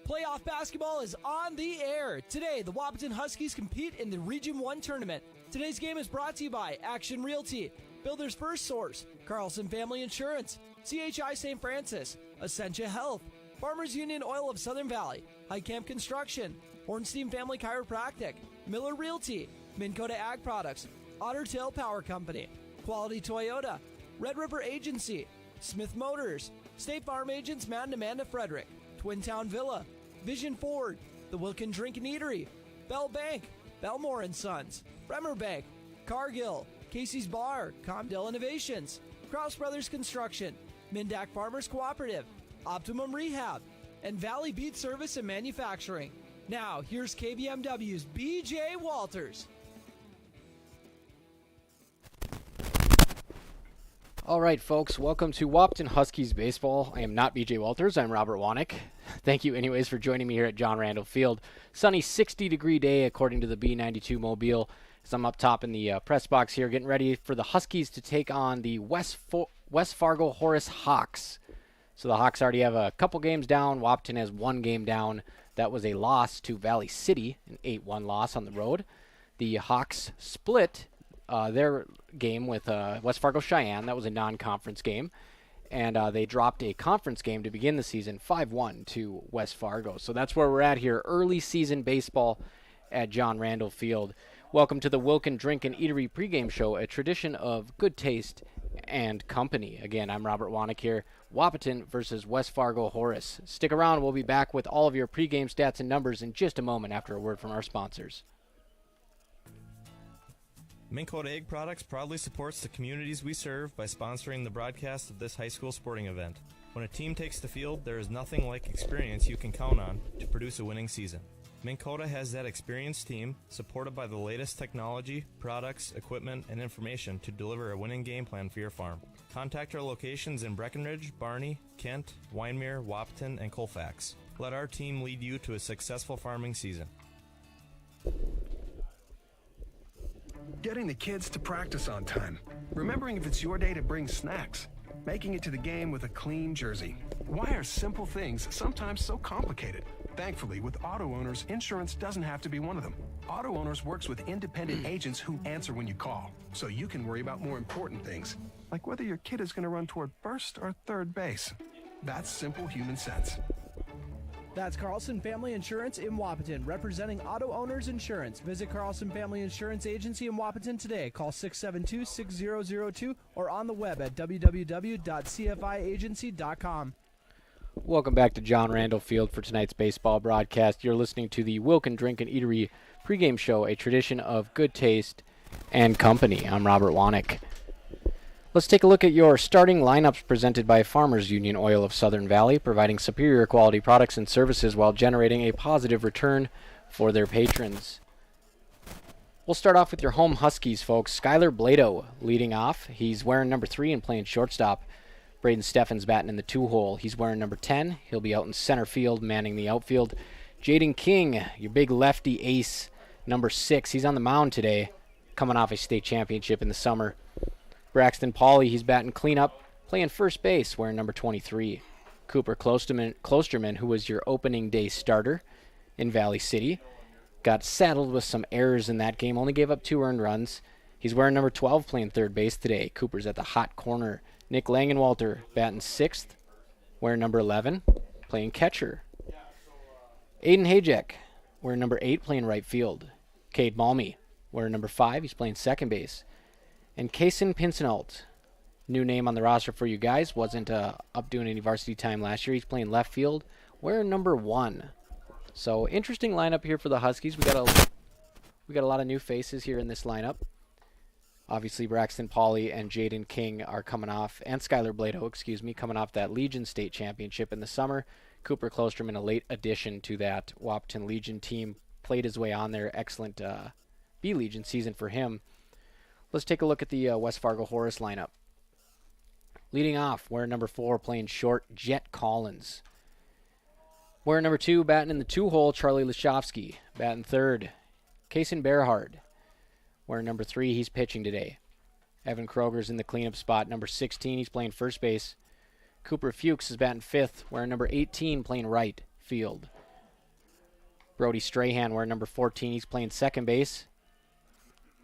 Playoff basketball is on the air. Today, the Wahpeton Huskies compete in the Region 1 tournament. Today's game is brought to you by Action Realty, Builder's First Source, Carlson Family Insurance, CHI St. Francis, Essentia Health, Farmers Union Oil of Southern Valley, High Camp Construction, Hornstein Family Chiropractic, Miller Realty, Minn Kota Ag Products, Otter Tail Power Company, Quality Toyota, Red River Agency, Smith Motors, State Farm Agents Matt and Amanda Frederick, Twin Town Villa, Vision Ford, the Wilkin Drink and Eatery, Bell Bank, Belmore and Sons, Bremer Bank, Cargill, Casey's Bar, Comdale Innovations, Krause Brothers Construction, Mindak Farmers Cooperative, Optimum Rehab, and Valley Beat Service and Manufacturing. Now, here's KBMW's BJ Walters. All right, folks, welcome to Wahpeton Huskies Baseball. I am not BJ Walters, I'm Robert Wanek. Thank you anyways for joining me here at John Randall Field. Sunny 60-degree day according to the B92 Mobile. As I'm up top in the press box here, getting ready for the Huskies to take on the West Fargo Horace Hawks. So the Hawks already have a couple games down. Wahpeton has one game down. That was a loss to Valley City, an 8-1 loss on the road. The Hawks split their game with West Fargo Cheyenne. That was a non-conference game. And they dropped a conference game to begin the season, 5-1 to West Fargo. So that's where we're at here, early season baseball at John Randall Field. Welcome to the Wilkin Drink and Eatery pregame show, a tradition of good taste and company. Again, I'm Robert Wanek here. Wahpeton versus West Fargo Horace. Stick around. We'll be back with all of your pregame stats and numbers in just a moment after a word from our sponsors. Minn Kota Ag Products proudly supports the communities we serve by sponsoring the broadcast of this high school sporting event. When a team takes the field, there is nothing like experience you can count on to produce a winning season. Minn Kota has that experienced team, supported by the latest technology, products, equipment, and information to deliver a winning game plan for your farm. Contact our locations in Breckenridge, Barney, Kent, Wyndmere, Wahpeton, and Colfax. Let our team lead you to a successful farming season. Getting the kids to practice on time. Remembering if it's your day to bring snacks. Making it to the game with a clean jersey. Why are simple things sometimes so complicated? Thankfully, with auto owners, insurance doesn't have to be one of them. Auto owners works with independent agents who answer when you call, so you can worry about more important things, like whether your kid is going to run toward first or third base. That's simple human sense. That's Carlson Family Insurance in Wahpeton, representing auto owners insurance. Visit Carlson Family Insurance Agency in Wahpeton today. Call 672-6002 or on the web at www.cfiagency.com. Welcome back to John Randall Field for tonight's baseball broadcast. You're listening to the Wilkin Drink and Eatery pregame show, a tradition of good taste and company. I'm Robert Wanek. Let's take a look at your starting lineups presented by Farmers Union Oil of Southern Valley, providing superior quality products and services while generating a positive return for their patrons. We'll start off with your home Huskies, folks. Skylar Blado leading off. He's wearing number 3 and playing shortstop. Braden Steffens batting in the 2-hole. He's wearing number 10. He'll be out in center field, manning the outfield. Jaden King, your big lefty ace, number 6. He's on the mound today, coming off a state championship in the summer. Braxton Pauley, he's batting cleanup, playing first base, wearing number 23. Cooper Klosterman, who was your opening day starter in Valley City, got saddled with some errors in that game, only gave up 2 earned runs. He's wearing number 12, playing third base today. Cooper's at the hot corner. Nick Langenwalter, batting 6th, wearing number 11, playing catcher. Aiden Hajek, wearing number 8, playing right field. Cade Malmy, wearing number 5, he's playing second base. And Kaysen Pinsenalt, new name on the roster for you guys, wasn't up doing any varsity time last year. He's playing left field, wearing number 1. So interesting lineup here for the Huskies. We got a lot of new faces here in this lineup. Obviously, Braxton Pauley and Jaden King are coming off, and Skylar Blado, coming off that Legion State Championship in the summer. Cooper Klosterman, a late addition to that Wahpeton Legion team, played his way on there. Excellent B-Legion season for him. Let's take a look at the West Fargo Horace lineup. Leading off, wearing number 4, playing short, Jet Collins. Wearing number 2, batting in the 2-hole, Charlie Lashovsky. Batting third, Kaysen Berhard. Wearing number 3, he's pitching today. Evan Kroger's in the cleanup spot. Number 16, he's playing first base. Cooper Fuchs is batting 5th, wearing number 18, playing right field. Brody Strahan wearing number 14. He's playing second base.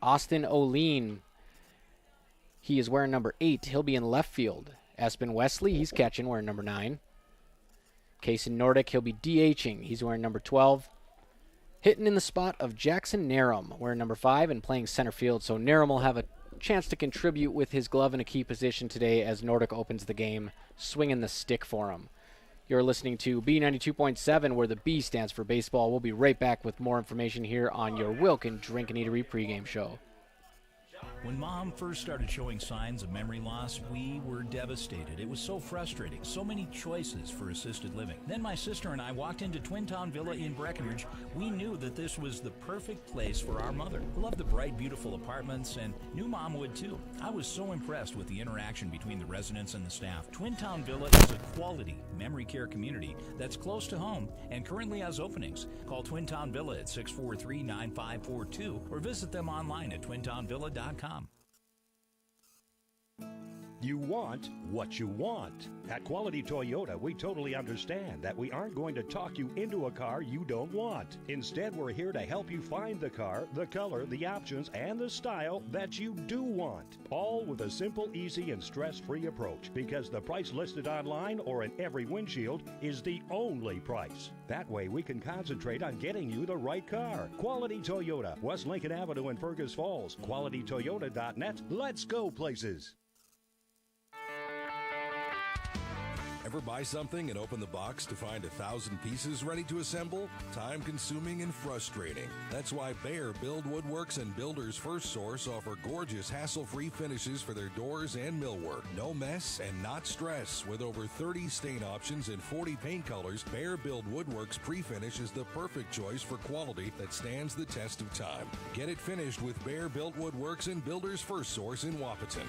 Austin O'Lean, he is wearing number 8. He'll be in left field. Espen Wesley, he's catching, wearing number 9. Kaysen Nordic, he'll be DHing. He's wearing number 12. Hitting in the spot of Jackson Narum, wearing number 5 and playing center field. So Narum will have a chance to contribute with his glove in a key position today as Nordic opens the game, swinging the stick for him. You're listening to B92.7, where the B stands for baseball. We'll be right back with more information here on your Wilkin Drink and Eatery pregame show. When Mom first started showing signs of memory loss, we were devastated. It was so frustrating. So many choices for assisted living. Then my sister and I walked into Twin Town Villa in Breckenridge. We knew that this was the perfect place for our mother. Loved the bright, beautiful apartments, and knew Mom would too. I was so impressed with the interaction between the residents and the staff. Twin Town Villa is a quality memory care community that's close to home and currently has openings. Call Twin Town Villa at 643-9542 or visit them online at twintownvilla.com. You want what you want. At Quality Toyota, we totally understand that we aren't going to talk you into a car you don't want. Instead, we're here to help you find the car, the color, the options, and the style that you do want. All with a simple, easy, and stress-free approach, because the price listed online or in every windshield is the only price. That way, we can concentrate on getting you the right car. Quality Toyota, West Lincoln Avenue in Fergus Falls. QualityToyota.net. Let's go places. Ever buy something and open the box to find 1,000 pieces ready to assemble? Time-consuming and frustrating. That's why Bear Build Woodworks and Builders First Source offer gorgeous, hassle-free finishes for their doors and millwork. No mess and not stress. With over 30 stain options and 40 paint colors, Bear Build Woodworks Pre-Finish is the perfect choice for quality that stands the test of time. Get it finished with Bear Built Woodworks and Builders First Source in Wahpeton.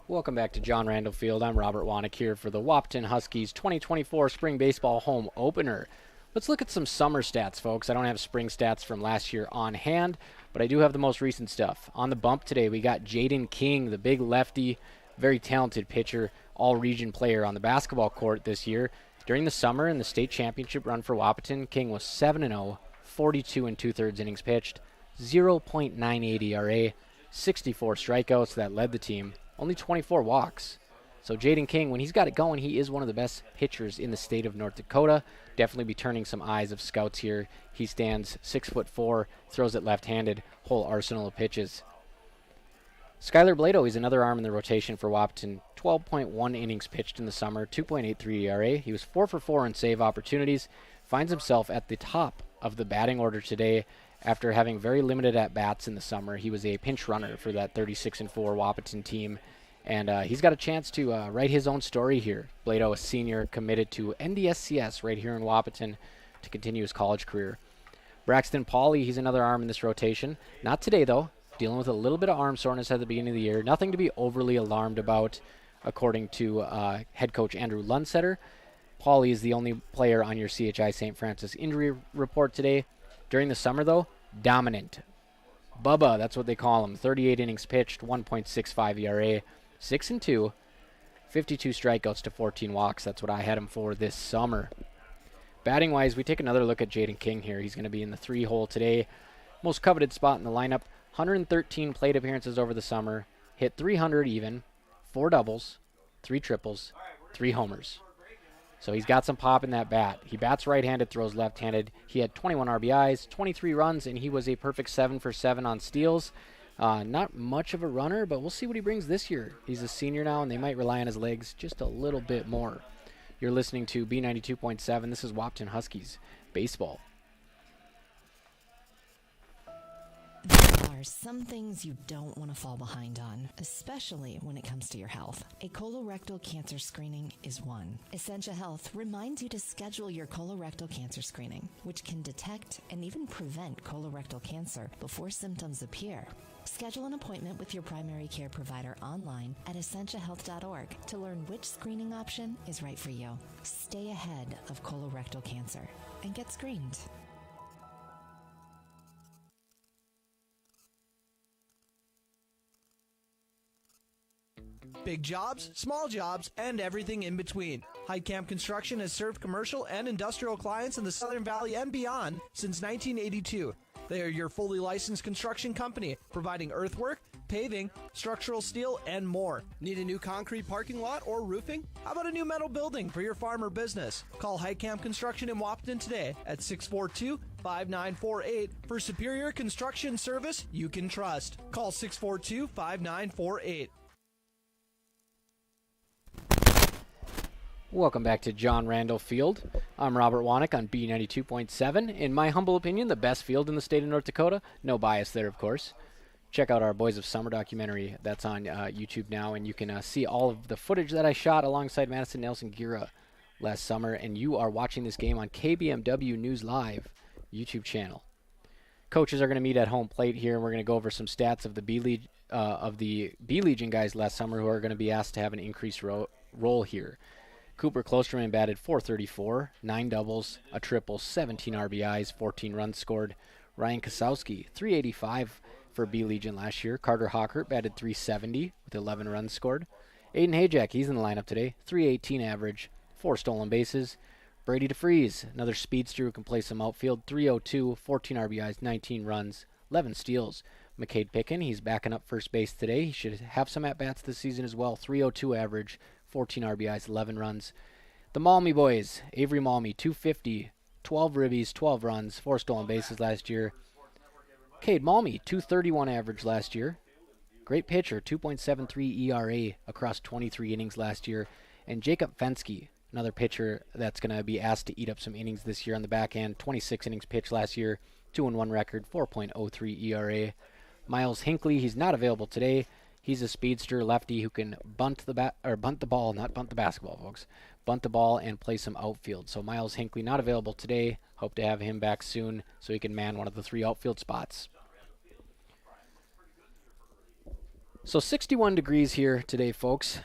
Welcome back to John Randall Field. I'm Robert Wanek here for the Wahpeton Huskies 2024 Spring Baseball Home Opener. Let's look at some summer stats, folks. I don't have spring stats from last year on hand, but I do have the most recent stuff. On the bump today, we got Jaden King, the big lefty, very talented pitcher, all-region player on the basketball court this year. During the summer in the state championship run for Wahpeton, King was 7-0, 42 2/3 innings pitched, 0.98 ERA, 64 strikeouts that led the team. Only 24 walks. So Jaden King, when he's got it going, he is one of the best pitchers in the state of North Dakota. Definitely be turning some eyes of scouts here. He stands 6'4", throws it left-handed, whole arsenal of pitches. Skylar Blado is another arm in the rotation for Wahpeton. 12.1 innings pitched in the summer, 2.83 ERA. He was 4 for 4 in save opportunities. Finds himself at the top of the batting order today. After having very limited at-bats in the summer, he was a pinch runner for that 36-4 Wahpeton team. And he's got a chance to write his own story here. Blado, a senior, committed to NDSCS right here in Wahpeton to continue his college career. Braxton Pauley, he's another arm in this rotation. Not today, though. Dealing with a little bit of arm soreness at the beginning of the year. Nothing to be overly alarmed about, according to head coach Andrew Lundsetter. Pauley is the only player on your CHI St. Francis injury report today. During the summer, though, dominant. Bubba, that's what they call him. 38 innings pitched, 1.65 ERA, 6-2, 52 strikeouts to 14 walks. That's what I had him for this summer. Batting-wise, we take another look at Jaden King here. He's going to be in the 3-hole today. Most coveted spot in the lineup. 113 plate appearances over the summer. Hit 300 even. 4 doubles, 3 triples, 3 homers. So he's got some pop in that bat. He bats right-handed, throws left-handed. He had 21 RBIs, 23 runs, and he was a perfect 7 for 7 on steals. Not much of a runner, but we'll see what he brings this year. He's a senior now, and they might rely on his legs just a little bit more. You're listening to B92.7. This is Wahpeton Huskies Baseball. There are some things you don't want to fall behind on, especially when it comes to your health. A colorectal cancer screening is one. Essentia Health reminds you to schedule your colorectal cancer screening, which can detect and even prevent colorectal cancer before symptoms appear. Schedule an appointment with your primary care provider online at essentiahealth.org to learn which screening option is right for you. Stay ahead of colorectal cancer and get screened. Big jobs, small jobs, and everything in between. Heitkamp Construction has served commercial and industrial clients in the Southern Valley and beyond since 1982. They are your fully licensed construction company, providing earthwork, paving, structural steel, and more. Need a new concrete parking lot or roofing? How about a new metal building for your farm or business? Call Heitkamp Construction in Wahpeton today at 642-5948 for superior construction service you can trust. Call 642-5948. Welcome back to John Randall Field. I'm Robert Wanek on B92.7. In my humble opinion, the best field in the state of North Dakota. No bias there, of course. Check out our Boys of Summer documentary. That's on YouTube now, and you can see all of the footage that I shot alongside Madison Nelson Gira last summer. And you are watching this game on KBMW News Live YouTube channel. Coaches are going to meet at home plate here, and we're going to go over some stats of the B Legion guys last summer who are going to be asked to have an increased role here. Cooper Klosterman batted .434, 9 doubles, a triple, 17 RBIs, 14 runs scored. Ryan Kosowski, .385 for B Legion last year. Carter Hockert batted .370 with 11 runs scored. Aiden Hajek, he's in the lineup today, .318 average, 4 stolen bases. Brady DeFries, another speedster who can play some outfield, .302, 14 RBIs, 19 runs, 11 steals. McCade Pickin, he's backing up first base today. He should have some at-bats this season as well, .302 average, 14 RBIs, 11 runs. The Malmy boys, Avery Malmy, .250, 12 ribbies, 12 runs, 4 stolen bases last year. Cade Malmy, .231 average last year. Great pitcher, 2.73 ERA across 23 innings last year. And Jacob Fensky, another pitcher that's going to be asked to eat up some innings this year on the back end. 26 innings pitched last year, 2-1 record, 4.03 ERA. Miles Hinckley, he's not available today. He's a speedster lefty who can bunt the ball, not bunt the basketball, folks. Bunt the ball and play some outfield. So Miles Hinckley not available today. Hope to have him back soon so he can man one of the 3 outfield spots. So 61 degrees here today, folks.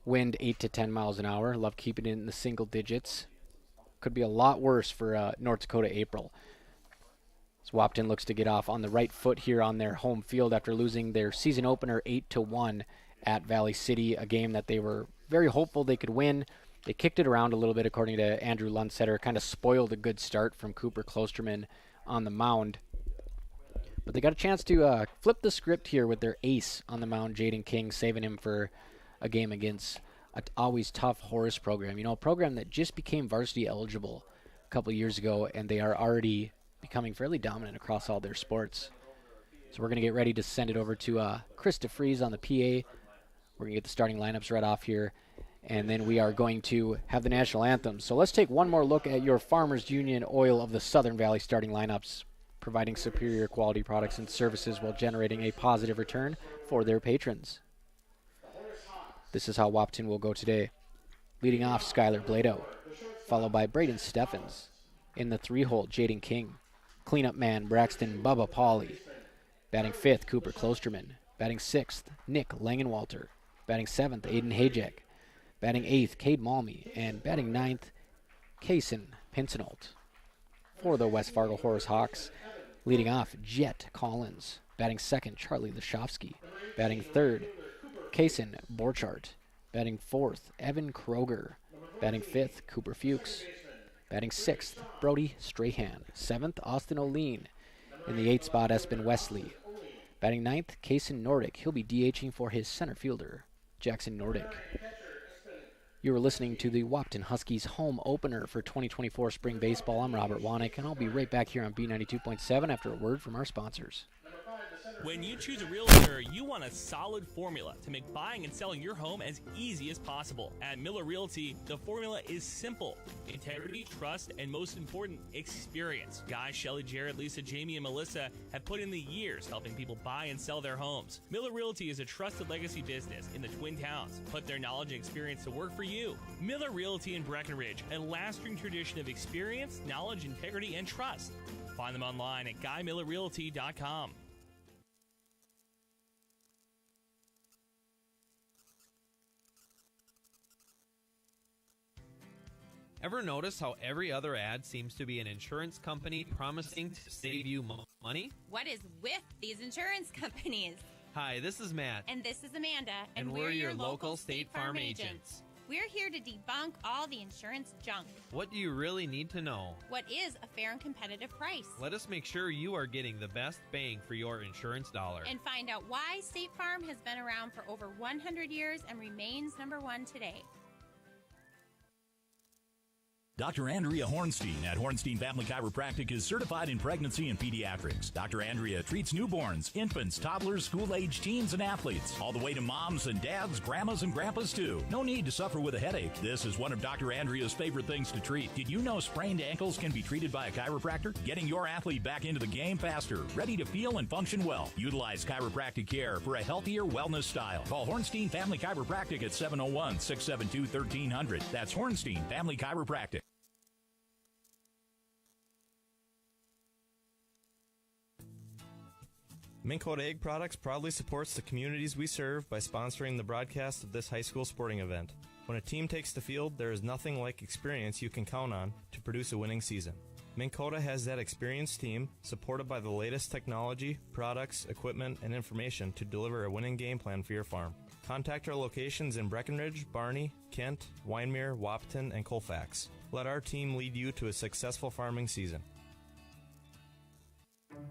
Wind 8 to 10 miles an hour. Love keeping it in the single digits. Could be a lot worse for North Dakota April. So Wahpeton looks to get off on the right foot here on their home field after losing their season opener 8-1 at Valley City, a game that they were very hopeful they could win. They kicked it around a little bit, according to Andrew Lundsetter, kind of spoiled a good start from Cooper Klosterman on the mound. But they got a chance to flip the script here with their ace on the mound, Jaden King, saving him for a game against an always tough Horace program. You know, a program that just became varsity eligible a couple years ago, and they are already becoming fairly dominant across all their sports. So we're going to get ready to send it over to Chris DeFries on the PA. We're going to get the starting lineups right off here, and then we are going to have the national anthem. So let's take one more look at your Farmers Union Oil of the Southern Valley starting lineups, providing superior quality products and services while generating a positive return for their patrons. This is how Wahpeton will go today. Leading off, Skylar Blado, followed by Braden Steffens. In the 3-hole, Jaden King. Cleanup man, Braxton Bubba Pauley. Batting 5th, Cooper Klosterman. Batting 6th, Nick Langenwalter. Batting 7th, Aiden Hajek. Batting 8th, Cade Malmy. And batting 9th, Kaysen Pinsonolt. For the West Fargo Horace Hawks, leading off, Jet Collins. Batting 2nd, Charlie Lashofsky. Batting 3rd, Kaysen Borchardt. Batting 4th, Evan Kroger. Batting 5th, Cooper Fuchs. Batting 6th, Brody Strahan. 7th, Austin O'Lean. In the 8th spot, Espen Wesley. Batting 9th, Kaysen Nordic. He'll be DHing for his center fielder, Jackson Nordic. You are listening to the Wahpeton Huskies home opener for 2024 spring baseball. I'm Robert Wanek, and I'll be right back here on B92.7 after a word from our sponsors. When you choose a realtor, you want a solid formula to make buying and selling your home as easy as possible. At Miller Realty, the formula is simple: integrity, trust, and most important, experience. Guy, Shelley, Jared, Lisa, Jamie, and Melissa have put in the years helping people buy and sell their homes. Miller Realty is a trusted legacy business in the Twin Towns. Put their knowledge and experience to work for you. Miller Realty in Breckenridge, a lasting tradition of experience, knowledge, integrity, and trust. Find them online at GuyMillerRealty.com. Ever notice how every other ad seems to be an insurance company promising to save you money? What is with these insurance companies? Hi, this is Matt. And this is Amanda. And we're your local State Farm agents. We're here to debunk all the insurance junk. What do you really need to know? What is a fair and competitive price? Let us make sure you are getting the best bang for your insurance dollar. And find out why State Farm has been around for over 100 years and remains number one today. Dr. Andrea Hornstein at Hornstein Family Chiropractic is certified in pregnancy and pediatrics. Dr. Andrea treats newborns, infants, toddlers, school-age teens, and athletes, all the way to moms and dads, grandmas and grandpas too. No need to suffer with a headache. This is one of Dr. Andrea's favorite things to treat. Did you know sprained ankles can be treated by a chiropractor? Getting your athlete back into the game faster, ready to feel and function well. Utilize chiropractic care for a healthier wellness style. Call Hornstein Family Chiropractic at 701-672-1300. That's Hornstein Family Chiropractic. Minn Kota Egg Products proudly supports the communities we serve by sponsoring the broadcast of this high school sporting event. When a team takes the field, there is nothing like experience you can count on to produce a winning season. Minn Kota has that experienced team, supported by the latest technology, products, equipment, and information to deliver a winning game plan for your farm. Contact our locations in Breckenridge, Barney, Kent, Wyndmere, Wahpeton, and Colfax. Let our team lead you to a successful farming season.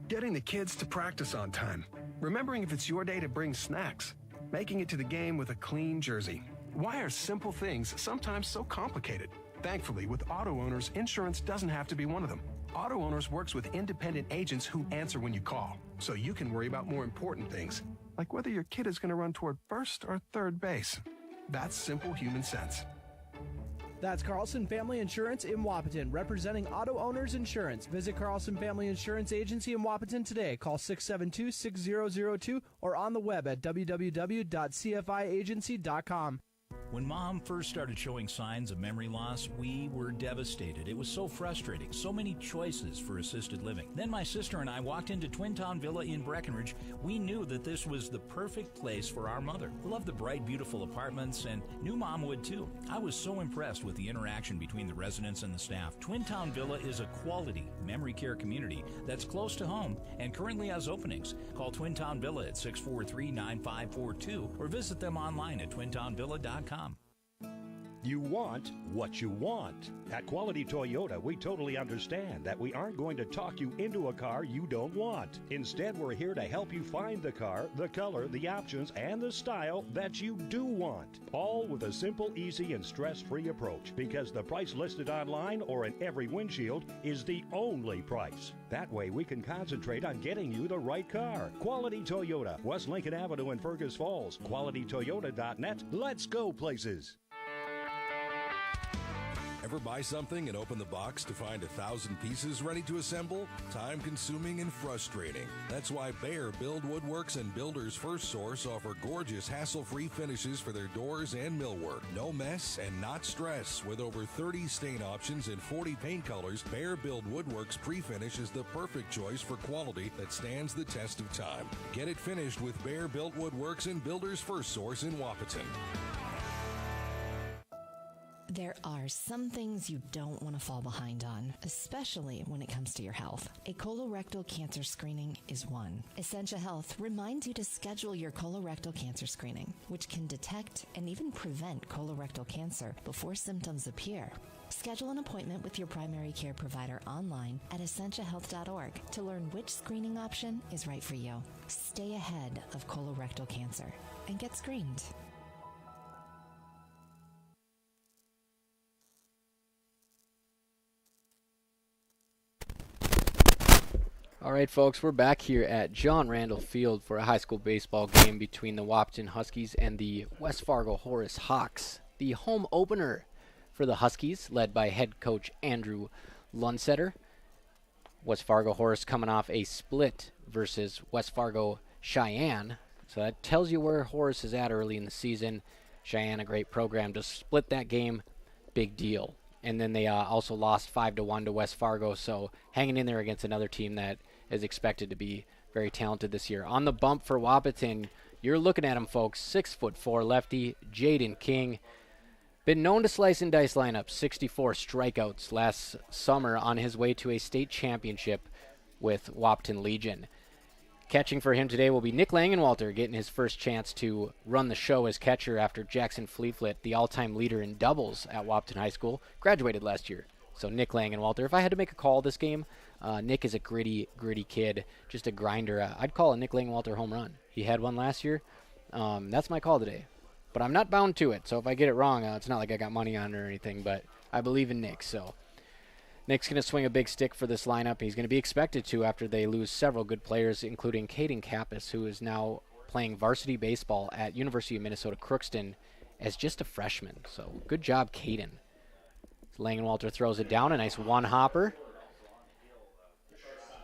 Getting the kids to practice on time. Remembering if it's your day to bring snacks. Making it to the game with a clean jersey. Why are simple things sometimes so complicated? Thankfully, with auto owners, insurance doesn't have to be one of them. Auto Owners works with independent agents who answer when you call, so you can worry about more important things, like whether your kid is going to run toward first or third base. That's simple human sense. That's Carlson Family Insurance in Wahpeton, representing Auto Owners Insurance. Visit Carlson Family Insurance Agency in Wahpeton today. Call 672-6002 or on the web at www.cfiagency.com. When Mom first started showing signs of memory loss, we were devastated. It was so frustrating. So many choices for assisted living. Then my sister and I walked into Twin Town Villa in Breckenridge. We knew that this was the perfect place for our mother. We loved the bright, beautiful apartments, and knew Mom would too. I was so impressed with the interaction between the residents and the staff. Twin Town Villa is a quality memory care community that's close to home and currently has openings. Call Twin Town Villa at 643-9542 or visit them online at twintownvilla.com. You want what you want. At Quality Toyota, we totally understand that we aren't going to talk you into a car you don't want. Instead, we're here to help you find the car, the color, the options, and the style that you do want. All with a simple, easy, and stress-free approach, because the price listed online or in every windshield is the only price. That way, we can concentrate on getting you the right car. Quality Toyota, West Lincoln Avenue in Fergus Falls. QualityToyota.net. Let's go places. Ever buy something and open the box to find 1,000 pieces ready to assemble? Time consuming and frustrating. That's why Behr Build Woodworks and Builders First Source offer gorgeous hassle-free finishes for their doors and millwork. No mess and not stress. With over 30 stain options and 40 paint colors, Behr Build Woodworks pre-finish is the perfect choice for quality that stands the test of time. Get it finished with Behr Built Woodworks and Builders First Source in Wahpeton. There are some things you don't want to fall behind on, especially when it comes to your health. A colorectal cancer screening is one. Essentia Health reminds you to schedule your colorectal cancer screening, which can detect and even prevent colorectal cancer before symptoms appear. Schedule an appointment with your primary care provider online at essentiahealth.org to learn which screening option is right for you. Stay ahead of colorectal cancer and get screened. All right, folks, we're back here at John Randall Field for a high school baseball game between the Wahpeton Huskies and the West Fargo Horace Hawks. The home opener for the Huskies, led by head coach Andrew Lundsetter. West Fargo Horace coming off a split versus West Fargo Cheyenne. So that tells you where Horace is at early in the season. Cheyenne, a great program. To split that game, big deal. And then they also lost 5-1 to West Fargo, so hanging in there against another team that is expected to be very talented this year. On the bump for Wahpeton, you're looking at him, folks. 6'4" lefty, Jaden King. Been known to slice and dice lineups, 64 strikeouts last summer on his way to a state championship with Wahpeton Legion. Catching for him today will be Nick Langenwalter, getting his first chance to run the show as catcher after Jackson Fleetflit, the all-time leader in doubles at Wahpeton High School, graduated last year. So Nick Langenwalter. If I had to make a call this game, Nick is a gritty kid, just a grinder. I'd call a Nick Langenwalter home run. He had one last year. That's my call today. But I'm not bound to it, so if I get it wrong, it's not like I got money on it or anything, but I believe in Nick, so Nick's going to swing a big stick for this lineup. He's going to be expected to after they lose several good players, including Caden Kappas, who is now playing varsity baseball at University of Minnesota Crookston as just a freshman. So good job, Caden. Langenwalter throws it down, a nice one-hopper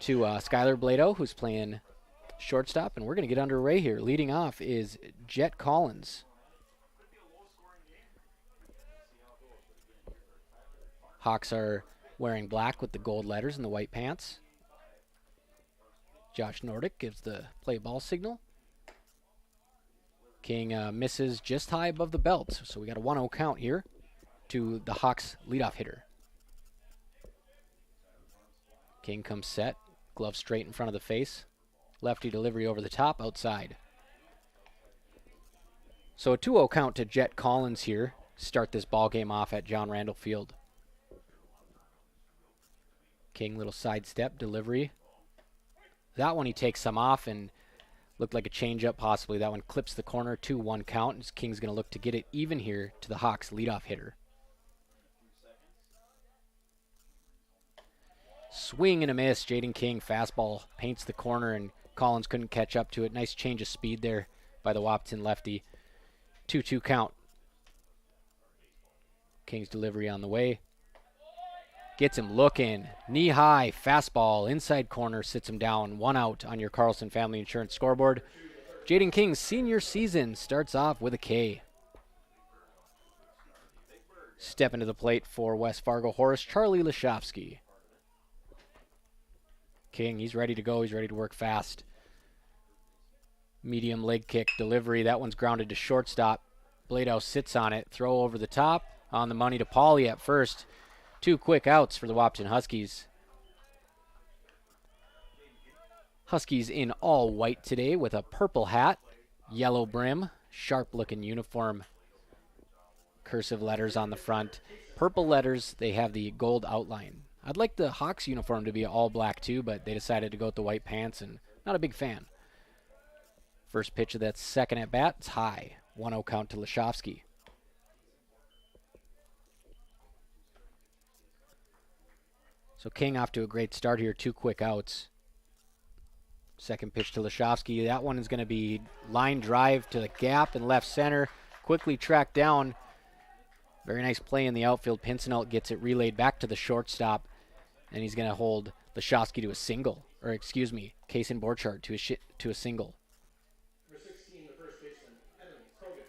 to Skylar Blado, who's playing shortstop, and we're going to get underway here. Leading off is Jet Collins. Hawks are wearing black with the gold letters and the white pants. Josh Nordic gives the play ball signal. King misses just high above the belt, so we got a 1-0 count here to the Hawks leadoff hitter. King comes set, glove straight in front of the face. Lefty delivery over the top, outside. So a 2-0 count to Jet Collins here. Start this ball game off at John Randall Field. King, little sidestep, delivery. That one he takes some off and looked like a changeup possibly. That one clips the corner, 2-1 count. And King's going to look to get it even here to the Hawks leadoff hitter. Swing and a miss. Jaden King, fastball, paints the corner, and Collins couldn't catch up to it. Nice change of speed there by the Wahpeton lefty. 2-2 count. King's delivery on the way. Gets him looking. Knee-high, fastball, inside corner, sits him down. 1 out on your Carlson Family Insurance scoreboard. Jaden King's senior season starts off with a K. Step into the plate for West Fargo Horace, Charlie Lashofsky. King, he's ready to go. He's ready to work fast. Medium leg kick delivery. That one's grounded to shortstop. Blado sits on it. Throw over the top. On the money to Pauly at first. 2 quick outs for the Wahpeton Huskies. Huskies in all white today with a purple hat, yellow brim, sharp-looking uniform. Cursive letters on the front. Purple letters, they have the gold outline. I'd like the Hawks uniform to be all black too, but they decided to go with the white pants, and not a big fan. First pitch of that second at bat, it's high. 1-0 count to Lashofsky. So King off to a great start here, 2 quick outs. Second pitch to Lashofsky. That one is going to be line drive to the gap in left center. Quickly tracked down. Very nice play in the outfield. Pincinel gets it relayed back to the shortstop, and he's going to hold Lashofsky to a single. Or excuse me, Kaysen Borchardt to a single. Number 16, the first baseman, Evan Krogan.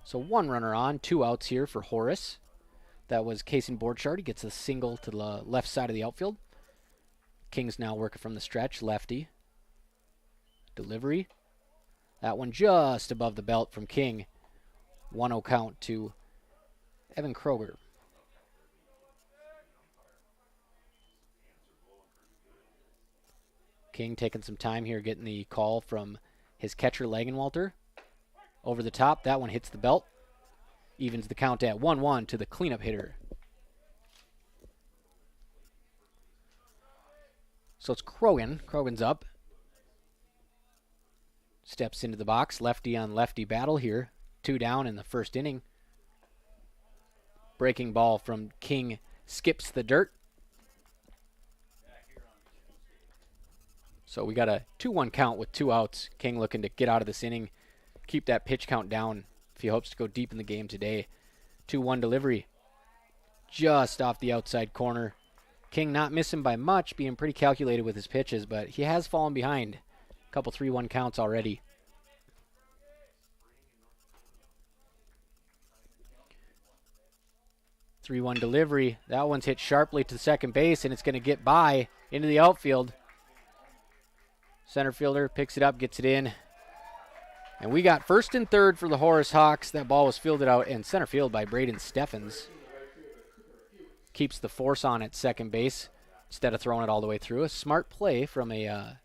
So 1 runner on, 2 outs here for Horace. That was Kaysen Borchardt. He gets a single to the left side of the outfield. King's now working from the stretch, lefty. Delivery. That one just above the belt from King. 1-0 count to Evan Kroger. King taking some time here, getting the call from his catcher, Langenwalter. Over the top, that one hits the belt. Evens the count at 1-1 to the cleanup hitter. So it's Krogan. Krogan's up. Steps into the box. Lefty on lefty battle here. 2 down in the first inning. Breaking ball from King skips the dirt. So we got a 2-1 count with 2 outs. King looking to get out of this inning. Keep that pitch count down if he hopes to go deep in the game today. 2-1 delivery. Just off the outside corner. King not missing by much, being pretty calculated with his pitches, but he has fallen behind. A couple 3-1 counts already. Three-one delivery. That one's hit sharply to second base, and it's going to get by into the outfield. Center fielder picks it up, gets it in. And we got first and third for the Horace Hawks. That ball was fielded out in center field by Braden Steffens. Keeps the force on at second base. instead of throwing it all the way through. A smart play from a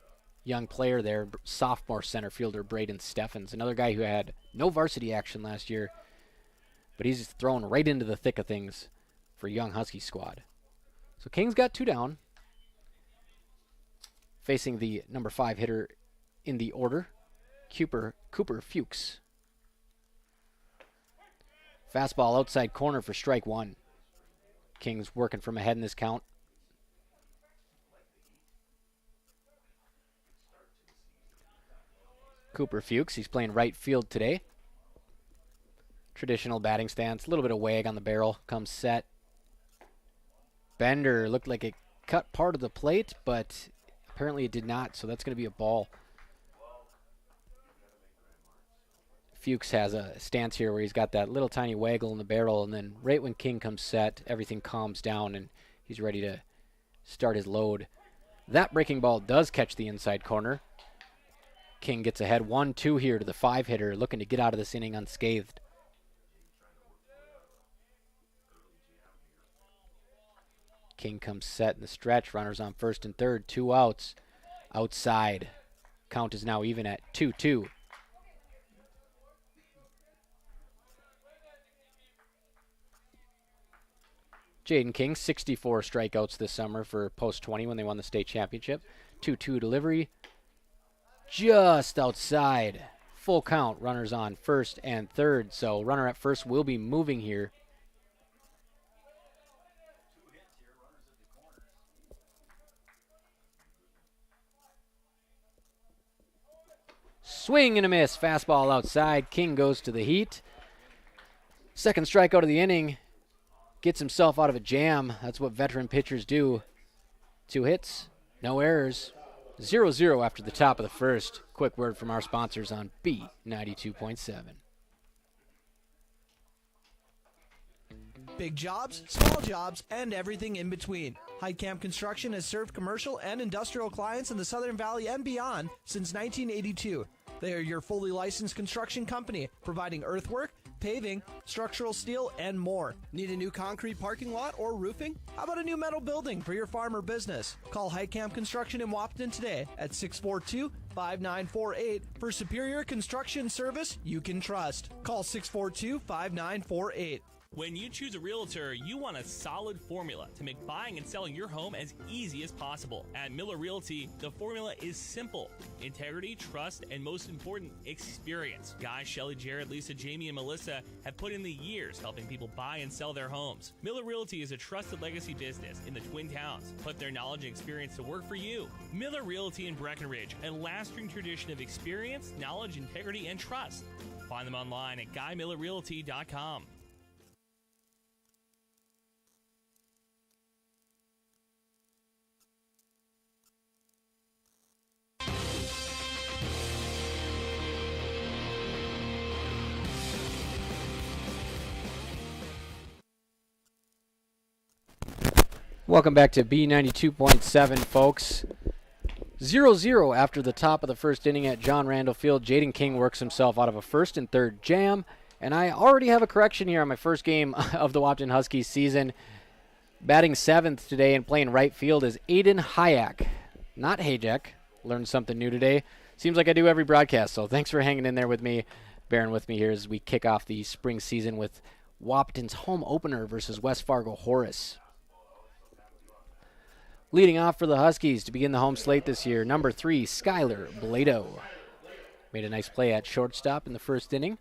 young player there, sophomore center fielder Braden Steffens, another guy who had no varsity action last year, but he's thrown right into the thick of things for a young Husky squad. So King's got 2 down, facing the number 5 hitter in the order, Cooper Fuchs. Fastball outside corner for strike 1. King's working from ahead in this count. Cooper Fuchs, he's playing right field today. Traditional batting stance, a little bit of wag on the barrel, comes set. Bender looked like it cut part of the plate, but apparently it did not, so that's going to be a ball. Fuchs has a stance here where he's got that little tiny waggle in the barrel, and then right when King comes set, everything calms down and he's ready to start his load. That breaking ball does catch the inside corner. King gets ahead 1-2 here to the 5 hitter, looking to get out of this inning unscathed. King comes set in the stretch, runners on first and third, 2 outs. Outside. Count is now even at 2-2. Jaden King, 64 strikeouts this summer for Post 20 when they won the state championship. 2-2 delivery. Just outside. Full count. Runners on first and third. So runner at first will be moving here. Swing and a miss. Fastball outside. King goes to the heat. Second strikeout of the inning. Gets himself out of a jam. That's what veteran pitchers do. 2 hits, no errors. 0-0 after the top of the first. Quick word from our sponsors on B92.7. Big jobs, small jobs, and everything in between. Heitkamp Construction has served commercial and industrial clients in the Southern Valley and beyond since 1982. They are your fully licensed construction company, providing earthwork, paving, structural steel, and more. Need a new concrete parking lot or roofing? How about a new metal building for your farm or business? Call Heitkamp Construction in Wahpeton today at 642-5948 for superior construction service you can trust. Call 642-5948. When you choose a realtor, you want a solid formula to make buying and selling your home as easy as possible. At Miller Realty, the formula is simple: integrity, trust, and most important, experience. Guy, Shelley, Jared, Lisa, Jamie, and Melissa have put in the years helping people buy and sell their homes. Miller Realty is a trusted legacy business in the Twin Towns. Put their knowledge and experience to work for you. Miller Realty in Breckenridge, a lasting tradition of experience, knowledge, integrity, and trust. Find them online at GuyMillerRealty.com. Welcome back to B92.7, folks. 0-0 after the top of the first inning at John Randall Field. Jaden King works himself out of a first and third jam. And I already have a correction here on my first game of the Wahpeton Huskies season. Batting 7th today and playing right field is Aiden Hayek, not Hayek. Learned something new today. Seems like I do every broadcast, so thanks for hanging in there with me, bearing with me here as we kick off the spring season with Wahpeton's home opener versus West Fargo Horace. Leading off for the Huskies to begin the home slate this year, number 3, Skylar Blado. Made a nice play at shortstop in the first inning.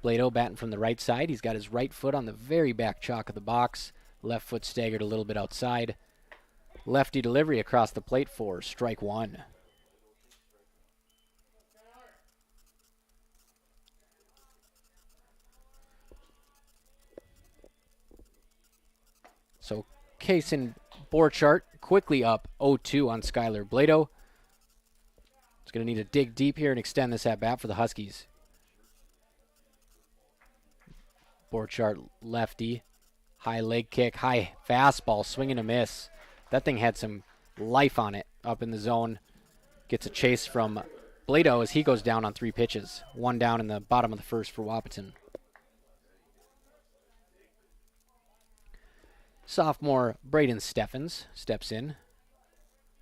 Blado batting from the right side. He's got his right foot on the very back chalk of the box. Left foot staggered a little bit outside. Lefty delivery across the plate for strike 1. So case and board chart quickly up 0-2 on Skylar Blado. It's going to need to dig deep here and extend this at bat for the Huskies. Board chart lefty. High leg kick, high fastball, swing and a miss. That thing had some life on it up in the zone. Gets a chase from Blado as he goes down on 3 pitches. 1 down in the bottom of the first for Wahpeton. Sophomore Braden Steffens steps in.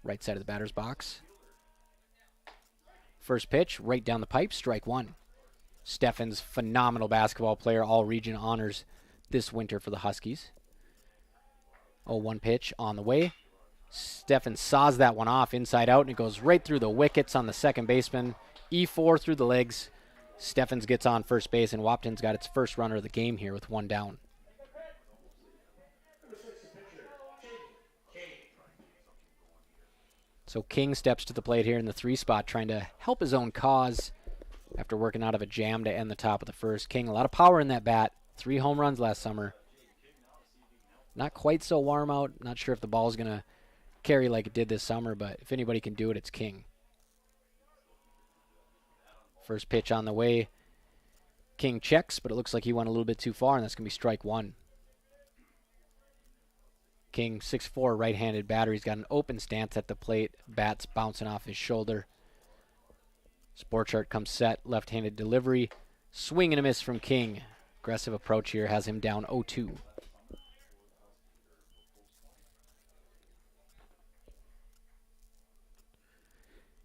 Right side of the batter's box. First pitch, right down the pipe, strike one. Steffens, phenomenal basketball player, all region honors this winter for the Huskies. 0-1 pitch on the way. Steffens saws that one off inside out, and it goes right through the wickets on the second baseman. E4 through the legs. Steffens gets on first base, and Wahpeton's got its first runner of the game here with one down. So King steps to the plate here in the 3 spot, trying to help his own cause after working out of a jam to end the top of the first. King, a lot of power in that bat. 3 home runs last summer. Not quite so warm out. Not sure if the ball's going to carry like it did this summer, but if anybody can do it, it's King. First pitch on the way. King checks, but it looks like he went a little bit too far, and that's going to be strike one. King, 6'4", right-handed batter. He's got an open stance at the plate. Bat's bouncing off his shoulder. Sport chart comes set. Left-handed delivery. Swing and a miss from King. Aggressive approach here has him down 0-2.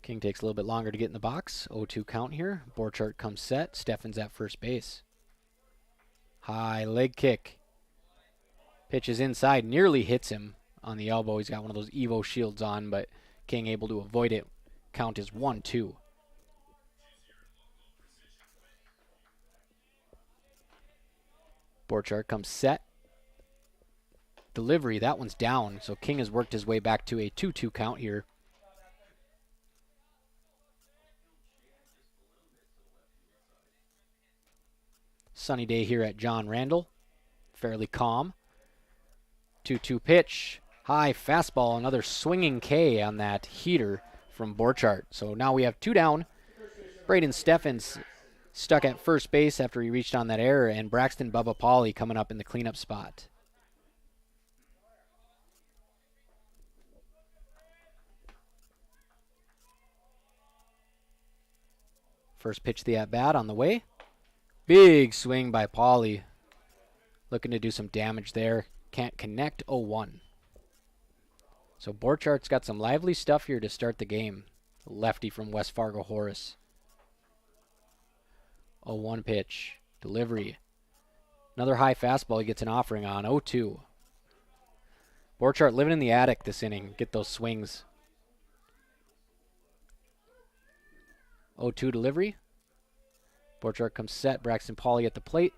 King takes a little bit longer to get in the box. 0-2 count here. Board chart comes set. Steffens at first base. High leg kick. Pitches inside, nearly hits him on the elbow. He's got one of those Evo shields on, but King able to avoid it. Count is 1-2. Board chart comes set. Delivery, that one's down, so King has worked his way back to a 2-2 count here. Sunny day here at John Randall. Fairly calm. 2-2 pitch. High fastball. Another swinging K on that heater from Borchardt. So now we have 2 down. Braden Steffens stuck at first base after he reached on that error, and Braxton Bubba Pauley coming up in the cleanup spot. First pitch of the at-bat on the way. Big swing by Pauley. Looking to do some damage there. Can't connect. 0-1. So Borchardt's got some lively stuff here to start the game. Lefty from West Fargo Horace. 0-1 pitch. Delivery. Another high fastball he gets an offering on. 0-2. Borchardt living in the attic this inning. Get those swings. 0-2 delivery. Borchardt comes set. Braxton Pauley at the plate.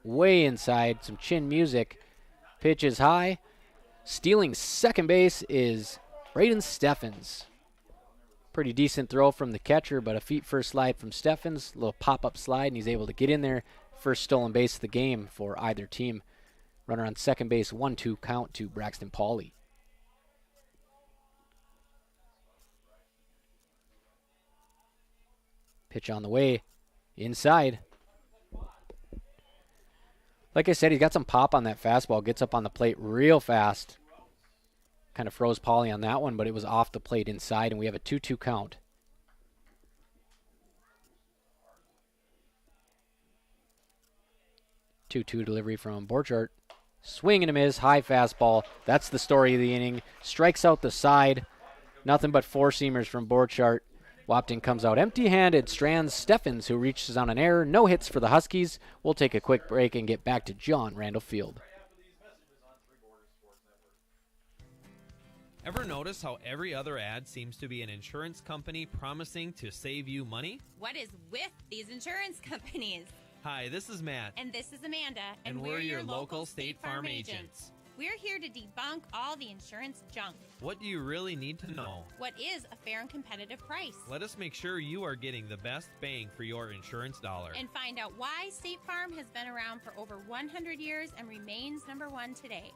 Way inside. Some chin music. Pitch is high. Stealing second base is Braden Steffens. Pretty decent throw from the catcher, but a feet first slide from Steffens. A little pop-up slide, and he's able to get in there. First stolen base of the game for either team. Runner on second base, 1-2 count to Braxton Pauley. Pitch on the way. Inside. Like I said, he's got some pop on that fastball. Gets up on the plate real fast. Kind of froze Pauley on that one, but it was off the plate inside, and we have a 2-2 count. Two-two delivery from Borchardt. Swing and a miss, high fastball. That's the story of the inning. Strikes out the side. Nothing but four-seamers from Borchardt. Wahpeton comes out empty-handed. Strands Steffens, who reaches on an error. No hits for the Huskies. We'll take a quick break and get back to John Randall Field. Ever notice how every other ad seems to be an insurance company promising to save you money? What is with these insurance companies? Hi, this is Matt. And this is Amanda. And we're your local State Farm agents. We're here to debunk all the insurance junk. What do you really need to know? What is a fair and competitive price? Let us make sure you are getting the best bang for your insurance dollar. And find out why State Farm has been around for over 100 years and remains #1 today.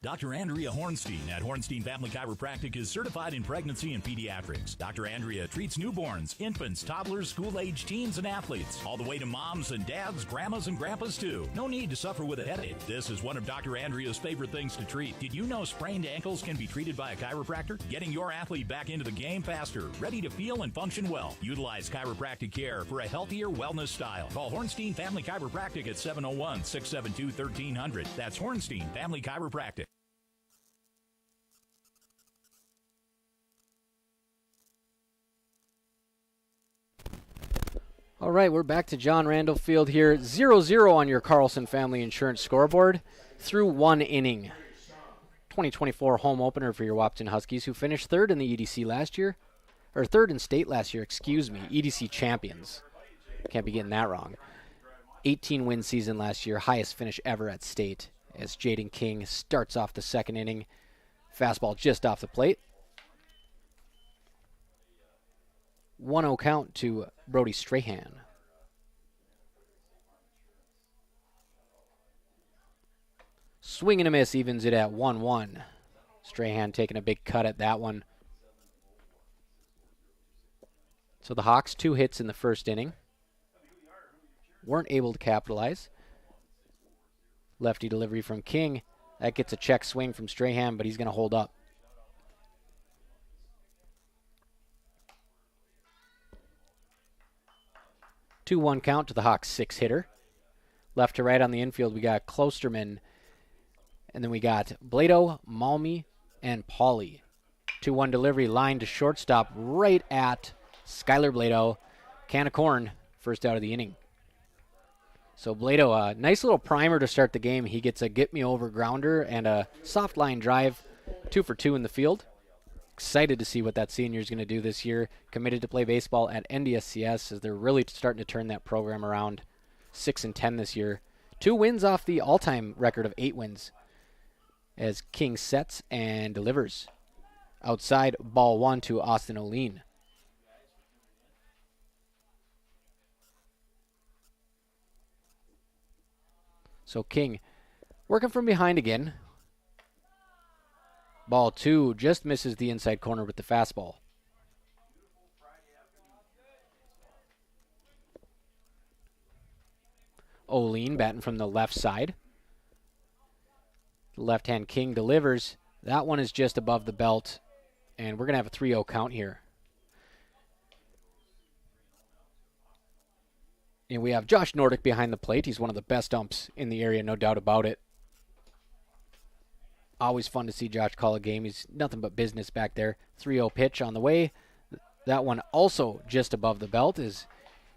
Dr. Andrea Hornstein at Hornstein Family Chiropractic is certified in pregnancy and pediatrics. Dr. Andrea treats newborns, infants, toddlers, school-age teens, and athletes, all the way to moms and dads, grandmas and grandpas too. No need to suffer with a headache. This is one of Dr. Andrea's favorite things to treat. Did you know sprained ankles can be treated by a chiropractor? Getting your athlete back into the game faster, ready to feel and function well. Utilize chiropractic care for a healthier wellness style. Call Hornstein Family Chiropractic at 701-672-1300. That's Hornstein Family Chiropractic. All right, we're back to John Randall Field here. 0-0 on your Carlson Family Insurance scoreboard through one inning. 2024 home opener for your Wahpeton Huskies, who finished third in the EDC last year, or third in state last year, EDC champions. Can't be getting that wrong. 18-win season last year, highest finish ever at state, as Jaden King starts off the second inning. Fastball just off the plate. 1-0 count to Brody Strahan. Swing and a miss evens it at 1-1. Strahan taking a big cut at that one. So the Hawks, 2 hits in the first inning. Weren't able to capitalize. Lefty delivery from King. That gets a check swing from Strahan, but he's going to hold up. 2-1 count to the Hawks' 6-hitter. Left to right on the infield, we got Klosterman. And then we got Blado, Malmy, and Pauly. 2-1 delivery, line to shortstop right at Skylar Blado. Can of corn, first out of the inning. So Blado, a nice little primer to start the game. He gets a get-me-over grounder and a soft line drive. 2 for 2 in the field. Excited to see what that senior is going to do this year. Committed to play baseball at NDSCS as they're really starting to turn that program around. 6-10 this year. 2 wins off the all-time record of 8 wins. As King sets and delivers. Outside, ball 1 to Austin O'Lean. So King working from behind again. Ball 2 just misses the inside corner with the fastball. O'Lean batting from the left side. The left-hand King delivers. That one is just above the belt, and we're going to have a 3-0 count here. And we have Josh Nordic behind the plate. He's one of the best umps in the area, no doubt about it. Always fun to see Josh call a game. He's nothing but business back there. 3-0 pitch on the way. That one also just above the belt is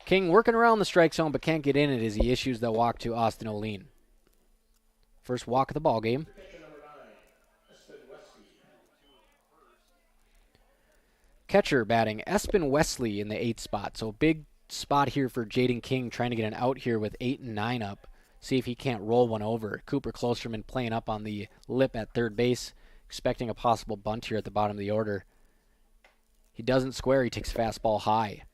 King working around the strike zone but can't get in it as he issues the walk to Austin O'Lean. First walk of the ball game. Catcher batting Espen Wesley in the 8th spot. So big spot here for Jaden King trying to get an out here with 8 and 9 up. See if he can't roll one over. Cooper Klosterman playing up on the lip at third base, expecting a possible bunt here at the bottom of the order. He doesn't square. He takes fastball high.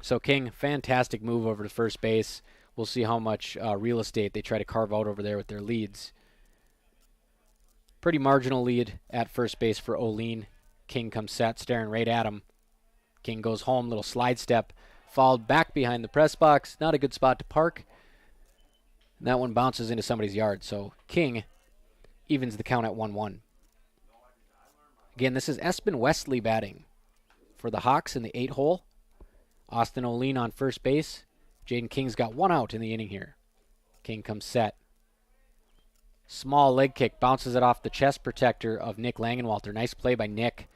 So King, fantastic move over to first base. We'll see how much real estate they try to carve out over there with their leads. Pretty marginal lead at first base for O'Lean. King comes set, staring right at him. King goes home, little slide step. Fouled back behind the press box. Not a good spot to park. And that one bounces into somebody's yard. So King evens the count at 1-1. Again, this is Espen Wesley batting for the Hawks in the 8 hole. Austin O'Lean on first base. Jaden King's got 1 out in the inning here. King comes set. Small leg kick, bounces it off the chest protector of Nick Langenwalter. Nice play by Nick.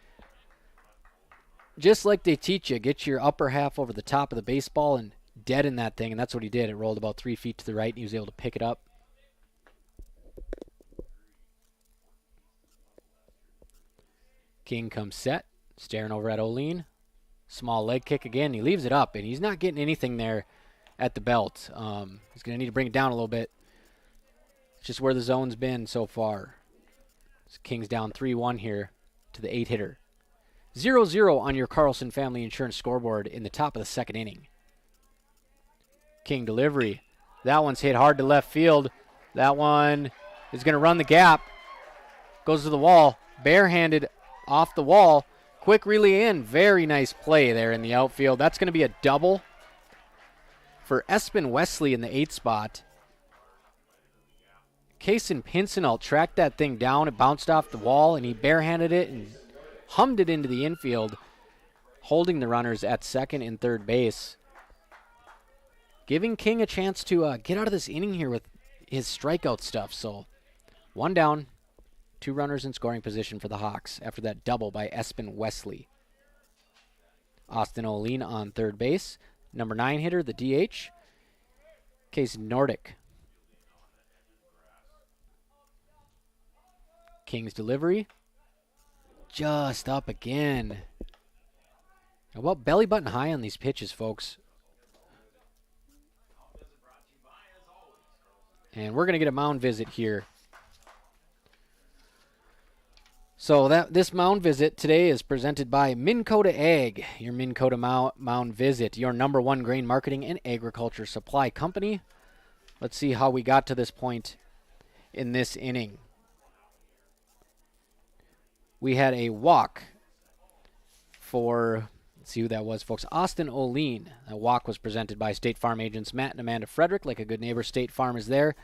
Just like they teach you, get your upper half over the top of the baseball and deaden that thing, and that's what he did. It rolled about 3 feet to the right, and he was able to pick it up. King comes set, staring over at O'Lean. Small leg kick again. He leaves it up, and he's not getting anything there at the belt. He's going to need to bring it down a little bit. It's just where the zone's been so far. So King's down 3-1 here to the 8-hitter. 0-0 on your Carlson Family Insurance scoreboard in the top of the second inning. King delivery. That one's hit hard to left field. That one is going to run the gap. Goes to the wall. Barehanded off the wall. Quick relay in. Very nice play there in the outfield. That's going to be a double for Espen Wesley in the 8th spot. Kason Pincinel tracked that thing down. It bounced off the wall, and he barehanded it and hummed it into the infield, holding the runners at second and third base. Giving King a chance to get out of this inning here with his strikeout stuff. So 1 down, 2 runners in scoring position for the Hawks after that double by Espen Wesley. Austin O'Lean on third base. Number 9 hitter, the DH, Case Nordic. King's delivery. Just up again. How about belly button high on these pitches, folks? And we're going to get a mound visit here. So this mound visit today is presented by Minn Kota Ag, your Minn Kota mound visit, your #1 grain marketing and agriculture supply company. Let's see how we got to this point in this inning. We had a walk for, let's see who that was, folks, Austin O'Lean. That walk was presented by State Farm agents Matt and Amanda Frederick. Like a good neighbor, State Farm is there.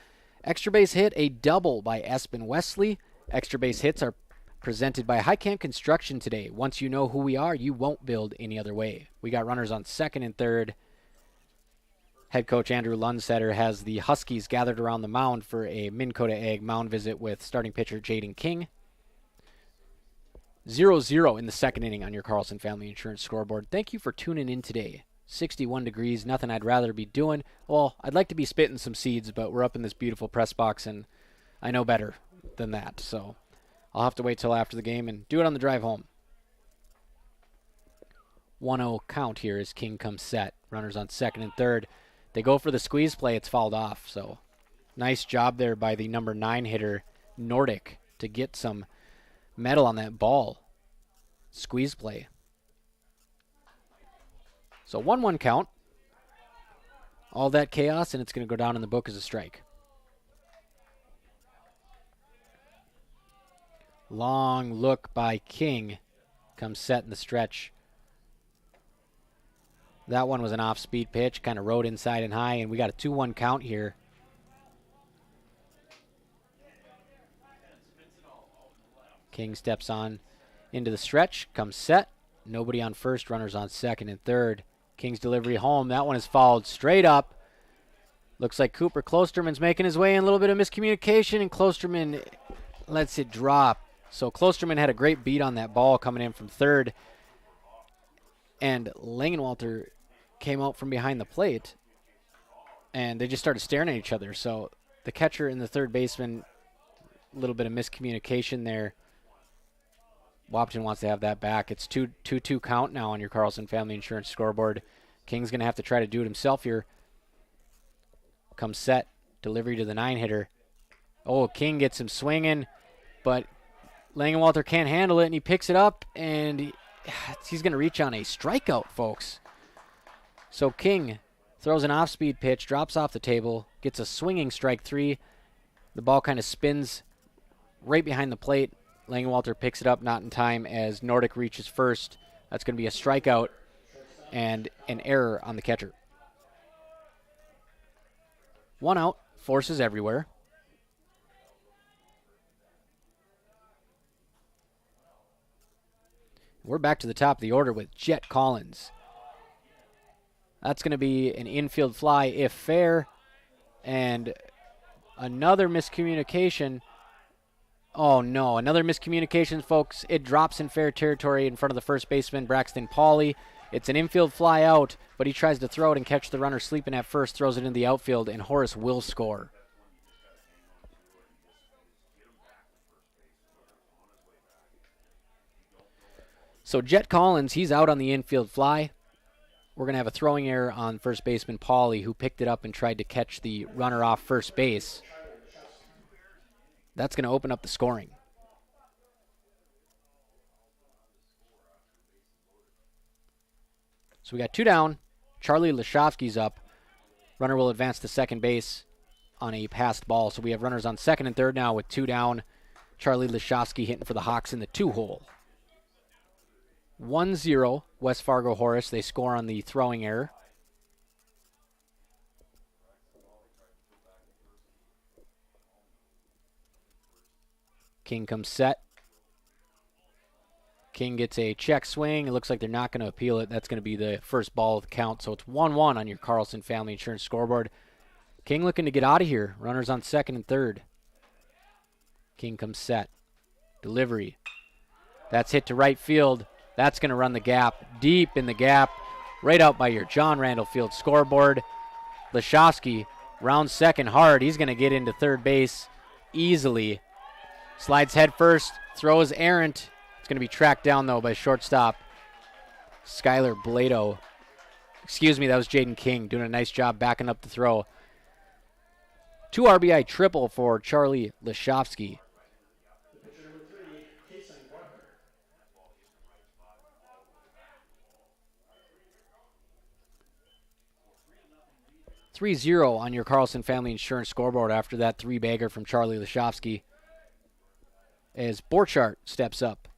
Extra base hit, a double by Espen Wesley. Extra base hits are presented by High Camp Construction today. Once you know who we are, you won't build any other way. We got runners on second and third. Head coach Andrew Lundsetter has the Huskies gathered around the mound for a Minn Kota Ag mound visit with starting pitcher Jaden King. 0-0 in the second inning on your Carlson Family Insurance scoreboard. Thank you for tuning in today. 61 degrees, nothing I'd rather be doing. Well, I'd like to be spitting some seeds, but we're up in this beautiful press box, and I know better than that. So I'll have to wait till after the game and do it on the drive home. 1-0 count here as King comes set. Runners on second and third. They go for the squeeze play. It's fouled off. So nice job there by the number 9 hitter, Nordic, to get some metal on that ball. Squeeze play. So 1-1 count. All that chaos, and it's going to go down in the book as a strike. Long look by King. Comes set in the stretch. That one was an off-speed pitch. Kind of rode inside and high, and we got a 2-1 count here. King steps on into the stretch. Comes set. Nobody on first. Runners on second and third. King's delivery home. That one is fouled straight up. Looks like Cooper Klosterman's making his way in. A little bit of miscommunication, and Klosterman lets it drop. So Klosterman had a great beat on that ball coming in from third. And Langenwalter came out from behind the plate. And they just started staring at each other. So the catcher and the third baseman, a little bit of miscommunication there. Wahpeton wants to have that back. It's 2-2 count now on your Carlson Family Insurance scoreboard. King's going to have to try to do it himself here. Comes set. Delivery to the 9 hitter. Oh, King gets him swinging, but Langenwalter can't handle it, and he picks it up, and he's going to reach on a strikeout, folks. So King throws an off-speed pitch, drops off the table, gets a swinging strike 3. The ball kind of spins right behind the plate. Langenwalter picks it up, not in time, as Nordic reaches first. That's going to be a strikeout and an error on the catcher. 1 out, forces everywhere. We're back to the top of the order with Jet Collins. That's going to be an infield fly if fair, and another miscommunication. Oh, no. Another miscommunication, folks. It drops in fair territory in front of the first baseman, Braxton Pauley. It's an infield fly out, but he tries to throw it and catch the runner sleeping at first, throws it in the outfield, and Horace will score. So Jet Collins, he's out on the infield fly. We're going to have a throwing error on first baseman Pauley, who picked it up and tried to catch the runner off first base. That's going to open up the scoring. So we got 2 down. Charlie Lashovsky's up. Runner will advance to second base. on a passed ball. So we have runners on second and third now with 2 down. Charlie Leshowski hitting for the Hawks in the 2-hole. 1-0 West Fargo Horace. They score on the throwing error. King comes set. King gets a check swing. It looks like they're not going to appeal it. That's going to be the first ball of the count. So it's 1-1 on your Carlson Family Insurance scoreboard. King looking to get out of here. Runners on second and third. King comes set. Delivery. That's hit to right field. That's going to run the gap. Deep in the gap. Right out by your John Randall Field scoreboard. Leshowski rounds second hard. He's going to get into third base easily. Slides head first. Throws errant. It's going to be tracked down, though, by shortstop Skylar Blado. Excuse me, that was Jaden King doing a nice job backing up the throw. 2 RBI triple for Charlie Leshowski. 3-0 on your Carlson Family Insurance scoreboard after that 3-bagger from Charlie Leshowski. As Borchardt steps up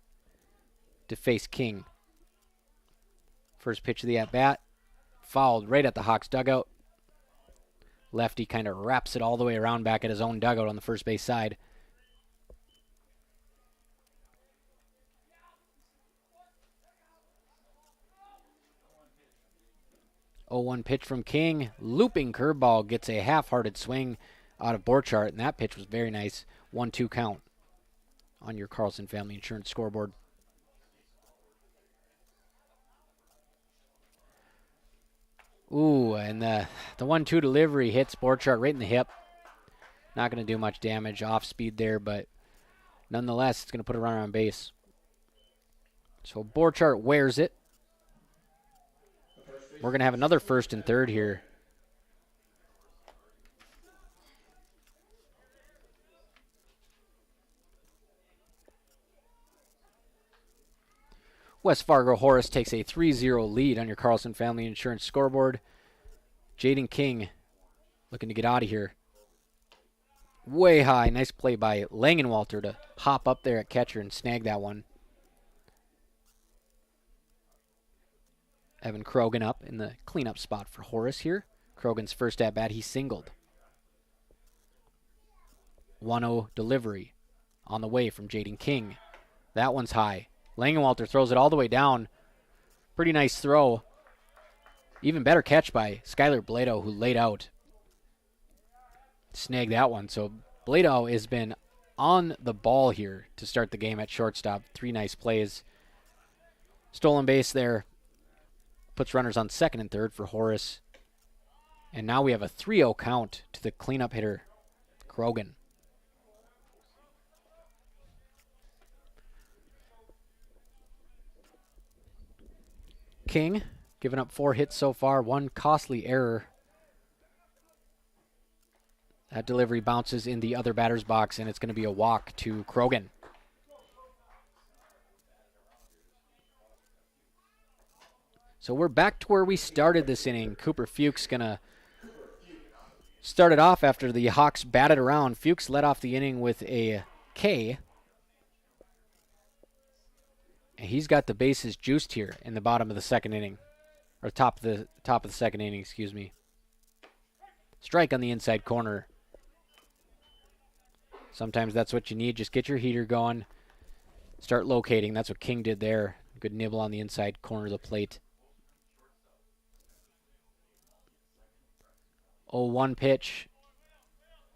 to face King. First pitch of the at-bat. Fouled right at the Hawks dugout. Lefty kind of wraps it all the way around back at his own dugout on the first base side. Oh, 1 pitch from King. Looping curveball gets a half-hearted swing out of Borchardt, and that pitch was very nice. 1-2 count on your Carlson Family Insurance scoreboard. Ooh, and the 1-2 delivery hits Borchardt right in the hip. Not going to do much damage off speed there, but nonetheless, it's going to put a runner on base. So Borchardt wears it. We're going to have another first and third here. West Fargo Horace takes a 3-0 lead on your Carlson Family Insurance scoreboard. Jaden King looking to get out of here. Way high. Nice play by Langenwalter to hop up there at catcher and snag that one. Evan Krogan up in the cleanup spot for Horace here. Krogan's first at-bat, he singled. 1-0 delivery on the way from Jaden King. That one's high. Langenwalter throws it all the way down. Pretty nice throw. Even better catch by Skylar Blado, who laid out. Snagged that one. So Blado has been on the ball here to start the game at shortstop. 3 nice plays. Stolen base there. Puts runners on second and third for Horace. And now we have a 3-0 count to the cleanup hitter, Krogan. King, giving up 4 hits so far, 1 costly error. That delivery bounces in the other batter's box, and it's going to be a walk to Krogan. So we're back to where we started this inning. Cooper Fuchs going to start it off after the Hawks batted around. Fuchs led off the inning with a K. And he's got the bases juiced here in the bottom of the second inning. Or top of the second inning, excuse me. Strike on the inside corner. Sometimes that's what you need. Just get your heater going. Start locating. That's what King did there. Good nibble on the inside corner of the plate. 0-1 pitch.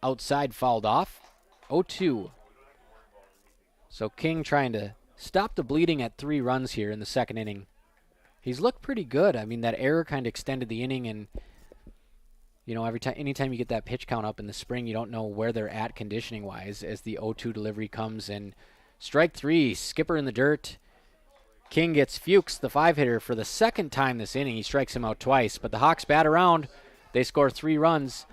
Outside, fouled off. 0-2. So King trying to stop the bleeding at 3 runs here in the second inning. He's looked pretty good. I mean, that error kind of extended the inning, and you know, anytime you get that pitch count up in the spring, you don't know where they're at conditioning-wise as the 0-2 delivery comes. And strike 3, skipper in the dirt. King gets Fuchs, the 5-hitter, for the second time this inning. He strikes him out twice, but the Hawks bat around. They score 3 runs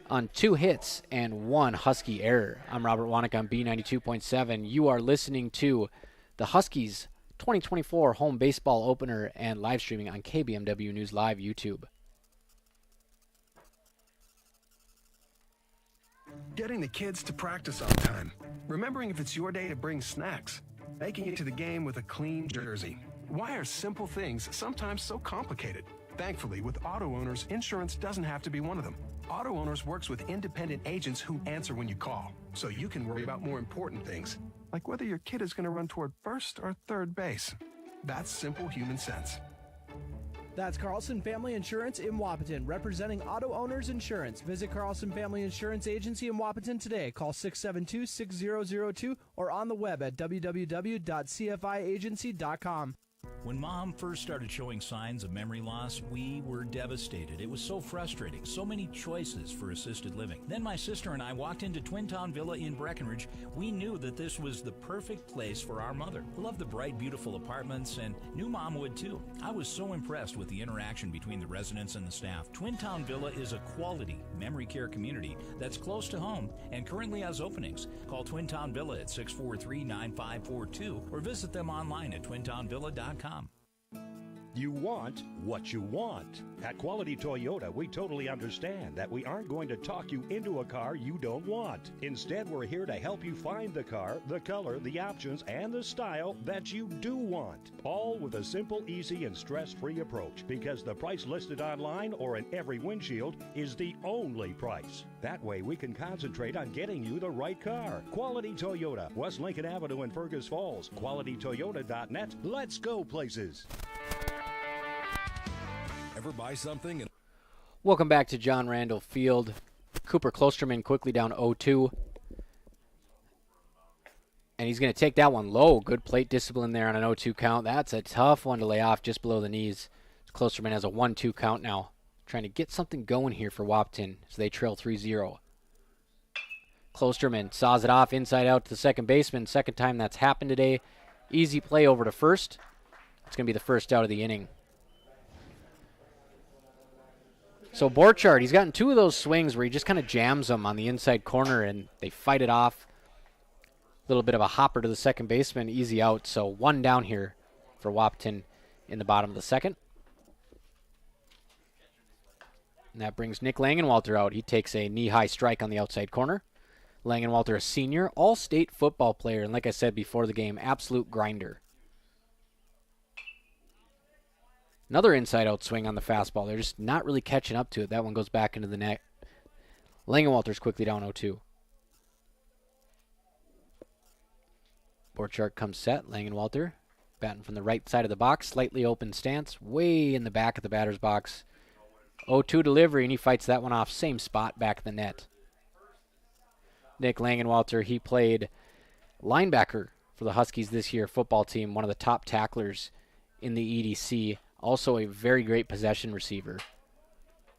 on 2 hits and 1 Husky error. I'm Robert Wanek on B92.7. You are listening to the Huskies 2024 home baseball opener and live streaming on KBMW News Live YouTube. Getting the kids to practice on time. Remembering if it's your day to bring snacks. Making it to the game with a clean jersey. Why are simple things sometimes so complicated? Thankfully, with auto owners, insurance doesn't have to be one of them. Auto Owners works with independent agents who answer when you call, so you can worry about more important things, like whether your kid is going to run toward first or third base. That's simple human sense. That's Carlson Family Insurance in Wahpeton, representing Auto Owners Insurance. Visit Carlson Family Insurance Agency in Wahpeton today. Call 672-6002 or on the web at www.cfiagency.com. When Mom first started showing signs of memory loss, we were devastated. It was so frustrating. So many choices for assisted living. Then my sister and I walked into Twin Town Villa in Breckenridge. We knew that this was the perfect place for our mother. We loved the bright, beautiful apartments, and knew Mom would too. I was so impressed with the interaction between the residents and the staff. Twin Town Villa is a quality memory care community that's close to home and currently has openings. Call Twin Town Villa at 643-9542 or visit them online at twintownvilla.com. You want what you want. At Quality Toyota, we totally understand that we aren't going to talk you into a car you don't want. Instead, we're here to help you find the car, the color, the options, and the style that you do want. All with a simple, easy, and stress-free approach, because the price listed online or in every windshield is the only price. That way, we can concentrate on getting you the right car. Quality Toyota, West Lincoln Avenue in Fergus Falls. QualityToyota.net. Let's go places. Ever buy something and Welcome back to John Randall Field. Cooper Klosterman quickly down 0-2. And he's going to take that one low. Good plate discipline there on an 0-2 count. That's a tough one to lay off just below the knees. Klosterman has a 1-2 count now. Trying to get something going here for Wahpeton as they trail 3-0. Klosterman saws it off inside out to the second baseman. Second time that's happened today. Easy play over to first. It's going to be the first out of the inning. So Borchardt, he's gotten two of those swings where he just kind of jams them on the inside corner and they fight it off. A little bit of a hopper to the second baseman, easy out. So one down here for Wahpeton in the bottom of the second. And that brings Nick Langenwalter out. He takes a knee-high strike on the outside corner. Langenwalter, a senior, all-state football player, and like I said before the game, absolute grinder. Another inside-out swing on the fastball. They're just not really catching up to it. That one goes back into the net. Langenwalter's quickly down 0-2. Borchardt comes set. Langenwalter batting from the right side of the box. Slightly open stance. Way in the back of the batter's box. 0-2 delivery, and he fights that one off. Same spot back in the net. Nick Langenwalter, he played linebacker for the Huskies this year, football team. One of the top tacklers in the EDC. Also a very great possession receiver.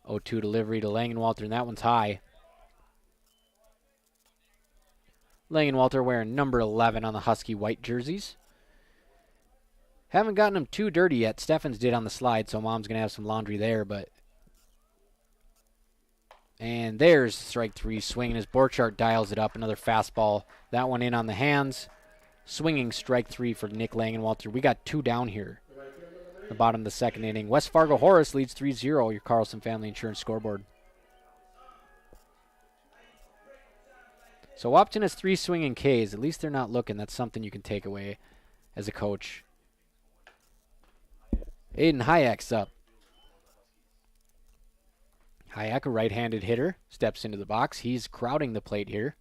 0-2 delivery to Langenwalter, and that one's high. Langenwalter wearing number 11 on the Husky white jerseys. Haven't gotten him too dirty yet. Steffens did on the slide, so Mom's going to have some laundry there. And there's strike three, swinging as Borchardt dials it up. Another fastball. That one in on the hands. Swinging strike three for Nick Langenwalter. We got two down here. The bottom of the second inning. West Fargo Horace leads 3-0, your Carlson Family Insurance scoreboard. So Wahpeton has 3 swinging Ks. At least they're not looking. That's something you can take away as a coach. Aiden Hayek's up. Hayek, a right-handed hitter, steps into the box. He's crowding the plate here.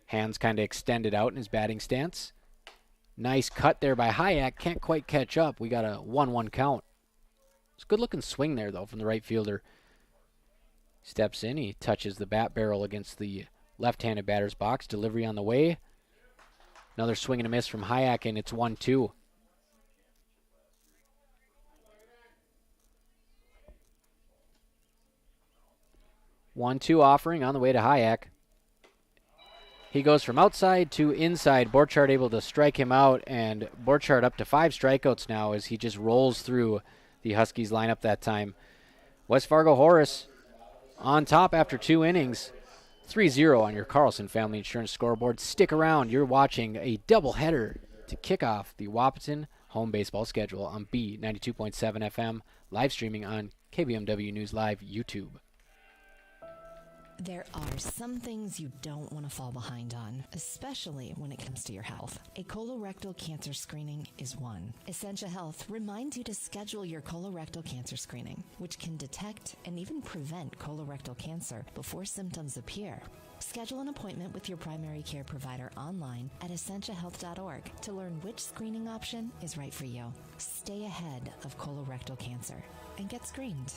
Hands kind of extended out in his batting stance. Nice cut there by Hayek. Can't quite catch up. We got a 1-1 count. It's a good-looking swing there, though, from the right fielder. Steps in. He touches the bat barrel against the left-handed batter's box. Delivery on the way. Another swing and a miss from Hayek, and it's 1-2. One-two offering on the way to Hayek. He goes from outside to inside. Borchardt able to strike him out, and Borchardt up to 5 strikeouts now as he just rolls through the Huskies lineup that time. West Fargo Horace on top after 2 innings. 3-0 on your Carlson Family Insurance scoreboard. Stick around. You're watching a doubleheader to kick off the Wahpeton home baseball schedule on B92.7 FM, live streaming on KBMW News Live YouTube. There are some things you don't want to fall behind on, especially when it comes to your health. A colorectal cancer screening is one. Essentia Health reminds you to schedule your colorectal cancer screening, which can detect and even prevent colorectal cancer before symptoms appear. Schedule an appointment with your primary care provider online at essentiahealth.org to learn which screening option is right for you. Stay ahead of colorectal cancer and get screened.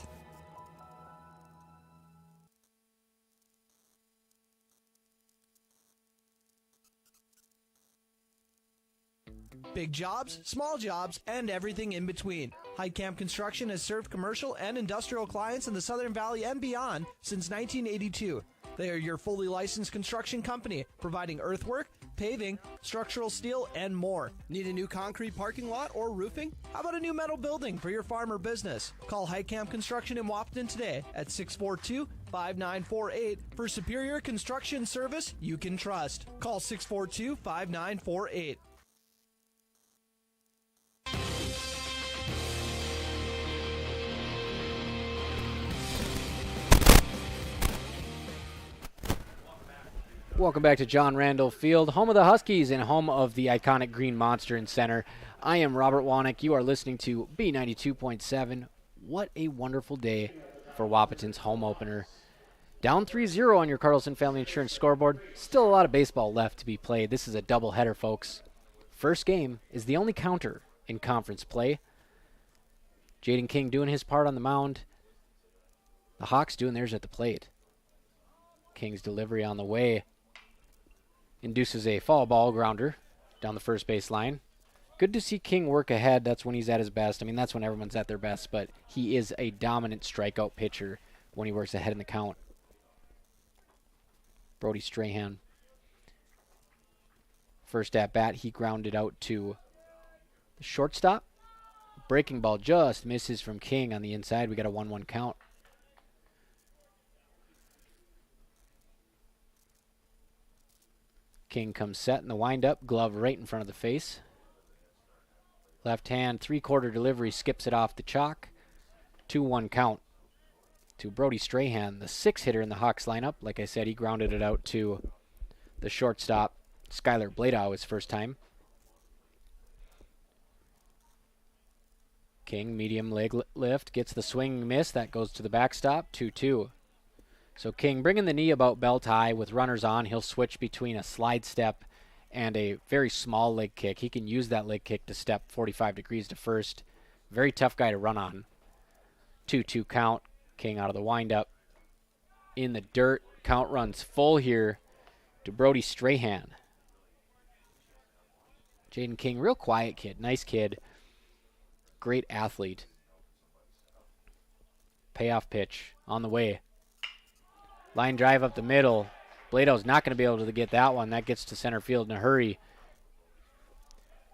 Big jobs, small jobs, and everything in between. Heitkamp Construction has served commercial and industrial clients in the Southern Valley and beyond since 1982. They are your fully licensed construction company, providing earthwork, paving, structural steel, and more. Need a new concrete parking lot or roofing? How about a new metal building for your farm or business? Call Heitkamp Construction in Wahpeton today at 642-5948 for superior construction service you can trust. Call 642-5948. Welcome back to John Randall Field, home of the Huskies and home of the iconic Green Monster in center. I am Robert Wanek. You are listening to B92.7. What a wonderful day for Wahpeton's home opener. Down 3-0 on your Carlson Family Insurance scoreboard. Still a lot of baseball left to be played. This is a doubleheader, folks. First game is the only counter in conference play. Jaden King doing his part on the mound. The Hawks doing theirs at the plate. King's delivery on the way induces a foul ball grounder down the first base line. Good to see King work ahead. That's when he's at his best. I mean, that's when everyone's at their best, but he is a dominant strikeout pitcher when he works ahead in the count. Brody Strahan. First at bat, he grounded out to the shortstop. Breaking ball just misses from King on the inside. We got a 1-1 count. King comes set in the windup, glove right in front of the face. Left hand, three-quarter delivery, skips it off the chalk. 2-1 count to Brody Strahan, the sixth hitter in the Hawks lineup. Like I said, he grounded it out to the shortstop, Skylar Bladow, his first time. King, medium leg lift, gets the swing miss. That goes to the backstop, 2-2. So King bringing the knee about belt high with runners on. He'll switch between a slide step and a very small leg kick. He can use that leg kick to step 45 degrees to first. Very tough guy to run on. 2-2 count. King out of the windup. In the dirt. Count runs full here to Brody Strahan. Jaden King, real quiet kid. Nice kid. Great athlete. Payoff pitch on the way. Line drive up the middle. Bladow's not going to be able to get that one. That gets to center field in a hurry.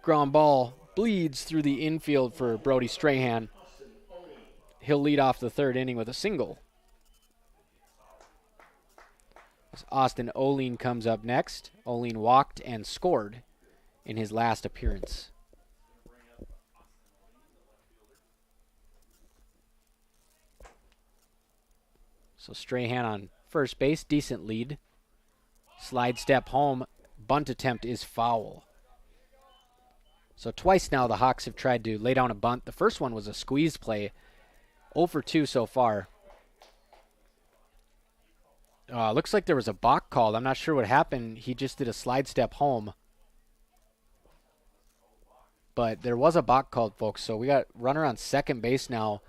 Ground ball bleeds through the infield for Brody Strahan. He'll lead off the third inning with a single. As Austin Oline comes up next. Oline walked and scored in his last appearance. So Strahan on first base, decent lead. Slide step home, bunt attempt is foul. So twice now the Hawks have tried to lay down a bunt. The first one was a squeeze play. 0 for 2 so far. Looks like there was a balk called. I'm not sure what happened. He just did a slide step home. But there was a balk called, folks. So we got runner on second base now.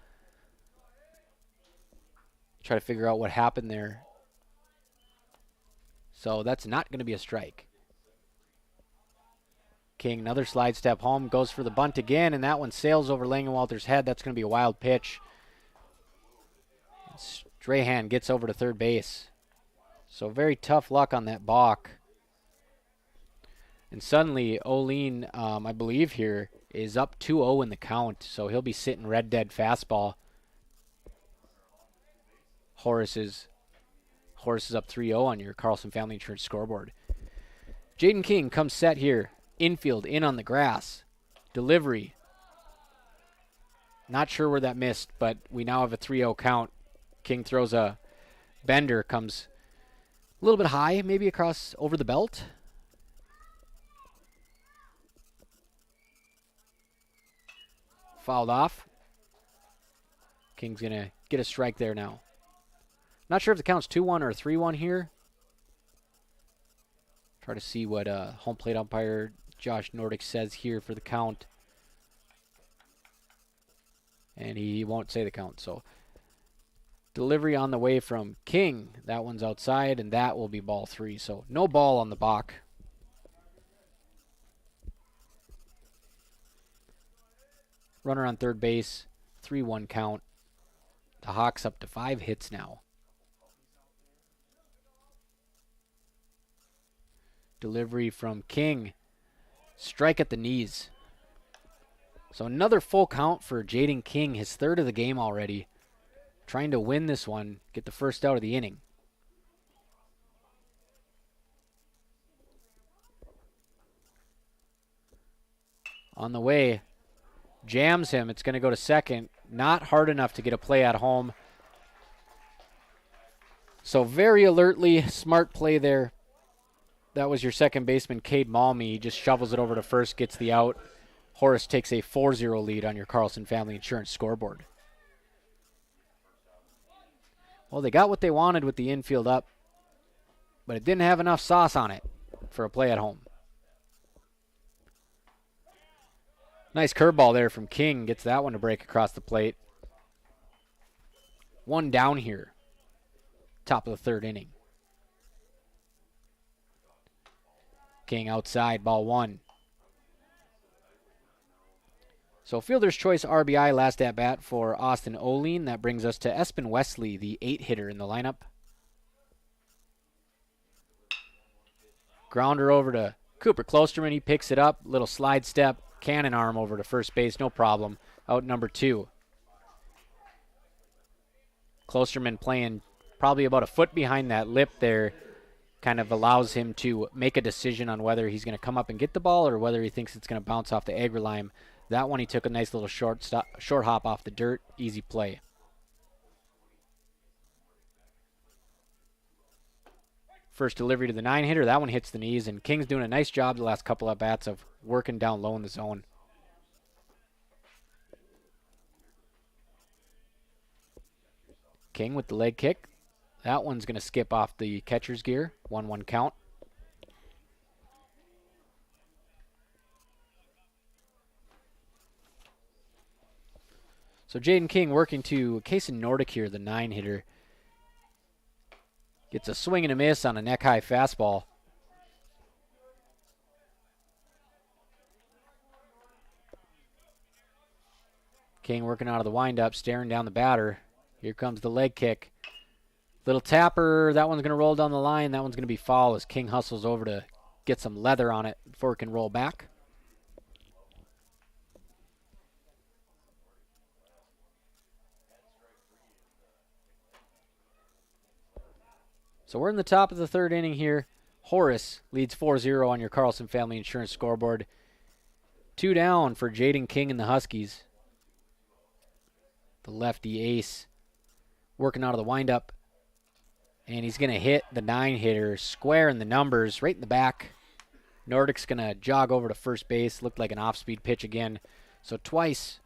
Try to figure out what happened there. So that's not going to be a strike. King, another slide step home, goes for the bunt again, and that one sails over Langenwalter's head. That's going to be a wild pitch. Strahan gets over to third base. So very tough luck on that balk. And suddenly, Oline, I believe here, is up 2-0 in the count. So he'll be sitting red dead fastball. Horace is up 3-0 on your Carlson Family Insurance scoreboard. Jaden King comes set here. Infield, in on the grass. Delivery. Not sure where that missed, but we now have a 3-0 count. King throws a bender, comes A little bit high, maybe across over the belt. Fouled off. King's going to get a strike there now. Not sure if the count's 2-1 or 3-1 here. Try to see what home plate umpire Josh Nordic says here for the count. And he won't say the count, so delivery on the way from King. That one's outside, and that will be ball 3. So no ball on the balk. Runner on third base, 3-1 count. The Hawks up to 5 hits now. Delivery from King. Strike at the knees. So another full count for Jaden King, his third of the game already. Trying to win this one, get the first out of the inning. On the way, jams him. It's going to go to second. Not hard enough to get a play at home. So very alertly, smart play there. That was your second baseman, Cade Malmy. He just shovels it over to first, gets the out. Horace takes a 4-0 lead on your Carlson Family Insurance scoreboard. Well, they got what they wanted with the infield up, but it didn't have enough sauce on it for a play at home. Nice curveball there from King. Gets that one to break across the plate. One down here. Top of the third inning. King outside, ball 1. So fielder's choice RBI last at bat for Austin Oline. That brings us to Espen Wesley, the 8-hitter in the lineup. Grounder over to Cooper Klosterman. He picks it up. Little slide step. Cannon arm over to first base. No problem. Out number 2. Klosterman playing probably about a foot behind that lip there. Kind of allows him to make a decision on whether he's going to come up and get the ball or whether he thinks it's going to bounce off the AgriLime. That one he took a nice little short hop off the dirt. Easy play. First delivery to the 9-hitter. That one hits the knees, and King's doing a nice job the last couple of bats of working down low in the zone. King with the leg kick. That one's going to skip off the catcher's gear. 1-1 count. So Jaden King working to Kason Nordic here, the 9-hitter. Gets a swing and a miss on a neck-high fastball. King working out of the windup, staring down the batter. Here comes the leg kick. Little tapper. That one's going to roll down the line. That one's going to be foul as King hustles over to get some leather on it before it can roll back. So we're in the top of the third inning here. Horace leads 4-0 on your Carlson Family Insurance scoreboard. 2 down for Jaden King and the Huskies. The lefty ace working out of the windup. And he's going to hit the 9-hitter square in the numbers, right in the back. Nordic's going to jog over to first base. Looked like an off-speed pitch again. So twice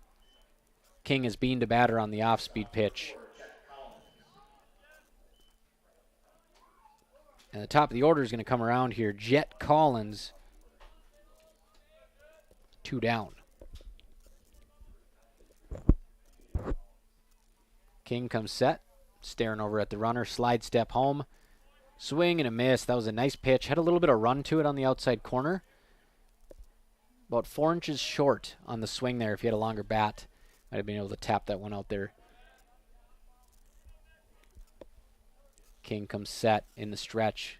King has beamed a batter on the off-speed pitch. And the top of the order is going to come around here. Jet Collins, 2 down. King comes set, staring over at the runner. Slide step home. Swing and a miss. That was a nice pitch. Had a little bit of run to it on the outside corner. About 4 inches short on the swing there. If he had a longer bat, might have been able to tap that one out there. King comes set in the stretch.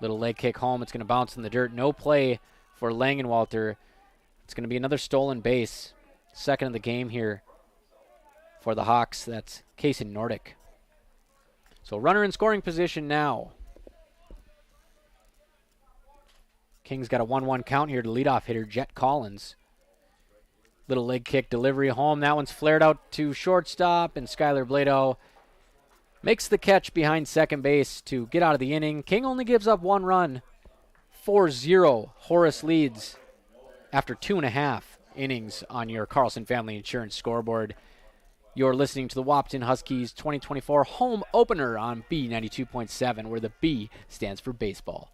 Little leg kick home. It's going to bounce in the dirt. No play for Langenwalter. It's going to be another stolen base. Second of the game here for the Hawks. That's Kason Nordic. So runner in scoring position now. King's got a 1-1 count here to leadoff hitter Jet Collins. Little leg kick delivery home. That one's flared out to shortstop, and Skylar Blado Makes the catch behind second base to get out of the inning. King only gives up 1 run. 4-0. Horace leads after 2.5 innings on your Carlson Family Insurance scoreboard. You're listening to the Wahpeton Huskies 2024 home opener on B92.7, where the B stands for baseball.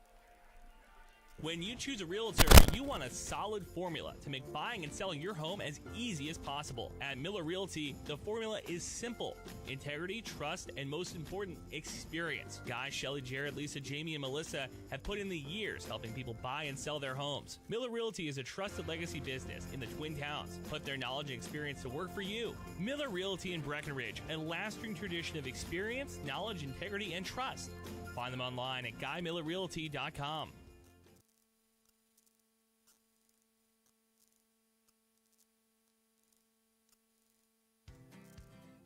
When you choose a realtor, you want a solid formula to make buying and selling your home as easy as possible. At Miller Realty, the formula is simple: integrity, trust, and most important, experience. Guy, Shelley, Jared, Lisa, Jamie, and Melissa have put in the years helping people buy and sell their homes. Miller Realty is a trusted legacy business in the Twin Towns. Put their knowledge and experience to work for you. Miller Realty in Breckenridge, a lasting tradition of experience, knowledge, integrity, and trust. Find them online at GuyMillerRealty.com.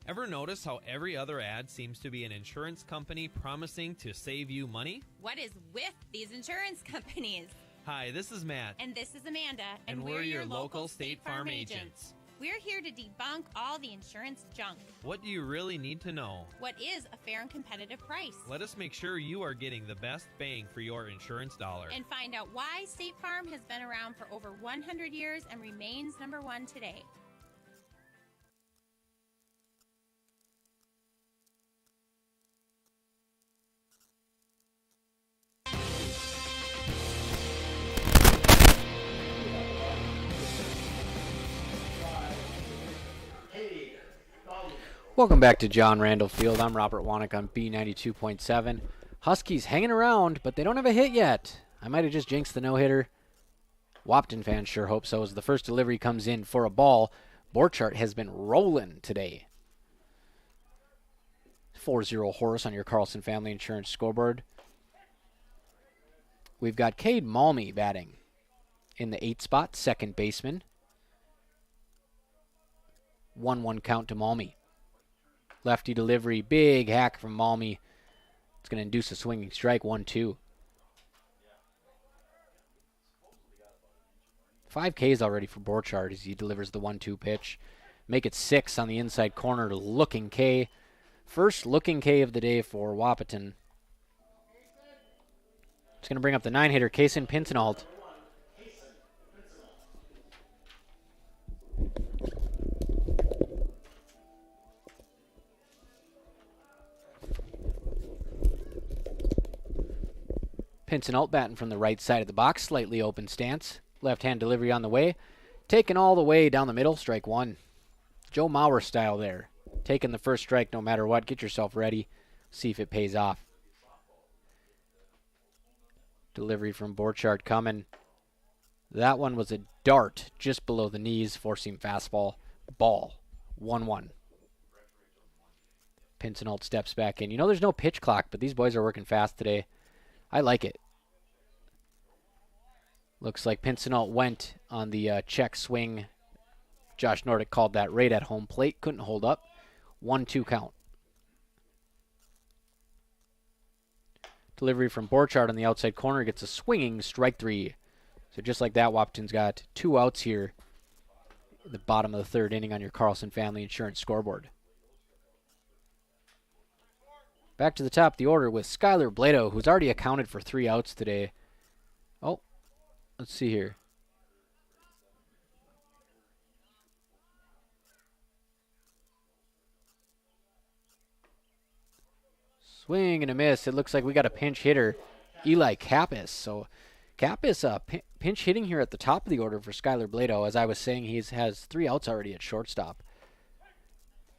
Ever notice how every other ad seems to be an insurance company promising to save you money? What is with these insurance companies? Hi, this is Matt. And this is Amanda. And we're your local State Farm agents. We're here to debunk all the insurance junk. What do you really need to know? What is a fair and competitive price? Let us make sure you are getting the best bang for your insurance dollar. And find out why State Farm has been around for over 100 years and remains number one today. Welcome back to John Randall Field. I'm Robert Wanek on B92.7. Huskies hanging around, but they don't have a hit yet. I might have just jinxed the no-hitter. Wahpeton fans sure hope so, as the first delivery comes in for a ball. Borchardt has been rolling today. 4-0 Horace on your Carlson Family Insurance scoreboard. We've got Cade Malmy batting in the 8th spot, second baseman. 1-1 count to Malmy. Lefty delivery, big hack from Malmy. It's going to induce a swinging strike, 1-2. 5 Ks already for Borchardt as he delivers the 1-2 pitch. Make it 6 on the inside corner to Looking K. First Looking K of the day for Wahpeton. It's going to bring up the 9-hitter, Kaysen Pinsenalt. Pinsenalt batting from the right side of the box, slightly open stance. Left-hand delivery on the way. Taken all the way down the middle, strike 1. Joe Mauer style there. Taking the first strike no matter what. Get yourself ready. See if it pays off. Delivery from Borchardt coming. That one was a dart just below the knees, forcing fastball. Ball. 1-1. Pinsenalt steps back in. You know there's no pitch clock, but these boys are working fast today. I like it. Looks like Pinsenalt went on the check swing. Josh Nordic called that right at home plate. Couldn't hold up. 1-2 count. Delivery from Borchardt on the outside corner gets a swinging strike 3. So just like that, Wahpeton's got 2 outs here at the bottom of the 3rd inning on your Carlson Family Insurance scoreboard. Back to the top of the order with Skylar Blado, who's already accounted for 3 outs today. Oh, let's see here. Swing and a miss. It looks like we got a pinch hitter, Eli Kappas. So Kappas pinch hitting here at the top of the order for Skylar Blado. As I was saying, he has 3 outs already at shortstop.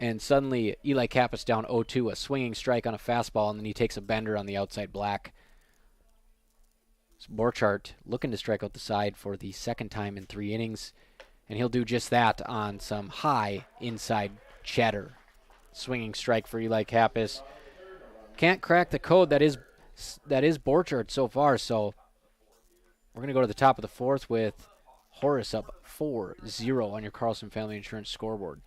And suddenly, Eli Kappas down 0-2, a swinging strike on a fastball, and then he takes a bender on the outside black. So Borchardt looking to strike out the side for the 2nd time in 3 innings, and he'll do just that on some high inside chatter. Swinging strike for Eli Kappas. Can't crack the code that is Borchardt so far, so we're going to go to the top of the 4th with Horace up 4-0 on your Carlson Family Insurance scoreboard.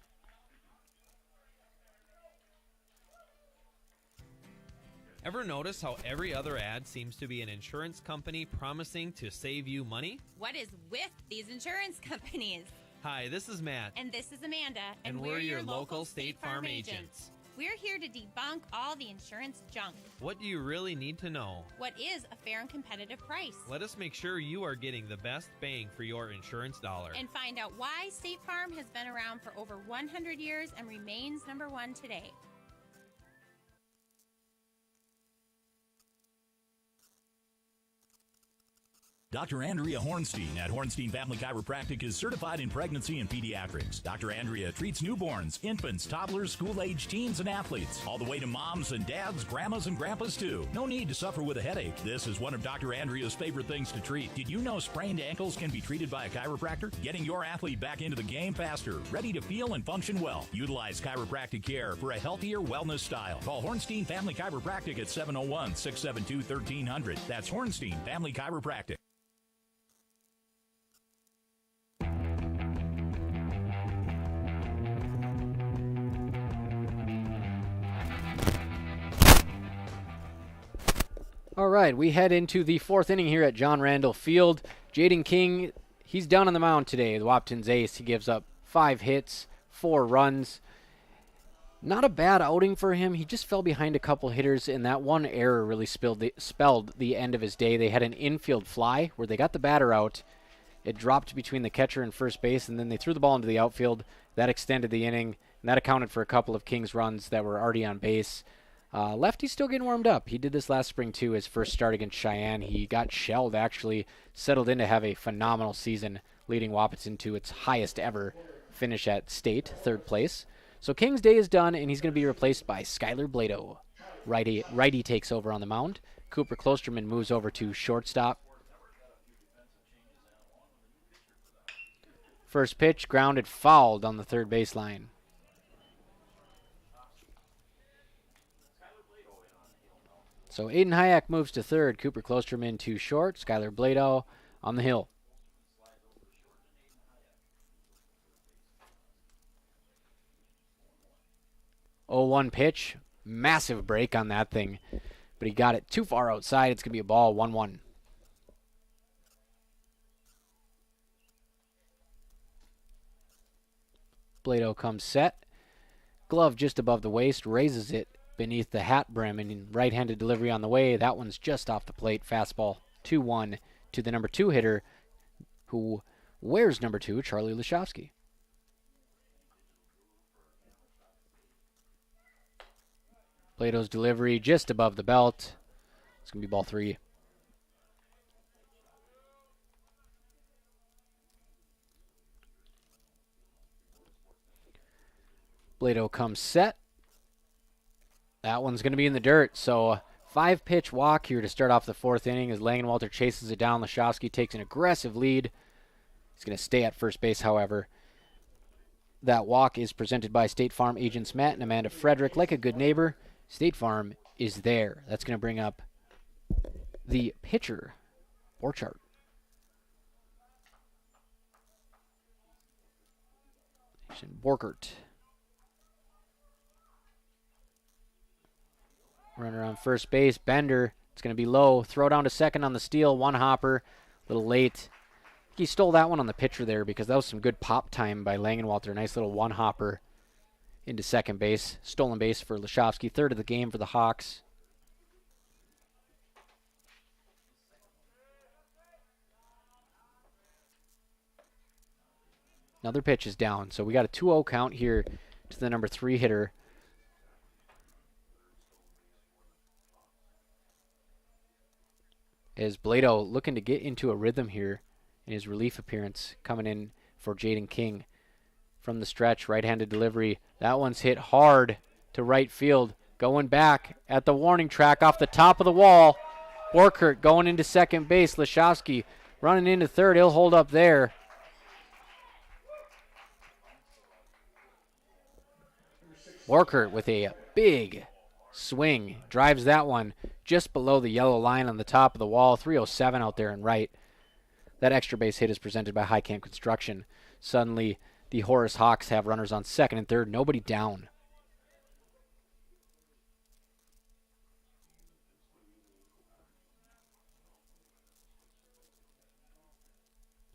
Ever notice how every other ad seems to be an insurance company promising to save you money? What is with these insurance companies? Hi, this is Matt. And this is Amanda. And we're your local State Farm agents. We're here to debunk all the insurance junk. What do you really need to know? What is a fair and competitive price? Let us make sure you are getting the best bang for your insurance dollar. And find out why State Farm has been around for over 100 years and remains number one today. Dr. Andrea Hornstein at Hornstein Family Chiropractic is certified in pregnancy and pediatrics. Dr. Andrea treats newborns, infants, toddlers, school-age teens, and athletes, all the way to moms and dads, grandmas and grandpas too. No need to suffer with a headache. This is one of Dr. Andrea's favorite things to treat. Did you know sprained ankles can be treated by a chiropractor? Getting your athlete back into the game faster, ready to feel and function well. Utilize chiropractic care for a healthier wellness style. Call Hornstein Family Chiropractic at 701-672-1300. That's Hornstein Family Chiropractic. All right, we head into the fourth inning here at John Randall Field. Jaden King, he's down on the mound today, the Wahpeton's ace. He gives up 5 hits, 4 runs. Not a bad outing for him. He just fell behind a couple hitters, and that one error really spelled the end of his day. They had an infield fly where they got the batter out. It dropped between the catcher and first base, and then they threw the ball into the outfield. That extended the inning, and that accounted for a couple of King's runs that were already on base. Lefty's still getting warmed up. He did this last spring, too, his first start against Cheyenne. He got shelled, actually, settled in to have a phenomenal season, leading Wahpeton to its highest ever finish at state, 3rd place. So King's day is done, and he's going to be replaced by Skylar Blado. Righty takes over on the mound. Cooper Klosterman moves over to shortstop. First pitch, grounded, fouled on the third baseline. So Aiden Hayek moves to third. Cooper Klosterman to short. Skylar Blado on the hill. Oh, 1 pitch. Massive break on that thing. But he got it too far outside. It's going to be a ball, 1-1. Blado comes set. Glove just above the waist. Raises it beneath the hat brim, and in right-handed delivery on the way. That one's just off the plate. Fastball 2-1 to the number 2 hitter who wears number 2, Charlie Lashowski. Blado's delivery just above the belt. It's going to be ball 3. Blado comes set. That one's going to be in the dirt, so 5-pitch walk here to start off the 4th inning as Langenwalter chases it down. Lashowski takes an aggressive lead. He's going to stay at first base, however. That walk is presented by State Farm agents Matt and Amanda Frederick. Like a good neighbor, State Farm is there. That's going to bring up the pitcher, Borchardt. Borkert. Runner on first base, Bender. It's going to be low. Throw down to second on the steal. 1 hopper. A little late. He stole that one on the pitcher there because that was some good pop time by Langenwalter. Nice little 1 hopper into second base. Stolen base for Lashowski. 3rd of the game for the Hawks. Another pitch is down. So we got a 2-0 count here to the number 3 hitter. As Blado looking to get into a rhythm here in his relief appearance, coming in for Jaden King. From the stretch, right-handed delivery. That one's hit hard to right field. Going back at the warning track off the top of the wall. Borkert going into second base. Lashowski running into third. He'll hold up there. Borkert with a big swing. Drives that one just below the yellow line on the top of the wall. 307 out there and right. That extra base hit is presented by High Camp Construction. Suddenly, the Horace Hawks have runners on second and third. Nobody down.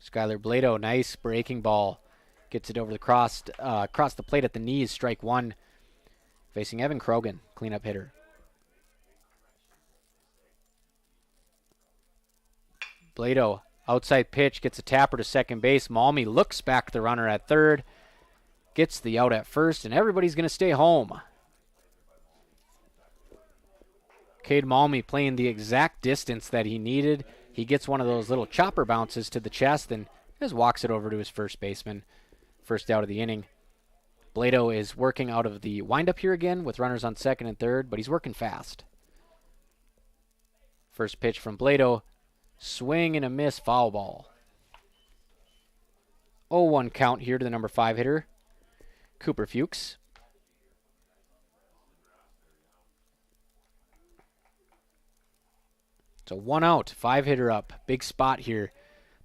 Skylar Blado, nice breaking ball. Gets it over the across the plate at the knees. Strike 1. Facing Evan Krogan, cleanup hitter. Blado, outside pitch, gets a tapper to second base. Malmy looks back the runner at third, gets the out at first, and everybody's going to stay home. Cade Malmy playing the exact distance that he needed. He gets one of those little chopper bounces to the chest and just walks it over to his first baseman. First out of the inning. Blado is working out of the windup here again with runners on second and third, but he's working fast. First pitch from Blado. Swing and a miss, foul ball. 0-1 count here to the number 5 hitter, Cooper Fuchs. So 1 out, 5 hitter up. Big spot here.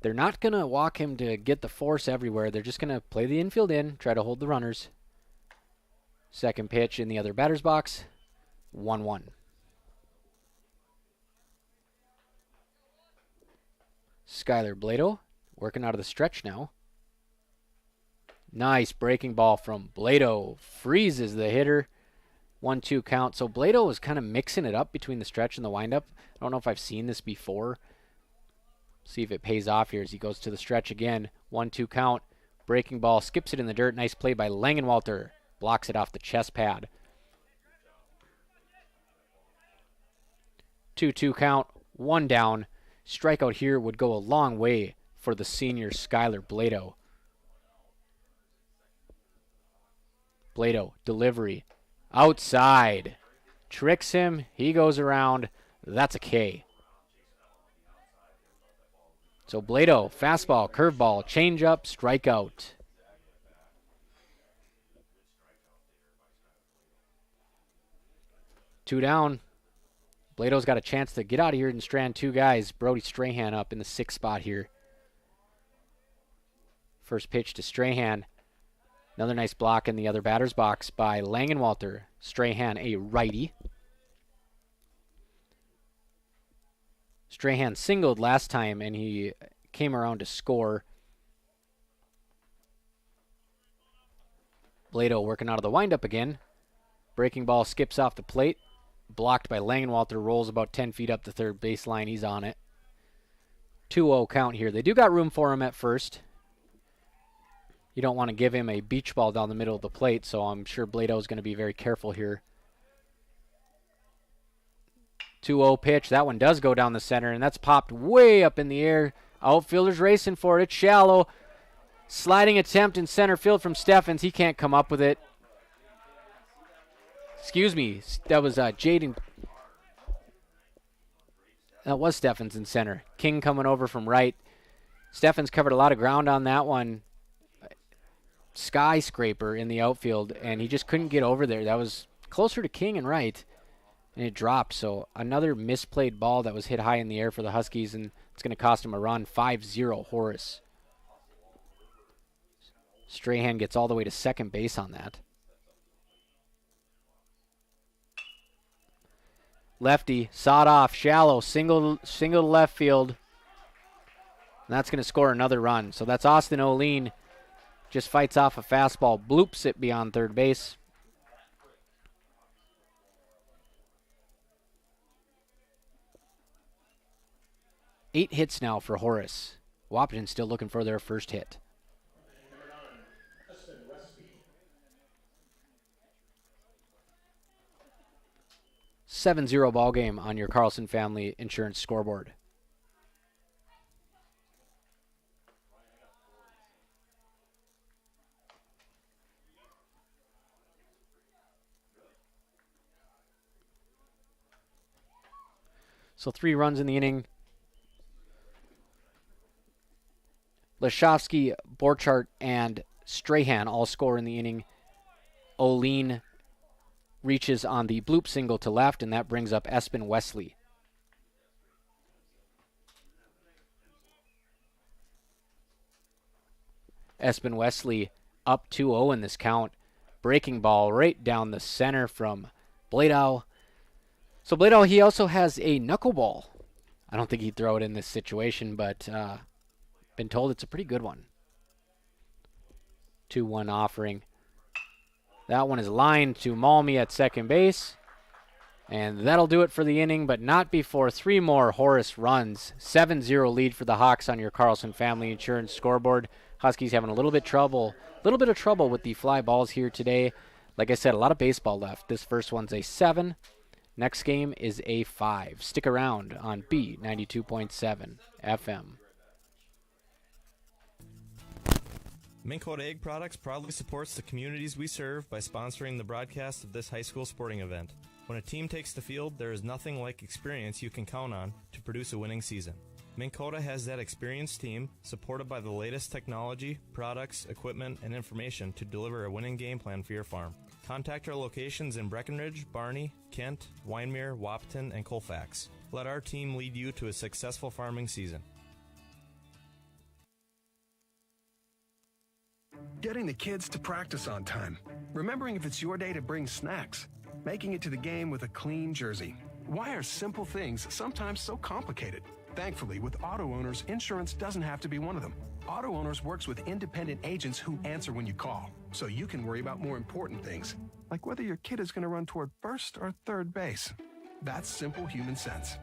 They're not going to walk him to get the force everywhere. They're just going to play the infield in, try to hold the runners. Second pitch in the other batter's box. 1-1. Skylar Blado working out of the stretch now. Nice breaking ball from Blado. Freezes the hitter. 1-2 count. So Blado is kind of mixing it up between the stretch and the windup. I don't know if I've seen this before. See if it pays off here as he goes to the stretch again. 1-2 count. Breaking ball. Skips it in the dirt. Nice play by Langenwalter. Blocks it off the chest pad. 2-2 count. 1 down. Strikeout here would go a long way for the senior Skylar Blado. Blado, delivery. Outside. Tricks him. He goes around. That's a K. So Blado, fastball, curveball, changeup, strikeout. Two down. Blado's got a chance to get out of here and strand 2 guys. Brody Strahan up in the 6th spot here. First pitch to Strahan. Another nice block in the other batter's box by Langenwalter. Strahan, a righty. Strahan singled last time, and he came around to score. Blado working out of the windup again. Breaking ball skips off the plate. Blocked by Langenwalter, rolls about 10 feet up the third baseline. He's on it. 2-0 count here. They do got room for him at first. You don't want to give him a beach ball down the middle of the plate, so I'm sure Blado's going to be very careful here. 2-0 pitch. That one does go down the center, and that's popped way up in the air. Outfielder's racing for it. It's shallow. Sliding attempt in center field from Steffens. He can't come up with it. Excuse me. That was Jaden. That was Steffens in center. King coming over from right. Steffens covered a lot of ground on that one. Skyscraper in the outfield, and he just couldn't get over there. That was closer to King and right, and it dropped. So another misplayed ball that was hit high in the air for the Huskies, and it's going to cost him a run. 5-0 Horace. Strahan gets all the way to second base on that. Lefty, sawed off, shallow, single to left field. And that's going to score another run. So that's Austin O'Lean. Just fights off a fastball, bloops it beyond third base. Eight hits now for Horace. Wahpeton still looking for their first hit. 7-0 ball game on your Carlson Family Insurance scoreboard. So 3 runs in the inning. Lashovsky, Borchardt, and Strahan all score in the inning. O'Lean reaches on the bloop single to left, and that brings up Espen Wesley. Espen Wesley up 2-0 in this count. Breaking ball right down the center from Blado. So Blado, he also has a knuckleball. I don't think he'd throw it in this situation, but been told it's a pretty good one. 2-1 offering. That one is lined to Malmy at second base. And that'll do it for the inning, but not before 3 more Horace runs. 7-0 lead for the Hawks on your Carlson Family Insurance scoreboard. Huskies having a little bit of trouble with the fly balls here today. Like I said, a lot of baseball left. This first one's a 7. Next game is a 5. Stick around on B92.7 FM. Minn Kota Egg Products proudly supports the communities we serve by sponsoring the broadcast of this high school sporting event. When a team takes the field, there is nothing like experience you can count on to produce a winning season. Minn Kota has that experienced team, supported by the latest technology, products, equipment, and information to deliver a winning game plan for your farm. Contact our locations in Breckenridge, Barney, Kent, Wyndmere, Wahpeton, and Colfax. Let our team lead you to a successful farming season. Getting the kids to practice on time. Remembering if it's your day to bring snacks. Making it to the game with a clean jersey. Why are simple things sometimes so complicated? Thankfully, with auto owners, insurance doesn't have to be one of them. Auto Owners works with independent agents who answer when you call, so you can worry about more important things, like whether your kid is going to run toward first or third base. That's simple human sense.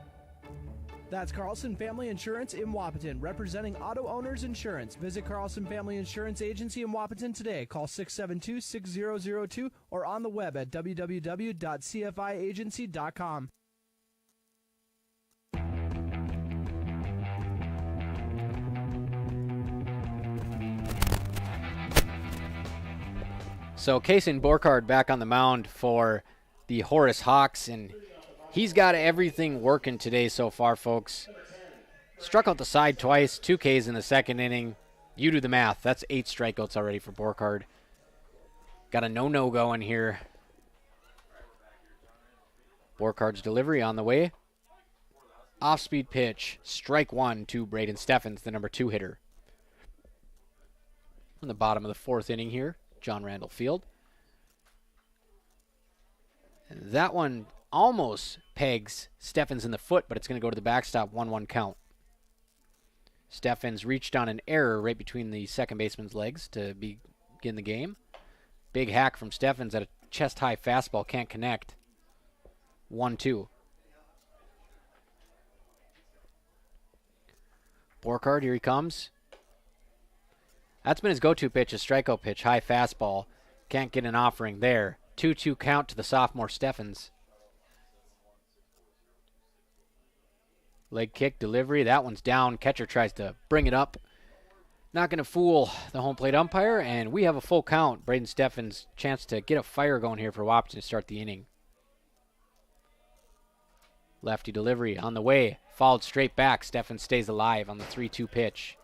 That's Carlson Family Insurance in Wahpeton, representing Auto Owners Insurance. Visit Carlson Family Insurance Agency in Wahpeton today. Call 672-6002 or on the web at www.cfiagency.com. So Kason Borkard back on the mound for the Horace Hawks, and he's got everything working today so far, folks. Struck out the side twice, 2 Ks in the second inning. You do the math. That's 8 strikeouts already for Borkard. Got a no-no going here. Borkard's delivery on the way. Off-speed pitch. Strike 1 to Braden Steffens, the number 2 hitter. On the bottom of the 4th inning here, John Randall Field. And that one almost pegs Steffens in the foot, but it's going to go to the backstop, 1-1 count. Steffens reached on an error right between the second baseman's legs to begin the game. Big hack from Steffens at a chest-high fastball, can't connect. 1-2. Borkard, here he comes. That's been his go-to pitch, a strikeout pitch, high fastball. Can't get an offering there. 2-2 count to the sophomore Steffens. Leg kick, delivery. That one's down. Catcher tries to bring it up. Not going to fool the home plate umpire, and we have a full count. Braden Steffens, chance to get a fire going here for Wahpeton to start the inning. Lefty delivery on the way. Fouled straight back. Steffens stays alive on the 3-2 pitch.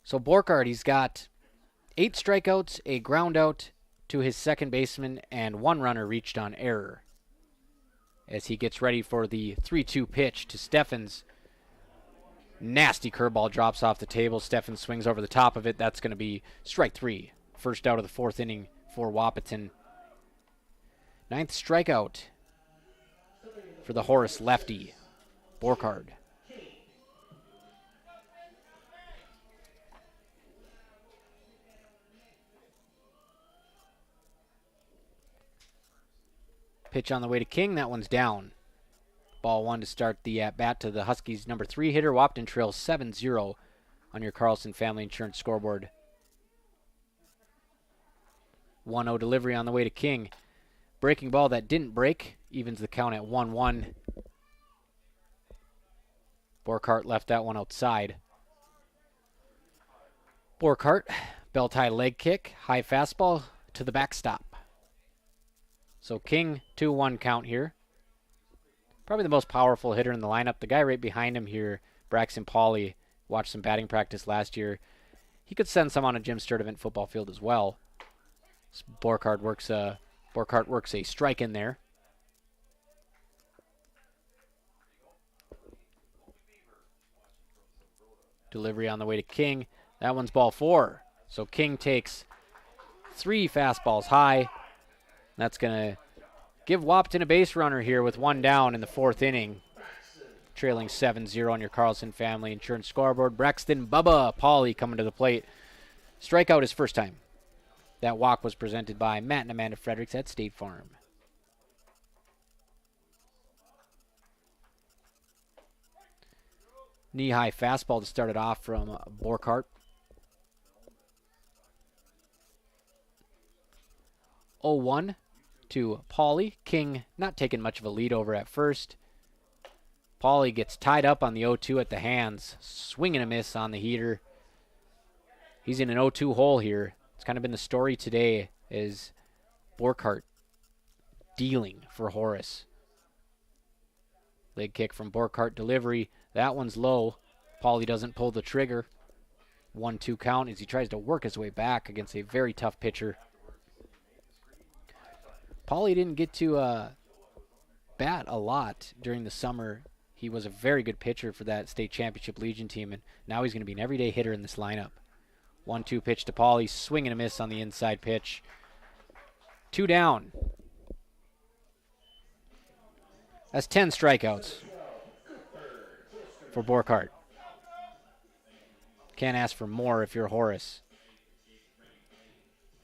So Borkard, he's got 8 strikeouts, a ground out to his second baseman, and 1 runner reached on error. As he gets ready for the 3-2 pitch to Steffens. Nasty curveball drops off the table. Steffens swings over the top of it. That's going to be strike 3. First out of the 4th inning for Wahpeton. 9th strikeout for the Horace lefty, Borkard. Pitch on the way to King. That one's down. Ball 1 to start the at-bat to the Huskies' number 3 hitter. Wahpeton trails 7-0 on your Carlson Family Insurance scoreboard. 1-0 delivery on the way to King. Breaking ball that didn't break. Evens the count at 1-1. Borkart left that one outside. Borkart, belt-high leg kick. High fastball to the backstop. So King, 2-1 count here. Probably the most powerful hitter in the lineup. The guy right behind him here, Braxton Pauley, watched some batting practice last year. He could send some on a Jim Sturdivant football field as well. So Borkart works a strike in there. Delivery on the way to King. That one's ball 4. So King takes 3 fastballs high. That's going to give Wahpeton a base runner here with 1 down in the 4th inning. Trailing 7-0 on your Carlson Family Insurance scoreboard. Braxton Bubba Pauley coming to the plate. Strikeout his first time. That walk was presented by Matt and Amanda Fredericks at State Farm. Knee-high fastball to start it off from Borkhardt. 0-1 to Pauly. King not taking much of a lead over at first. Pauly gets tied up on the 0-2 at the hands. Swing and a miss on the heater. He's in an 0-2 hole here. It's kind of been the story today is Borkhardt dealing for Horace. Leg kick from Borkhardt, delivery. That one's low. Pauly doesn't pull the trigger. 1-2 count as he tries to work his way back against a very tough pitcher. Pauly didn't get to bat a lot during the summer. He was a very good pitcher for that state championship Legion team, and now he's going to be an everyday hitter in this lineup. 1-2 pitch to Pauly, swing and a miss on the inside pitch. 2 down. That's 10 strikeouts for Borkhardt. Can't ask for more if you're Horace.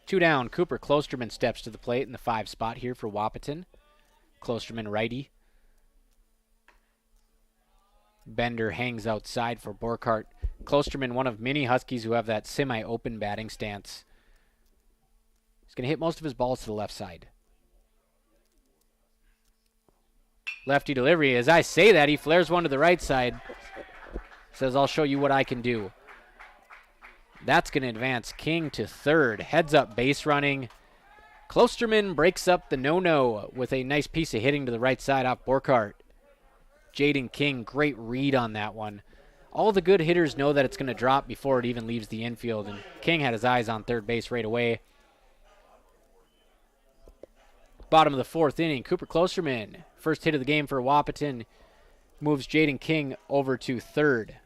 2 down. Cooper Klosterman steps to the plate in the 5 spot here for Wahpeton. Klosterman righty. Bender hangs outside for Borkhardt. Klosterman, one of many Huskies who have that semi-open batting stance. He's going to hit most of his balls to the left side. Lefty delivery. As I say that, he flares one to the right side. Says, I'll show you what I can do. That's going to advance King to third. Heads up base running. Klosterman breaks up the no-no with a nice piece of hitting to the right side off Borkhardt. Jaden King, great read on that one. All the good hitters know that it's going to drop before it even leaves the infield, and King had his eyes on third base right away. Bottom of the 4th inning, Cooper Klosterman, first hit of the game for Wahpeton, moves Jaden King over to third.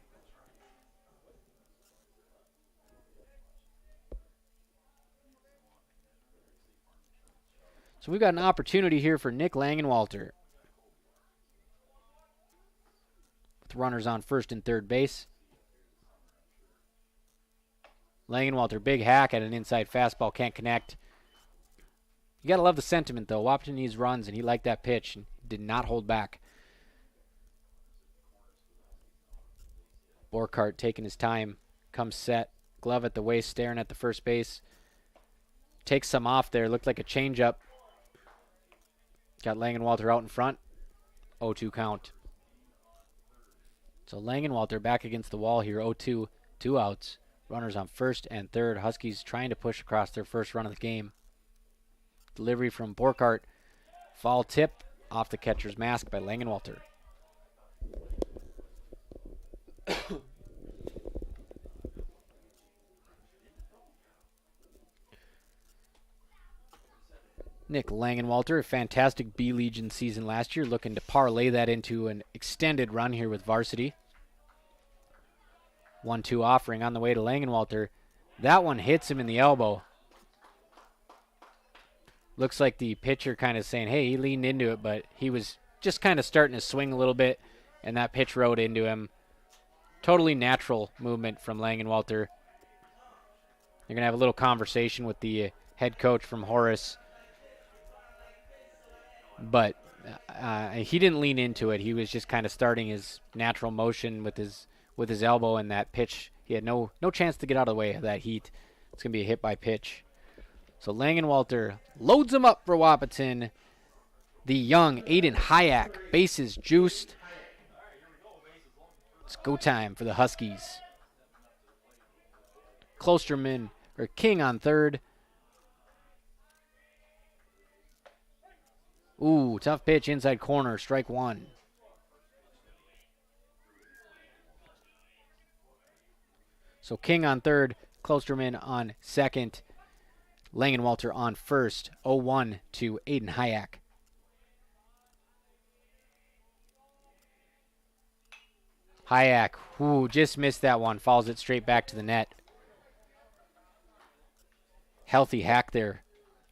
So we've got an opportunity here for Nick Langenwalter. With runners on first and third base. Langenwalter, big hack at an inside fastball, can't connect. You got to love the sentiment, though. Wahpeton needs runs, and he liked that pitch and did not hold back. Borkhardt taking his time, comes set. Glove at the waist, staring at the first base. Takes some off there. Looked like a changeup. Got Langenwalter out in front. 0-2 count. So Langenwalter back against the wall here. 0-2, 2 outs. Runners on first and third. Huskies trying to push across their first run of the game. Delivery from Borkhardt. Foul tip off the catcher's mask by Langenwalter. Nick Langenwalter, a fantastic B-Legion season last year, looking to parlay that into an extended run here with varsity. 1-2 offering on the way to Langenwalter. That one hits him in the elbow. Looks like the pitcher kind of saying, hey, he leaned into it, but he was just kind of starting to swing a little bit, and that pitch rode into him. Totally natural movement from Langenwalter. They're going to have a little conversation with the head coach from Horace. But he didn't lean into it. He was just kind of starting his natural motion with his elbow, and that pitch, he had no chance to get out of the way of that heat. It's going to be a hit by pitch. So Langenwalter loads him up for Wahpeton. The young Aiden Hayek, bases juiced. It's go time for the Huskies. Klosterman, or King on third. Ooh, tough pitch, inside corner, strike one. So King on third, Klosterman on second, Langenwalter on first. 0-1 to Aiden Hayek. Hayek, ooh, just missed that one, falls it straight back to the net. Healthy hack there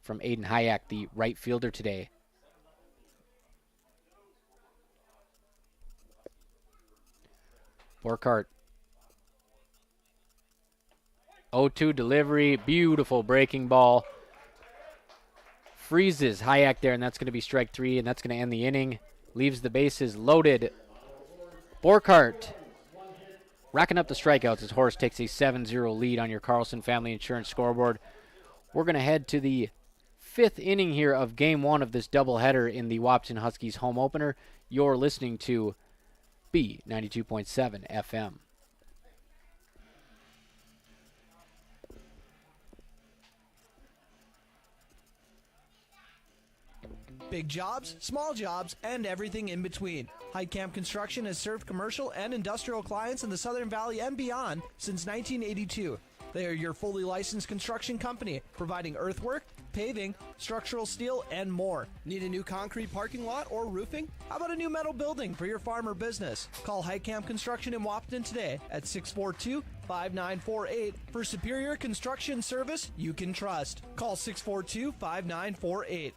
from Aiden Hayek, the right fielder today. Borkhardt 0-2 delivery. Beautiful breaking ball. Freezes Hayek there, and that's going to be strike 3, and that's going to end the inning. Leaves the bases loaded. Borkart racking up the strikeouts as Horace takes a 7-0 lead on your Carlson Family Insurance scoreboard. We're going to head to the 5th inning here of Game 1 of this doubleheader in the Wahpeton Huskies home opener. You're listening to B92.7 FM. Big jobs, small jobs, and everything in between. Heitkamp Construction has served commercial and industrial clients in the Southern Valley and beyond since 1982. They are your fully licensed construction company, providing earthwork, paving, structural steel, and more. Need a new concrete parking lot or roofing? How about a new metal building for your farm or business? Call Heitkamp Construction in Wahpeton today at 642-5948 for superior construction service you can trust. Call 642-5948.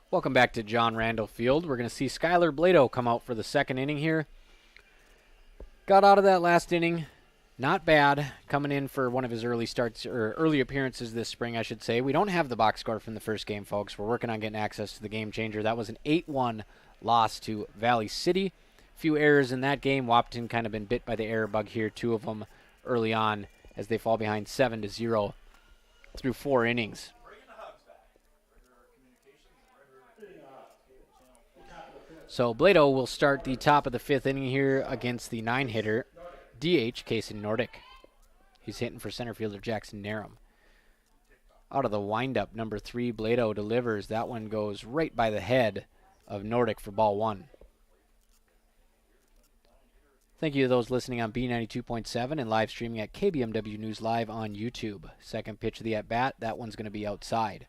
Welcome back to John Randall Field. We're going to see Skylar Blado come out for the 2nd inning here. Got out of that last inning. Not bad. Coming in for one of his early starts, or early appearances this spring, I should say. We don't have the box score from the first game, folks. We're working on getting access to the game changer. That was an 8-1 loss to Valley City. Few errors in that game. Wahpeton kind of been bit by the error bug here. 2 of them early on as they fall behind 7-0 through 4 innings. So Blado will start the top of the 5th inning here against the 9-hitter, DH Kason Nordic. He's hitting for center fielder Jackson Narum. Out of the windup, number 3, Blado delivers. That one goes right by the head of Nordic for ball 1. Thank you to those listening on B92.7 and live streaming at KBMW News Live on YouTube. Second pitch of the at-bat, that one's going to be outside.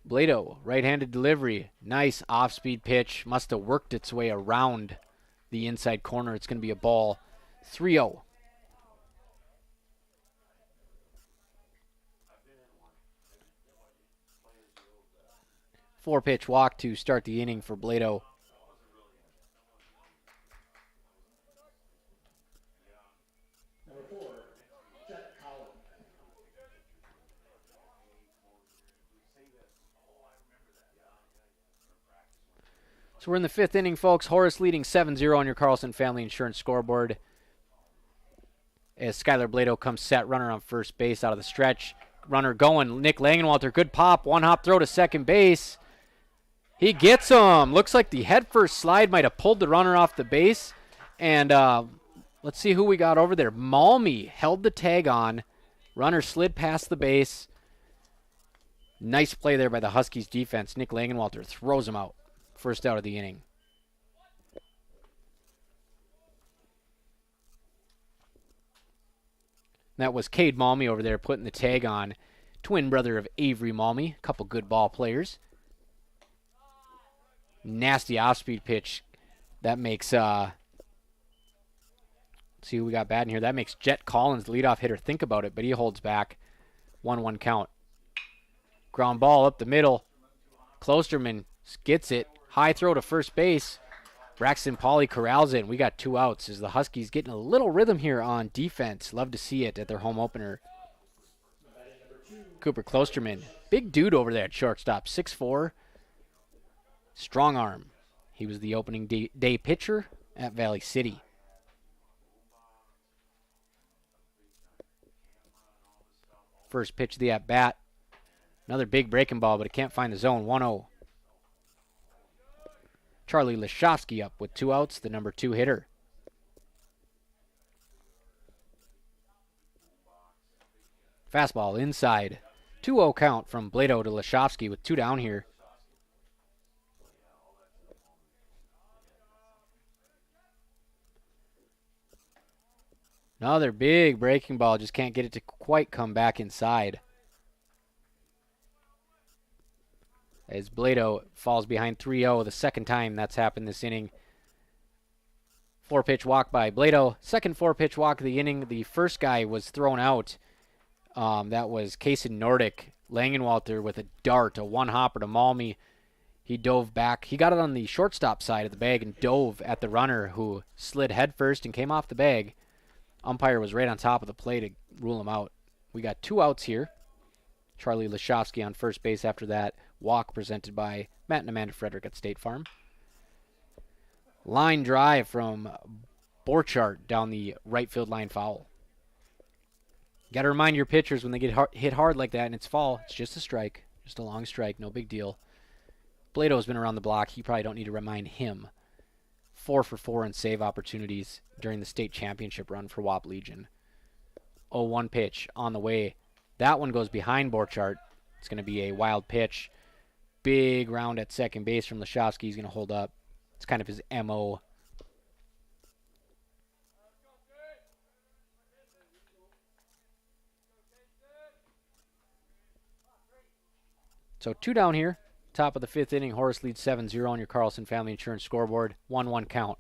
Blado, right-handed delivery. Nice off-speed pitch. Must have worked its way around the inside corner. It's going to be a ball. 3-0. Four-pitch walk to start the inning for Blado. So we're in the 5th inning, folks. Horace leading 7-0 on your Carlson Family Insurance scoreboard. As Skylar Blado comes set, runner on first base out of the stretch. Runner going, Nick Langenwalter, good pop, one-hop throw to second base. He gets him. Looks like the head-first slide might have pulled the runner off the base. And let's see who we got over there. Malmy held the tag on. Runner slid past the base. Nice play there by the Huskies defense. Nick Langenwalter throws him out. First out of the inning. That was Cade Malmy over there putting the tag on. Twin brother of Avery Malmy. A couple good ball players. Nasty off-speed pitch. That makes, see who we got batting here. That makes Jet Collins, the leadoff hitter, think about it, but he holds back. 1-1 count. Ground ball up the middle. Klosterman gets it. High throw to first base. Braxton Pauly corrals it. We got 2 outs as the Huskies getting a little rhythm here on defense. Love to see it at their home opener. Cooper Klosterman. Big dude over there at shortstop. 6'4". Strong arm. He was the opening day pitcher at Valley City. First pitch of the at-bat. Another big breaking ball, but it can't find the zone. 1-0. Charlie Leshofsky up with 2 outs, the number 2 hitter. Fastball inside. 2-0 count from Blado to Leshofsky with 2 down here. Another big breaking ball, just can't get it to quite come back inside. as Blado falls behind 3-0, the second time that's happened this inning. 4-pitch walk by Blado. Second 4-pitch walk of the inning. The first guy was thrown out. That was Kaysen Nordic. Langenwalter with a dart, a one-hopper to Malmy. He dove back. He got it on the shortstop side of the bag and dove at the runner, who slid headfirst and came off the bag. Umpire was right on top of the plate to rule him out. We got 2 outs here. Charlie Laszowski on first base after that. Walk presented by Matt and Amanda Frederick at State Farm. Line drive from Borchardt down the right field line foul. Got to remind your pitchers when they get hit hard like that and it's foul, it's just a strike. Just a long strike, no big deal. Blado's been around the block. You probably don't need to remind him. 4 for 4 in save opportunities during the state championship run for Wap Legion. 0-1 pitch on the way. That one goes behind Borchardt. It's going to be a wild pitch. Big round at second base from Laszowski. He's going to hold up. It's kind of his MO. So 2 down here. Top of the 5th inning. Horace leads 7-0 on your Carlson Family Insurance scoreboard. 1-1 count.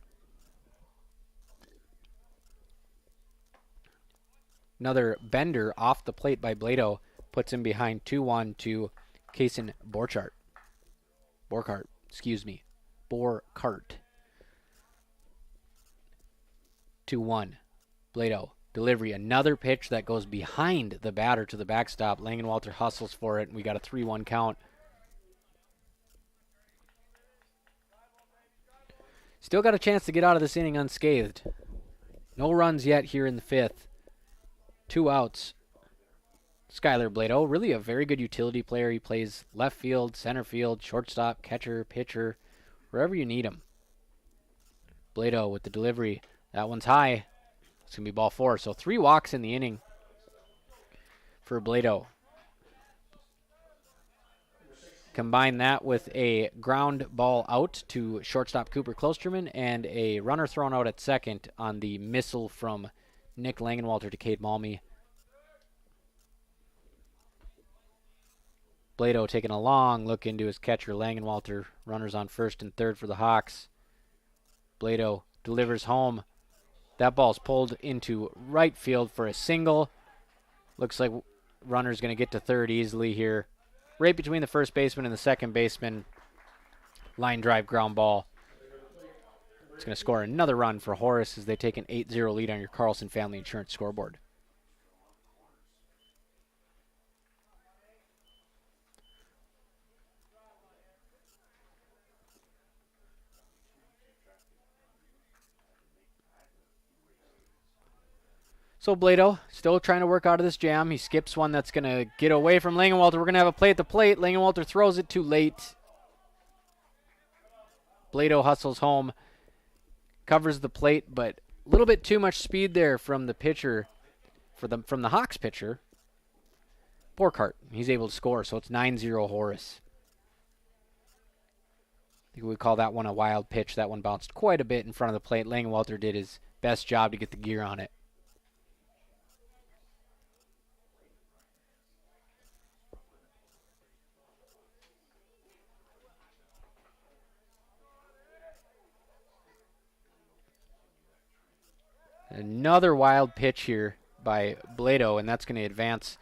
Another bender off the plate by Blado puts him behind 2-1 to Kaysen Borchardt. Borchardt. 2-1. Blado. Delivery. Another pitch that goes behind the batter to the backstop. Langenwalter hustles for it, and we got a 3-1 count. Still got a chance to get out of this inning unscathed. No runs yet here in the 5th. 2 outs. Skylar Blado, really a very good utility player. He plays left field, center field, shortstop, catcher, pitcher, wherever you need him. Blado with the delivery. That one's high. It's going to be ball 4. So 3 walks in the inning for Blado. Combine that with a ground ball out to shortstop Cooper Klosterman and a runner thrown out at second on the missile from Nick Langenwalter to Cade Malmy. Blado taking a long look into his catcher, Langenwalter. Runners on first and third for the Hawks. Blado delivers home. That ball's pulled into right field for a single. Looks like runner's going to get to third easily here. Right between the first baseman and the second baseman. Line drive ground ball. It's going to score another run for Horace as they take an 8-0 lead on your Carlson Family Insurance scoreboard. So Blado still trying to work out of this jam. He skips one that's going to get away from Langenwalter. We're going to have a play at the plate. Langenwalter throws it too late. Blado hustles home. Covers the plate, but a little bit too much speed there from the pitcher, from the Hawks pitcher. Borchardt. He's able to score, so it's 9-0 Horace. I think we call that one a wild pitch. That one bounced quite a bit in front of the plate. Langenwalter did his best job to get the gear on it. Another wild pitch here by Blado, and that's going to advance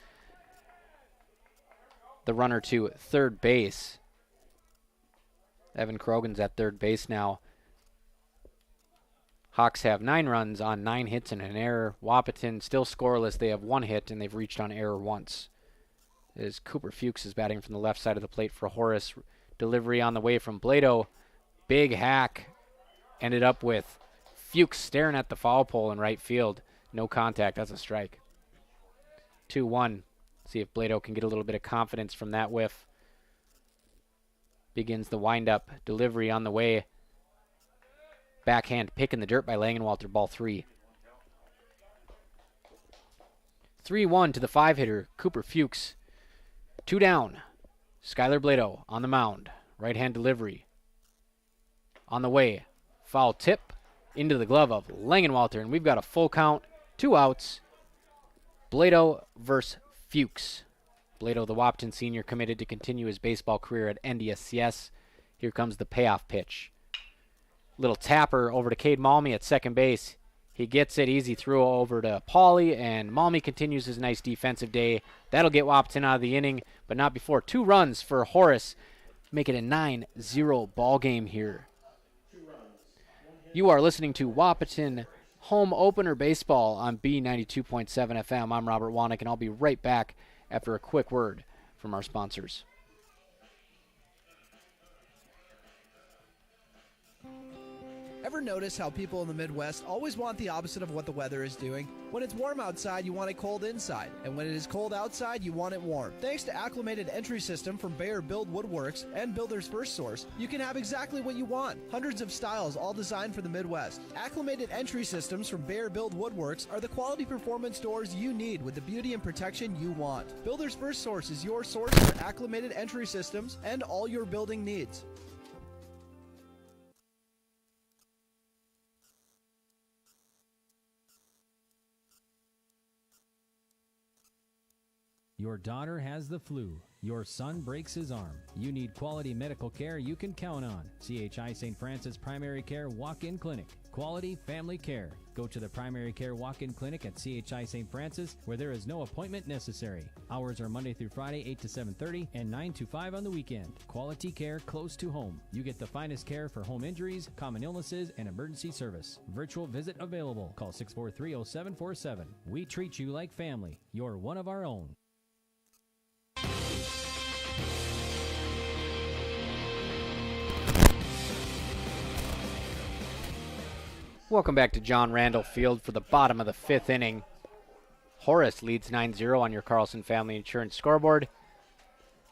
the runner to third base. Evan Krogan's at third base now. Hawks have 9 runs on 9 hits and an error. Wahpeton still scoreless. They have 1 hit, and they've reached on error once. As Cooper Fuchs is batting from the left side of the plate for Horace. Delivery on the way from Blado. Big hack. Ended up with Fuchs staring at the foul pole in right field. No contact. That's a strike. 2-1. See if Blado can get a little bit of confidence from that whiff. Begins the windup. Delivery on the way. Backhand pick in the dirt by Langenwalter. Ball 3. 3-1 to the 5-hitter, Cooper Fuchs. 2 down. Skylar Blado on the mound. Right-hand delivery. On the way. Foul tip into the glove of Langenwalter, and we've got a full count. 2 outs. Blado versus Fuchs. Blado, the Wahpeton senior, committed to continue his baseball career at NDSCS. Here comes the payoff pitch. Little tapper over to Cade Malmy at second base. He gets it easy throw over to Pauly, and Malmy continues his nice defensive day. That'll get Wahpeton out of the inning, but not before 2 runs for Horace. Make it a 9-0 ball game here. You are listening to Wahpeton Home Opener Baseball on B92.7 FM. I'm Robert Wanek, and I'll be right back after a quick word from our sponsors. Ever notice how people in the Midwest always want the opposite of what the weather is doing? When it's warm outside, you want it cold inside. And when it is cold outside, you want it warm. Thanks to Acclimated Entry System from Bayer Build Woodworks and Builder's First Source, you can have exactly what you want. Hundreds of styles, all designed for the Midwest. Acclimated Entry Systems from Bayer Build Woodworks are the quality performance doors you need with the beauty and protection you want. Builder's First Source is your source for Acclimated Entry Systems and all your building needs. Your daughter has the flu. Your son breaks his arm. You need quality medical care you can count on. CHI St. Francis Primary Care Walk-In Clinic. Quality family care. Go to the Primary Care Walk-In Clinic at CHI St. Francis, where there is no appointment necessary. Hours are Monday through Friday, 8 to 7:30 and 9 to 5 on the weekend. Quality care close to home. You get the finest care for home injuries, common illnesses, and emergency service. Virtual visit available. Call 643-0747. We treat you like family. You're one of our own. Welcome back to John Randall Field for the bottom of the 5th inning. Horace leads 9-0 on your Carlson Family Insurance scoreboard.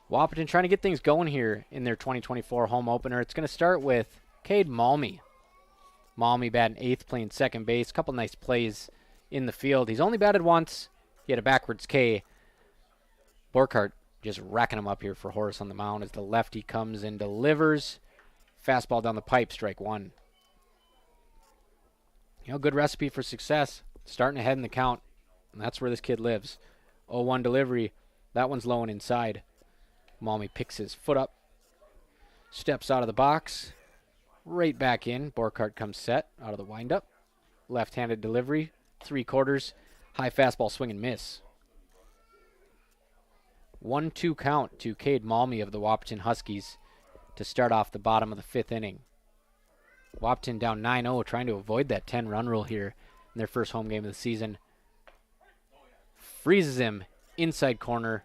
Wahpeton trying to get things going here in their 2024 home opener. It's going to start with Cade Malmy. Malmy batting 8th, playing second base. Couple nice plays in the field. He's only batted once. He had a backwards K. Burkhart just racking him up here for Horace on the mound as the lefty comes and delivers. Fastball down the pipe, strike 1. You know, good recipe for success. Starting ahead in the count. And that's where this kid lives. 0-1 delivery. That one's low and inside. Malmy picks his foot up. Steps out of the box. Right back in. Burkhart comes set out of the windup. Left-handed delivery. 3/4. High fastball swing and miss. 1-2 count to Cade Malmy of the Wahpeton Huskies to start off the bottom of the 5th inning. Wahpeton down 9-0, trying to avoid that 10-run rule here in their first home game of the season. Freezes him inside corner.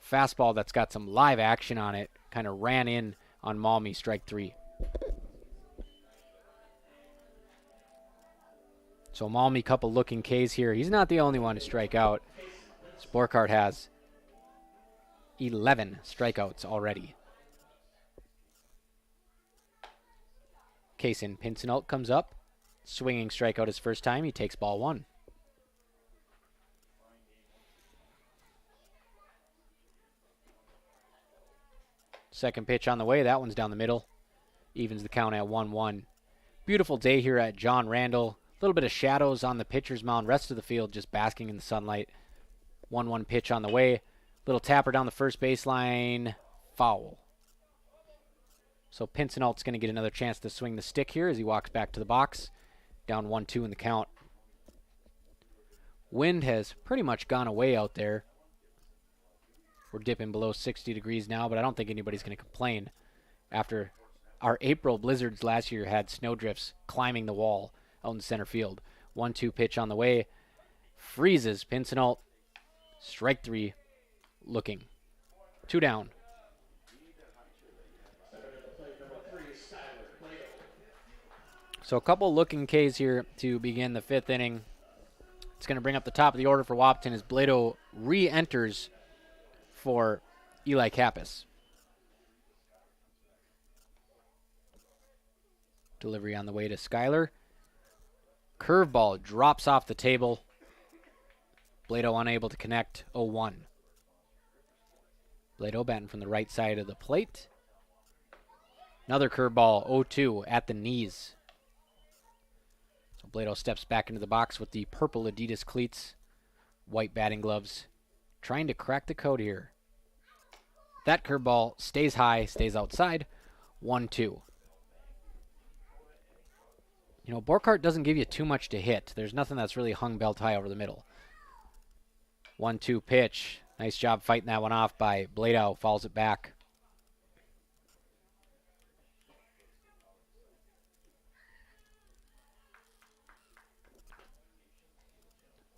Fastball that's got some live action on it. Kind of ran in on Malmy, strike 3. So Malmy, couple looking Ks here. He's not the only one to strike out. Burkhart has 11 strikeouts already. Kaysen Pincinelt comes up. Swinging strikeout his first time. He takes ball 1. Second pitch on the way. That one's down the middle. Evens the count at 1-1. Beautiful day here at John Randall. A little bit of shadows on the pitcher's mound. Rest of the field just basking in the sunlight. 1-1 pitch on the way. Little tapper down the first baseline. Foul. So Pincinelt's going to get another chance to swing the stick here as he walks back to the box. Down 1-2 in the count. Wind has pretty much gone away out there. We're dipping below 60 degrees now, but I don't think anybody's going to complain after our April blizzards last year had snowdrifts climbing the wall out in center field. 1-2 pitch on the way. Freezes Pincinelt. Strike 3. Looking. 2 down. So a couple looking Ks here to begin the 5th inning. It's going to bring up the top of the order for Wahpeton as Blado re-enters for Eli Kappas. Delivery on the way to Schuyler. Curveball drops off the table. Blado unable to connect. 0-1. Blado batting from the right side of the plate. Another curveball. 0-2 at the knees. Blado steps back into the box with the purple Adidas cleats, white batting gloves, trying to crack the code here. That curveball stays high, stays outside. 1-2. You know, Borkhardt doesn't give you too much to hit. There's nothing that's really hung belt high over the middle. 1-2 pitch. Nice job fighting that one off by Bladow. Fouls it back.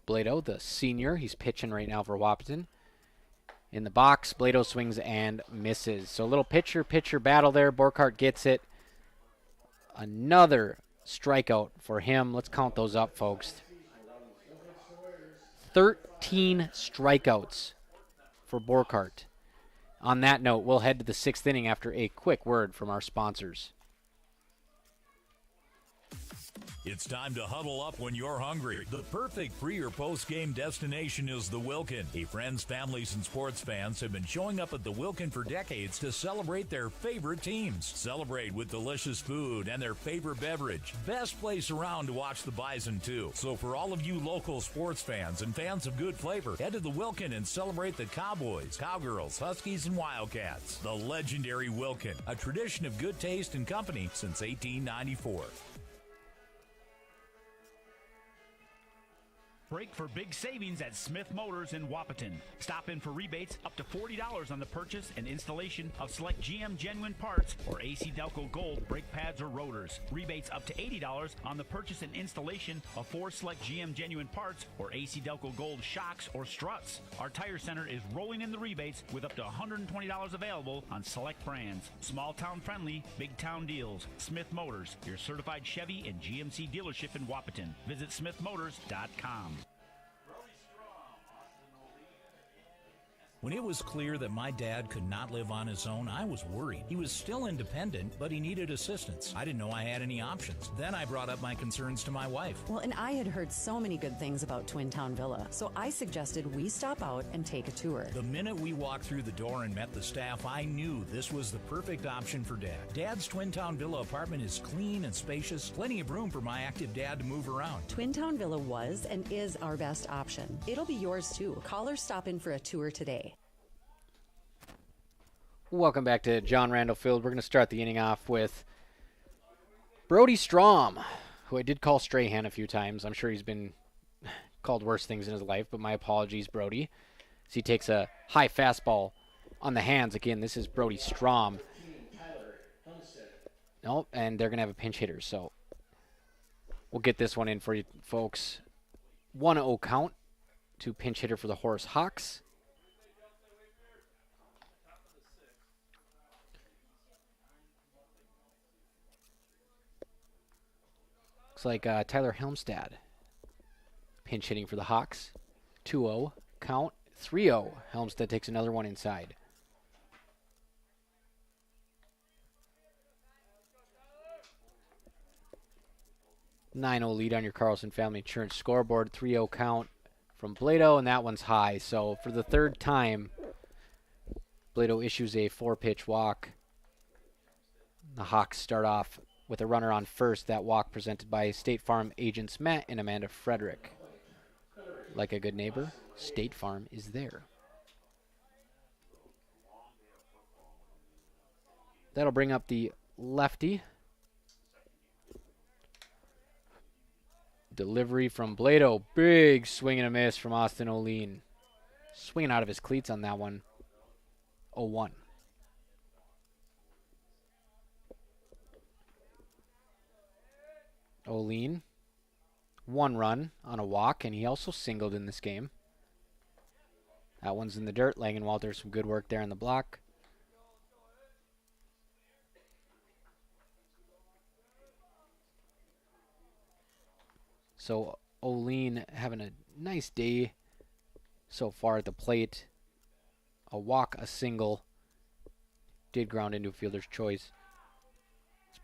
Bladow, the senior, he's pitching right now for Wahpeton. In the box, Bladow swings and misses. So a little pitcher-pitcher battle there. Borkhardt gets it. Another strikeout for him. Let's count those up, folks. 13 strikeouts for Borkhardt. On that note, we'll head to the 6th inning after a quick word from our sponsors. It's time to huddle up when you're hungry. The perfect pre- or post-game destination is the Wilkin. Friends, families, and sports fans have been showing up at the Wilkin for decades to celebrate their favorite teams. Celebrate with delicious food and their favorite beverage. Best place around to watch the Bison, too. So for all of you local sports fans and fans of good flavor, head to the Wilkin and celebrate the Cowboys, Cowgirls, Huskies, and Wildcats. The legendary Wilkin, a tradition of good taste and company since 1894. Break for big savings at Smith Motors in Wahpeton. Stop in for rebates up to $40 on the purchase and installation of select GM genuine parts or AC Delco Gold brake pads or rotors. Rebates up to $80 on the purchase and installation of 4 select GM genuine parts or AC Delco Gold shocks or struts. Our tire center is rolling in the rebates with up to $120 available on select brands. Small town friendly, big town deals. Smith Motors, your certified Chevy and GMC dealership in Wahpeton. Visit smithmotors.com. When it was clear that my dad could not live on his own, I was worried. He was still independent, but he needed assistance. I didn't know I had any options. Then I brought up my concerns to my wife. Well, and I had heard so many good things about Twin Town Villa, so I suggested we stop out and take a tour. The minute we walked through the door and met the staff, I knew this was the perfect option for Dad. Dad's Twin Town Villa apartment is clean and spacious, plenty of room for my active dad to move around. Twin Town Villa was and is our best option. It'll be yours too. Call or stop in for a tour today. Welcome back to John Randall Field. We're going to start the inning off with Brody Strom, who I did call Strahan a few times. I'm sure he's been called worse things in his life, but my apologies, Brody. As he takes a high fastball on the hands. Again, this is Brody Strom. Nope, and they're going to have a pinch hitter, so we'll get this one in for you folks. 1-0 count to pinch hitter for the Horace Hawks. Looks like Tyler Helmstad pinch hitting for the Hawks. 2-0 count. 3-0. Helmstad takes another one inside. (9-0) lead on your Carlson Family Insurance scoreboard. 3-0 count from Bladow, and that one's high. So for the third time, Bladow issues a 4-pitch walk. The Hawks start off with a runner on first. That walk presented by State Farm agents Matt and Amanda Frederick. Like a good neighbor, State Farm is there. That'll bring up the lefty. Delivery from Bladow. Big swing and a miss from Austin O'Lean. Swinging out of his cleats on that one. 0-1. O'Lean, 1 run on a walk, and he also singled in this game. That one's in the dirt. Langenwalter, some good work there on the block. So O'Lean having a nice day so far at the plate. A walk, a single. Did ground into a fielder's choice.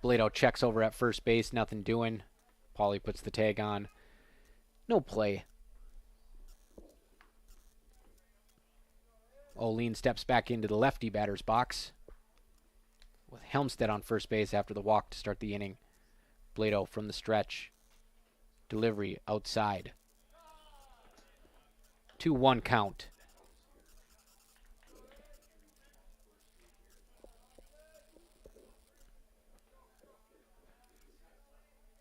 Bladow checks over at first base, nothing doing. Paulie puts the tag on. No play. O'Lean steps back into the lefty batter's box with Helmstad on first base after the walk to start the inning. Bladow from the stretch. Delivery outside. 2-1 count.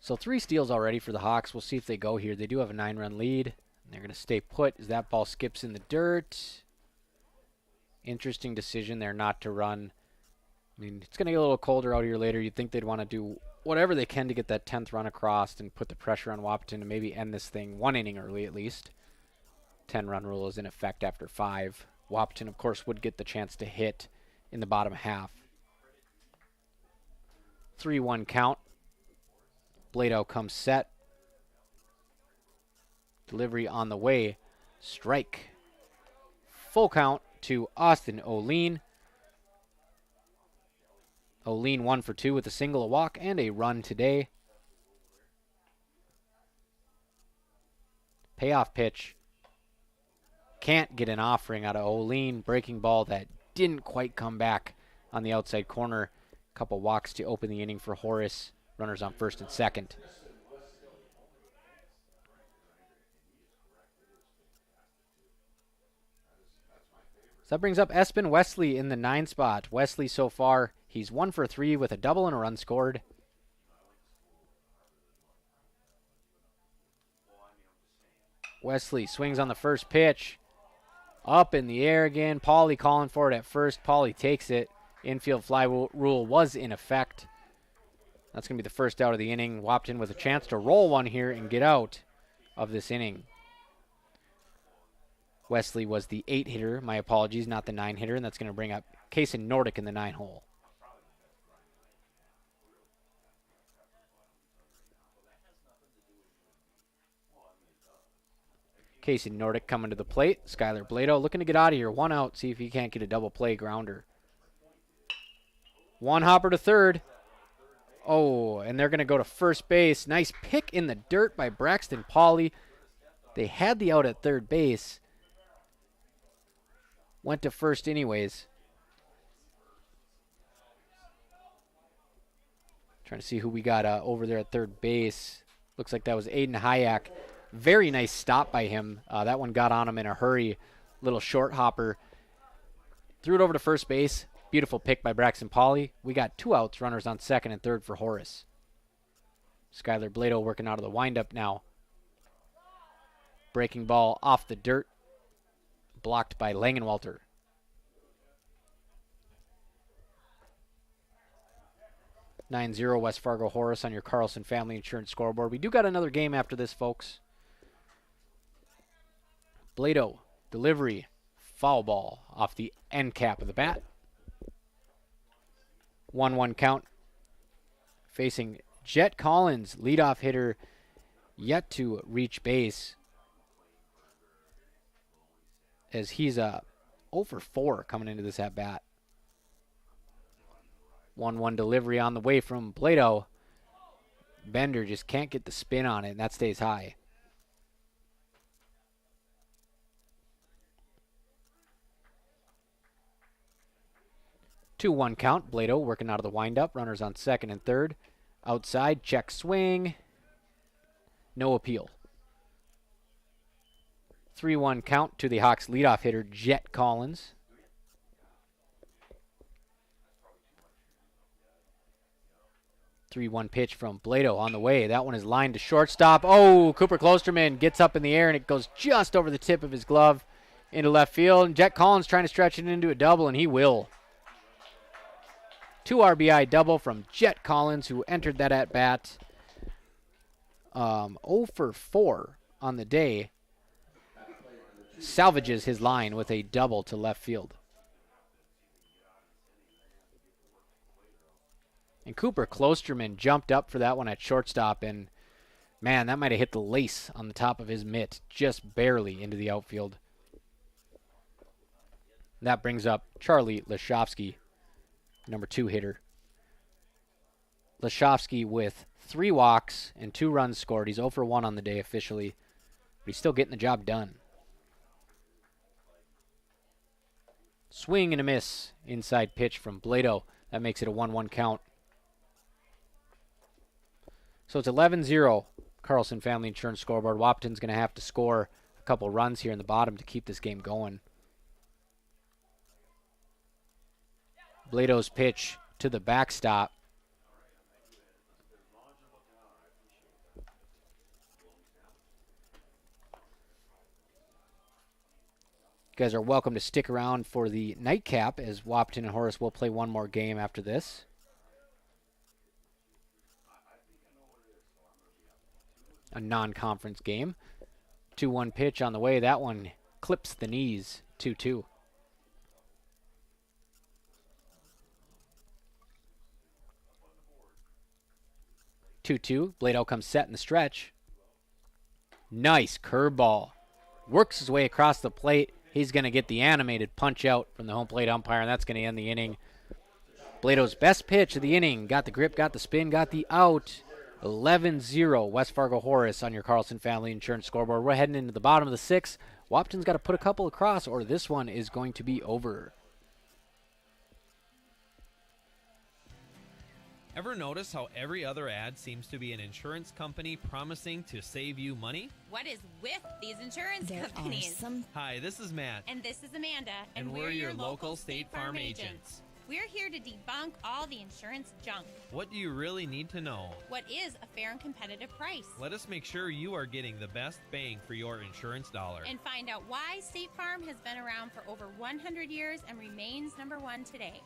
So 3 steals already for the Hawks. We'll see if they go here. They do have a 9-run lead. And they're going to stay put as that ball skips in the dirt. Interesting decision there not to run. I mean, it's going to get a little colder out here later. You'd think they'd want to do whatever they can to get that 10th run across and put the pressure on Wahpeton to maybe end this thing 1 inning early at least. 10-run rule is in effect after 5. Wahpeton, of course, would get the chance to hit in the bottom half. 3-1 count. Blado comes set. Delivery on the way. Strike. Full count to Austin O'Lean. O'Lean 1 for 2 with a single, a walk, and a run today. Payoff pitch. Can't get an offering out of O'Lean. Breaking ball that didn't quite come back on the outside corner. Couple walks to open the inning for Horace. Runners on first and second. So that brings up Espen Wesley in the 9 spot. Wesley so far, he's 1 for 3 with a double and a run scored. Wesley swings on the first pitch. Up in the air again. Pauly calling for it at first. Pauly takes it. Infield fly rule was in effect. That's going to be the first out of the inning. Wahpeton with a chance to roll one here and get out of this inning. Wesley was the 8 hitter. My apologies, not the 9 hitter. And that's going to bring up Kaysen Nordic in the 9 hole. Kaysen Nordic coming to the plate. Skylar Blado looking to get out of here. 1 out. See if he can't get a double play grounder. 1 hopper to third. Oh, and they're going to go to first base. Nice pick in the dirt by Braxton Pauly. They had the out at third base. Went to first anyways. Trying to see who we got over there at third base. Looks like that was Aiden Hayek. Very nice stop by him. That one got on him in a hurry. Little short hopper. Threw it over to first base. Beautiful pick by Braxton Pauly. We got 2 outs, runners on second and third for Horace. Skylar Blado working out of the windup now. Breaking ball off the dirt. Blocked by Langenwalter. (9-0) West Fargo Horace on your Carlson Family Insurance scoreboard. We do got another game after this, folks. Blado, delivery, foul ball off the end cap of the bat. 1-1 count. Facing Jet Collins, leadoff hitter, yet to reach base. As he's 0 for 4 coming into this at-bat. 1-1 delivery on the way from Blado. Bender just can't get the spin on it, and that stays high. (2-1) count. Blado working out of the windup. Runners on second and third. Outside, check swing. No appeal. 3-1 count to the Hawks leadoff hitter, Jet Collins. (3-1) pitch from Blado on the way. That one is lined to shortstop. Oh, Cooper Klosterman gets up in the air, and it goes just over the tip of his glove into left field. And Jet Collins trying to stretch it into a double, and he will. 2 RBI double from Jet Collins, who entered that at-bat. 0 for 4 on the day. Salvages his line with a double to left field. And Cooper Klosterman jumped up for that one at shortstop, and man, that might have hit the lace on the top of his mitt, just barely into the outfield. That brings up Charlie Lashovsky, number 2 hitter. Lashovsky with 3 walks and 2 runs scored. He's 0 for 1 on the day officially, but he's still getting the job done. Swing and a miss. Inside pitch from Blado. That makes it a 1-1 count. So it's 11-0. Carlson Family Insurance scoreboard. Wahpeton's going to have to score a couple runs here in the bottom to keep this game going. Blado's pitch to the backstop. guys are welcome to stick around for the nightcap as Wahpeton and Horace will play one more game after this. A non-conference game. 2-1 pitch on the way. That one clips the knees. 2-2. Blado comes set in the stretch. Nice curveball. Works his way across the plate. He's going to get the animated punch out from the home plate umpire, and that's going to end the inning. Blado's best pitch of the inning. Got the grip, got the spin, got the out. 11-0 West Fargo Horace on your Carlson Family Insurance scoreboard. We're heading into the bottom of the sixth. Wahpeton's got to put a couple across or this one is going to be over. Ever notice how every other ad seems to be an insurance company promising to save you money? What is with these insurance companies? Hi, this is Matt. And this is Amanda. And we're your local State Farm agents. We're here to debunk all the insurance junk. What do you really need to know? What is a fair and competitive price? Let us make sure you are getting the best bang for your insurance dollar. And find out why State Farm has been around for over 100 years and remains #1 today.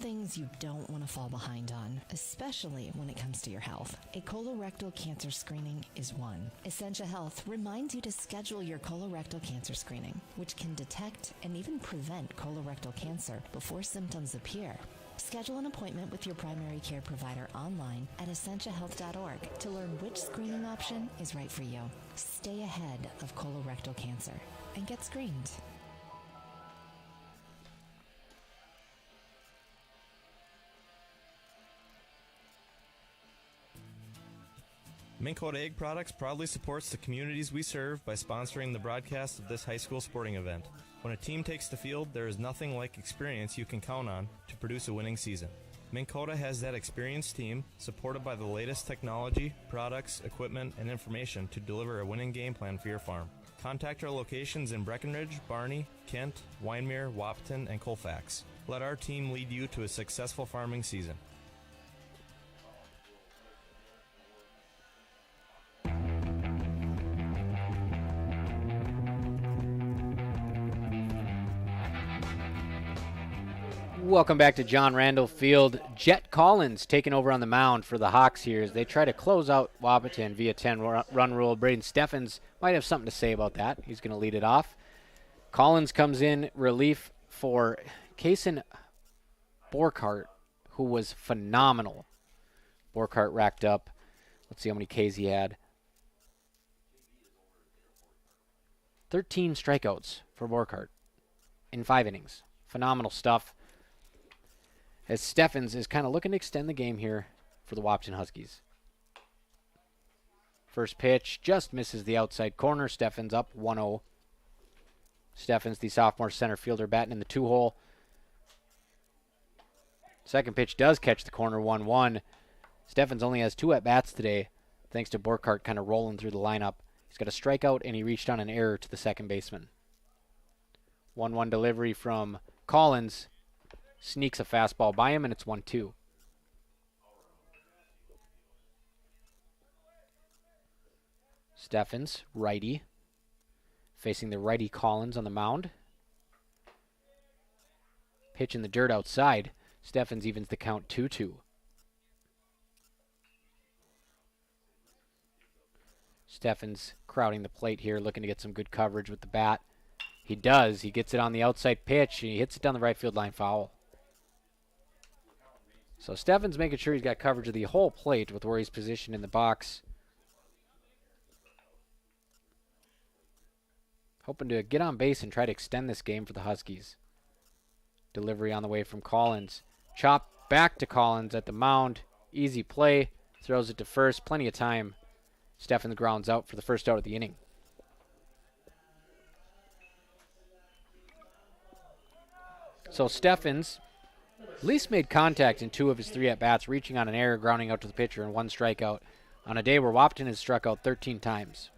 Things you don't want to fall behind on, especially when it comes to your health. A colorectal cancer screening is one. Essentia Health reminds you to schedule your colorectal cancer screening, which can detect and even prevent colorectal cancer before symptoms appear. Schedule an appointment with your primary care provider online at essentiahealth.org to learn which screening option is right for you. Stay ahead of colorectal cancer and get screened. Minn Kota Egg Products proudly supports the communities we serve by sponsoring the broadcast of this high school sporting event. When a team takes the field, there is nothing like experience you can count on to produce a winning season. Minn Kota has that experienced team, supported by the latest technology, products, equipment, and information to deliver a winning game plan for your farm. Contact our locations in Breckenridge, Barney, Kent, Wyndmere, Wahpeton, and Colfax. Let our team lead you to a successful farming season. Welcome back to John Randall Field. Jet Collins taking over on the mound for the Hawks here as they try to close out Wahpeton via 10-run rule. Braden Steffens might have something to say about that. He's going to lead it off. Collins comes in relief for Kason Borkart, who was phenomenal. Borkart racked up, let's see how many Ks he had. 13 strikeouts for Borkart in 5 innings. Phenomenal stuff. As Steffens is kind of looking to extend the game here for the Wahpeton Huskies. First pitch just misses the outside corner. Steffens up 1-0. Steffens, the sophomore center fielder, batting in the 2-hole. Second pitch does catch the corner 1-1. Steffens only has 2 at-bats today, thanks to Borkart kind of rolling through the lineup. He's got a strikeout, and he reached on an error to the second baseman. 1-1 delivery from Collins. Sneaks a fastball by him, and it's 1-2. Steffens, righty. Facing the righty Collins on the mound. Pitch in the dirt outside. Steffens evens the count 2-2. Steffens crowding the plate here, looking to get some good coverage with the bat. He does. He gets it on the outside pitch, and he hits it down the right field line foul. So Steffens making sure he's got coverage of the whole plate with where he's positioned in the box. Hoping to get on base and try to extend this game for the Huskies. Delivery on the way from Collins. Chop back to Collins at the mound. Easy play. Throws it to first. Plenty of time. Steffens grounds out for the first out of the inning. So Steffens at least made contact in 2 of his 3 at-bats, reaching on an error, grounding out to the pitcher, and 1 strikeout on a day where Wahpeton has struck out 13 times.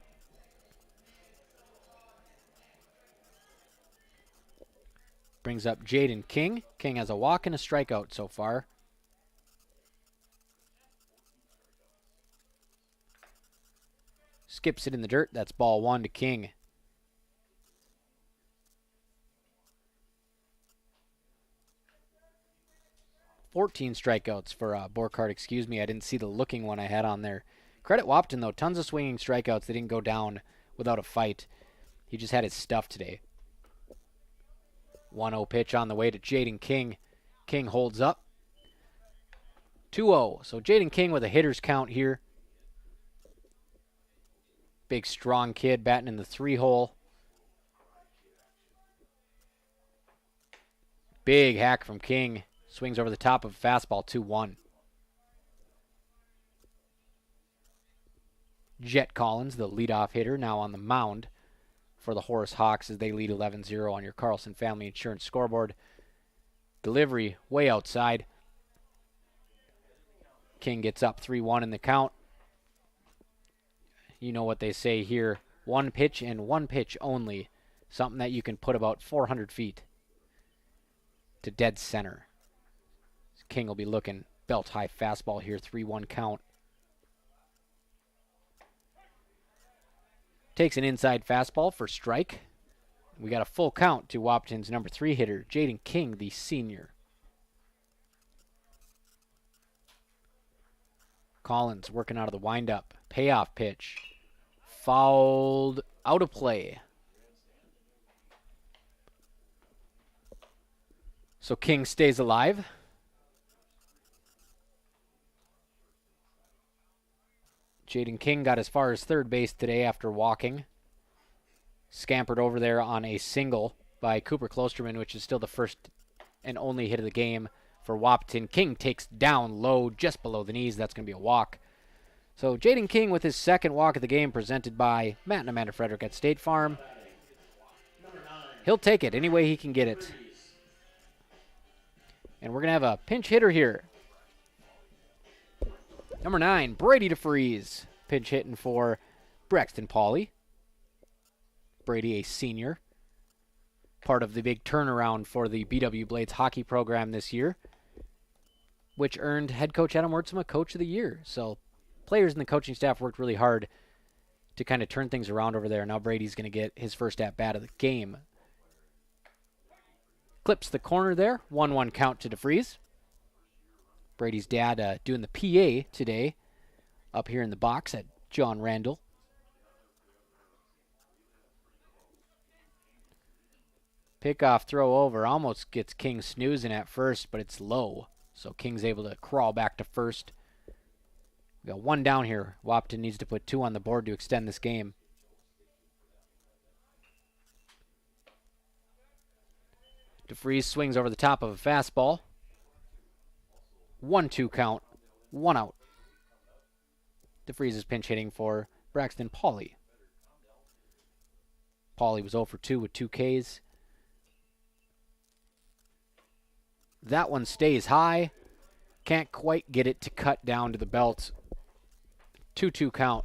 Brings up Jaden King. King has a walk and a strikeout so far. skips it in the dirt. That's ball 1 to King. "14 strikeouts for Borkhardt, excuse me. I didn't see the looking one I had on there. Credit Wahpeton, though. Tons of swinging strikeouts. They didn't go down without a fight. He just had his stuff today. 1-0 pitch on the way to Jaden King. King holds up. 2-0. So Jaden King with a hitter's count here. Big, strong kid batting in the 3-hole. Big hack from King. Swings over the top of a fastball, 2-1. Jet Collins, the leadoff hitter, now on the mound for the Horace Hawks as they lead 11-0 on your Carlson Family Insurance scoreboard. Delivery way outside. King gets up 3-1 in the count. You know what they say here. One pitch and one pitch only. Something that you can put about 400 feet to dead center. King will be looking belt-high fastball here, 3-1 count. Takes an inside fastball for strike. We got a full count to Wahpeton's number 3 hitter, Jaden King, the senior. Collins working out of the windup. Payoff pitch. Fouled out of play. So King stays alive. Jaden King got as far as third base today after walking. Scampered over there on a single by Cooper Klosterman, which is still the first and only hit of the game for Wahpeton. King takes down low just below the knees. That's going to be a walk. So Jaden King with his second walk of the game, presented by Matt and Amanda Frederick at State Farm. He'll take it any way he can get it. And we're going to have a pinch hitter here. Number 9, Brady DeFreeze, pinch hitting for Braxton Pauley. Brady, a senior, part of the big turnaround for the BW Blades hockey program this year, which earned head coach Adam Wertzema Coach of the Year. So players and the coaching staff worked really hard to kind of turn things around over there. Now Brady's going to get his first at-bat of the game. Clips the corner there, 1-1 count to DeFreeze. Brady's dad doing the PA today up here in the box at John Randall. Pickoff throw over, almost gets King snoozing at first, but it's low. So King's able to crawl back to first. We got 1 down here. Wahpeton needs to put 2 on the board to extend this game. DeFreeze swings over the top of a fastball. 1-2 count, 1 out. DeFreeze is pinch hitting for Braxton Pauley. Pauley was 0 for 2 with 2 Ks. That one stays high. Can't quite get it to cut down to the belt. 2-2 count.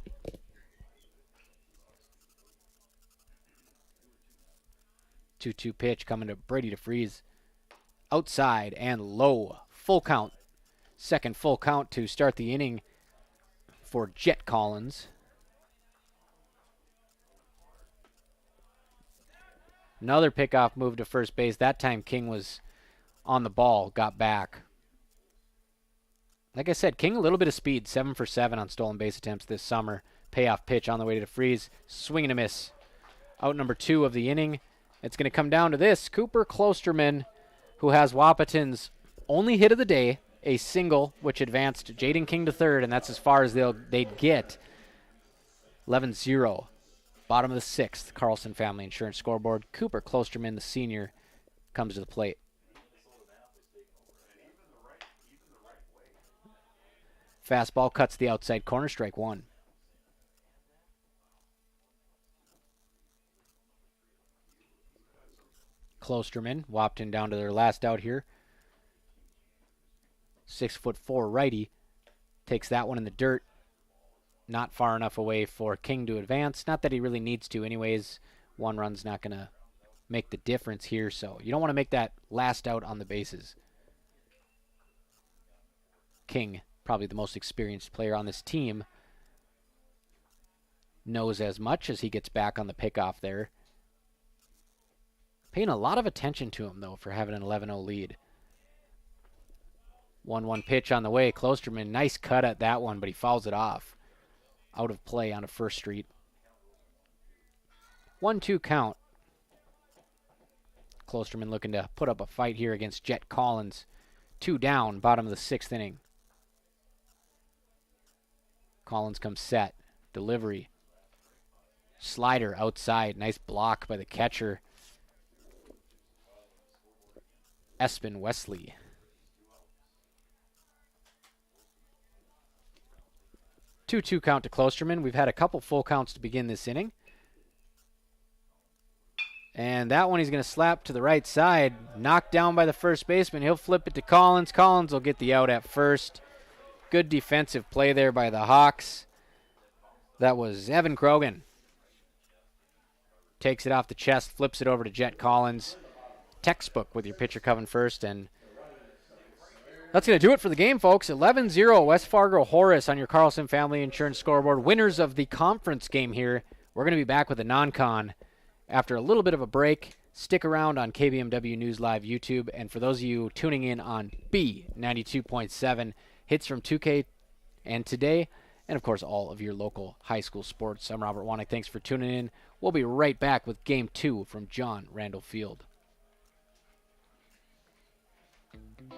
Two pitch coming to Brady DeFreeze. Outside and low. Full count. Second full count to start the inning for Jet Collins. Another pickoff move to first base. That time King was on the ball, got back. Like I said, King a little bit of speed. 7 for 7 on stolen base attempts this summer. Payoff pitch on the way to DeFreeze. Swing and a miss. Out number 2 of the inning. It's going to come down to this. Cooper Klosterman, who has Wahpeton's only hit of the day, a single, which advanced Jaden King to third, and that's as far as they'd get. 11-0. Bottom of the 6th, Carlson Family Insurance scoreboard. Cooper Klosterman, the senior, comes to the plate. Fastball cuts the outside corner, strike 1. Klosterman, Wahpeton down to their last out here. 6'4" righty. Takes that one in the dirt. Not far enough away for King to advance. Not that he really needs to anyways. 1 run's not going to make the difference here, so you don't want to make that last out on the bases. King, probably the most experienced player on this team. knows as much as he gets back on the pickoff there. Paying a lot of attention to him, though, for having an 11-0 lead. 1-1 pitch on the way. Klosterman, nice cut at that one, but he fouls it off. Out of play on a First Street. 1-2 count. Klosterman looking to put up a fight here against Jet Collins. 2 down, bottom of the 6th inning. Collins comes set. Delivery. Slider outside. Nice block by the catcher. Espen Wesley. Two count to Klosterman. We've had a couple full counts to begin this inning. And that one he's going to slap to the right side. Knocked down by the first baseman. He'll flip it to Collins. Collins will get the out at first. Good defensive play there by the Hawks. That was Evan Krogan. Takes it off the chest, flips it over to Jet Collins. Textbook with your pitcher coming first, and that's going to do it for the game, folks. 11-0 West Fargo Horace on your Carlson Family Insurance scoreboard. Winners of the conference game here. We're going to be back with a non-con after a little bit of a break. Stick around on KBMW News Live YouTube, and for those of you tuning in on B92.7, hits from 2K and today, and of course all of your local high school sports. I'm Robert Wanek. Thanks for tuning in. We'll be right back with Game 2 from John Randall Field.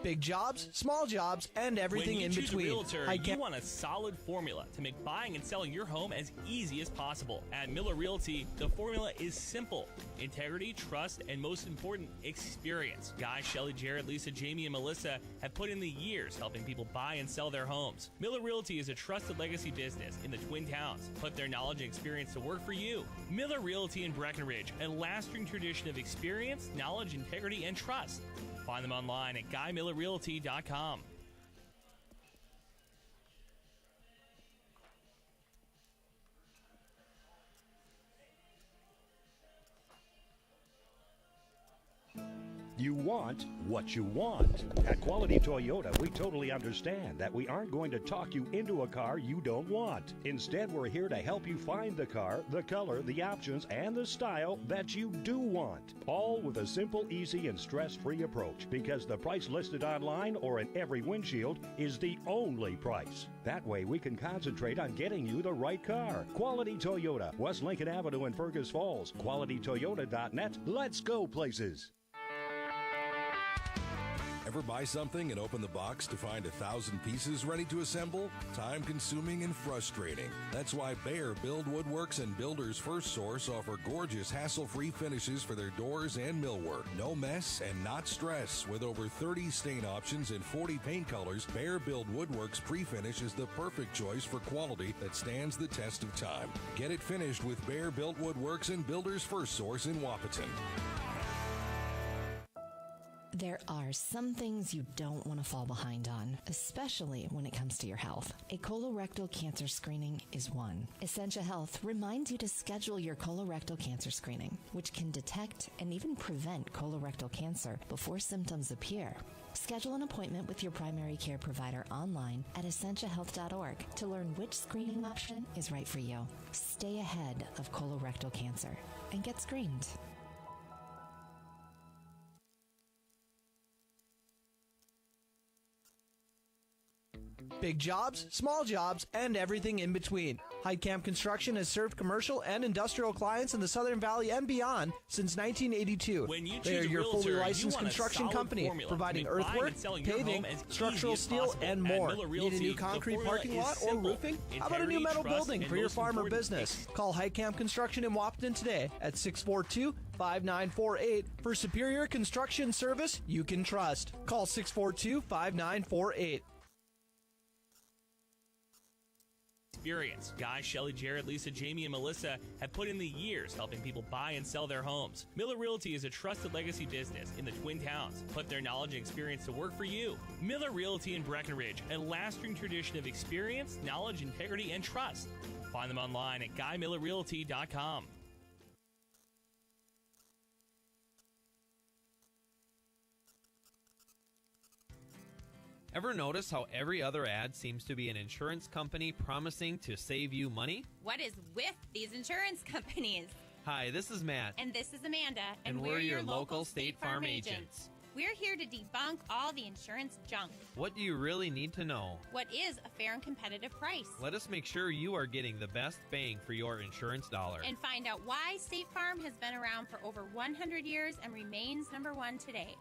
Big jobs, small jobs, and everything in between. When you choose a realtor, you want a solid formula to make buying and selling your home as easy as possible. At Miller Realty, the formula is simple. Integrity, trust, and most important, experience. Guy, Shelley, Jared, Lisa, Jamie, and Melissa have put in the years helping people buy and sell their homes. Miller Realty is a trusted legacy business in the Twin Towns. Put their knowledge and experience to work for you. Miller Realty in Breckenridge, a lasting tradition of experience, knowledge, integrity, and trust. Find them online at GuyMillerRealty.com. You want what you want. At Quality Toyota, we totally understand that we aren't going to talk you into a car you don't want. Instead, we're here to help you find the car, the color, the options, and the style that you do want. All with a simple, easy, and stress-free approach, because the price listed online or in every windshield is the only price. That way, we can concentrate on getting you the right car. Quality Toyota, West Lincoln Avenue in Fergus Falls. QualityToyota.net. Let's go places. Ever buy something and open the box to find 1,000 pieces ready to assemble? Time-consuming and frustrating. That's why Behr Build Woodworks and Builders First Source offer gorgeous, hassle-free finishes for their doors and millwork. No mess and not stress. With over 30 stain options and 40 paint colors, Behr Build Woodworks Pre-Finish is the perfect choice for quality that stands the test of time. Get it finished with Behr Built Woodworks and Builders First Source in Wahpeton. There are some things you don't want to fall behind on, especially when it comes to your health. A colorectal cancer screening is one. Essentia Health reminds you to schedule your colorectal cancer screening, which can detect and even prevent colorectal cancer before symptoms appear. Schedule an appointment with your primary care provider online at essentiahealth.org to learn which screening option is right for you. Stay ahead of colorectal cancer and get screened. Big jobs, small jobs, and everything in between. Heidkamp Construction has served commercial and industrial clients in the Southern Valley and beyond since 1982. They are your fully licensed construction company, providing earthwork, paving, structural steel, and more. Need a new concrete parking lot or roofing? How about a new metal building for your farm or business? Call Heidkamp Construction in Wahpeton today at 642-5948 for superior construction service you can trust. Call 642-5948. Experience. Guy, Shelley, Jared, Lisa, Jamie, and Melissa have put in the years helping people buy and sell their homes. Miller Realty is a trusted legacy business in the Twin Towns. Put their knowledge and experience to work for you. Miller Realty in Breckenridge, a lasting tradition of experience, knowledge, integrity, and trust. Find them online at GuyMillerRealty.com. Ever notice how every other ad seems to be an insurance company promising to save you money? What is with these insurance companies? Hi, this is Matt. And this is Amanda. And we're your local State Farm agents. We're here to debunk all the insurance junk. What do you really need to know? What is a fair and competitive price? Let us make sure you are getting the best bang for your insurance dollar. And find out why State Farm has been around for over 100 years and remains number one today.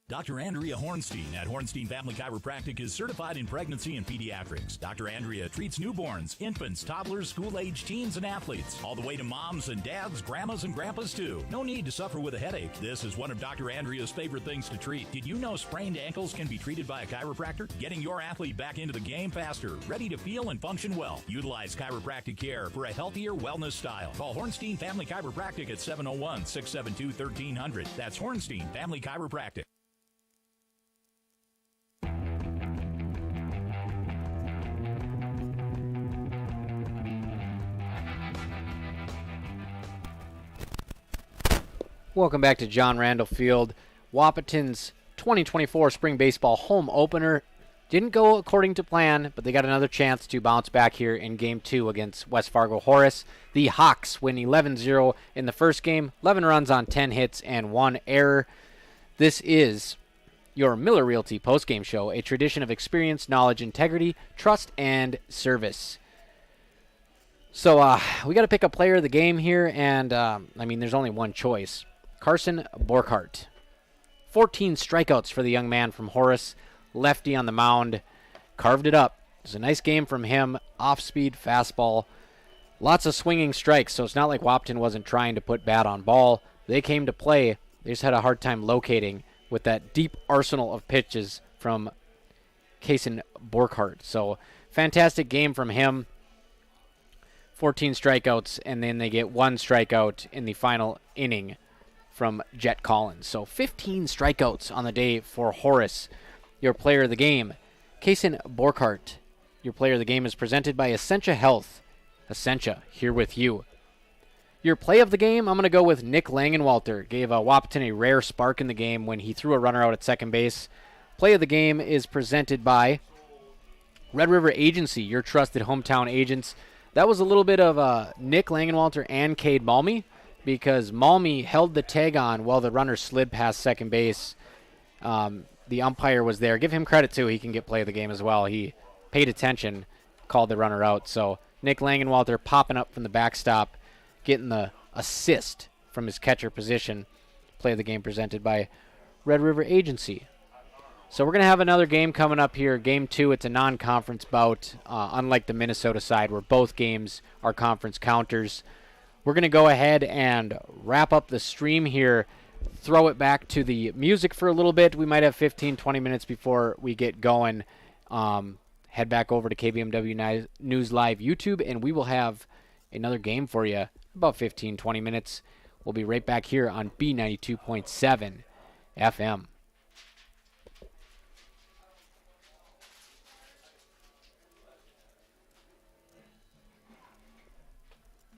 Dr. Andrea Hornstein at Hornstein Family Chiropractic is certified in pregnancy and pediatrics. Dr. Andrea treats newborns, infants, toddlers, school-age teens, and athletes, all the way to moms and dads, grandmas and grandpas too. No need to suffer with a headache. This is one of Dr. Andrea's favorite things to treat. Did you know sprained ankles can be treated by a chiropractor? Getting your athlete back into the game faster, ready to feel and function well. Utilize chiropractic care for a healthier wellness style. Call Hornstein Family Chiropractic at 701-672-1300. That's Hornstein Family Chiropractic. Welcome back to John Randall Field. Wahpeton's 2024 spring baseball home opener didn't go according to plan, but they got another chance to bounce back here in Game 2 against West Fargo Horace. The Hawks win 11-0 in the first game, 11 runs on 10 hits and 1 error. This is your Miller Realty postgame show, a tradition of experience, knowledge, integrity, trust, and service. So we got to pick a player of the game here, and there's only one choice. Carson Borkhardt. 14 strikeouts for the young man from Horace. Lefty on the mound. Carved it up. It was a nice game from him. Off-speed fastball. Lots of swinging strikes, so it's not like Wahpeton wasn't trying to put bat on ball. They came to play. They just had a hard time locating with that deep arsenal of pitches from Carson Borkhardt. So fantastic game from him. 14 strikeouts, and then they get 1 strikeout in the final inning from Jet Collins. So 15 strikeouts on the day for Horace. Your player of the game, Carson Borkhardt. Your player of the game is presented by Essentia Health. Essentia, here with you. Your play of the game, I'm going to go with Nick Langenwalter. Gave Wahpeton a rare spark in the game when he threw a runner out at second base. Play of the game is presented by Red River Agency, your trusted hometown agents. That was a little bit of Nick Langenwalter and Cade Malmy, because Malmy held the tag on while the runner slid past second base. The umpire was there. Give him credit, too. He can get play of the game as well. He paid attention, called the runner out. So Nick Langenwalter popping up from the backstop, getting the assist from his catcher position. Play of the game presented by Red River Agency. So we're going to have another game coming up here. Game 2, it's a non-conference bout, unlike the Minnesota side where both games are conference counters. We're going to go ahead and wrap up the stream here, throw it back to the music for a little bit. We might have 15, 20 minutes before we get going. Head back over to KBMW News Live YouTube, and we will have another game for you about 15, 20 minutes. We'll be right back here on B92.7 FM.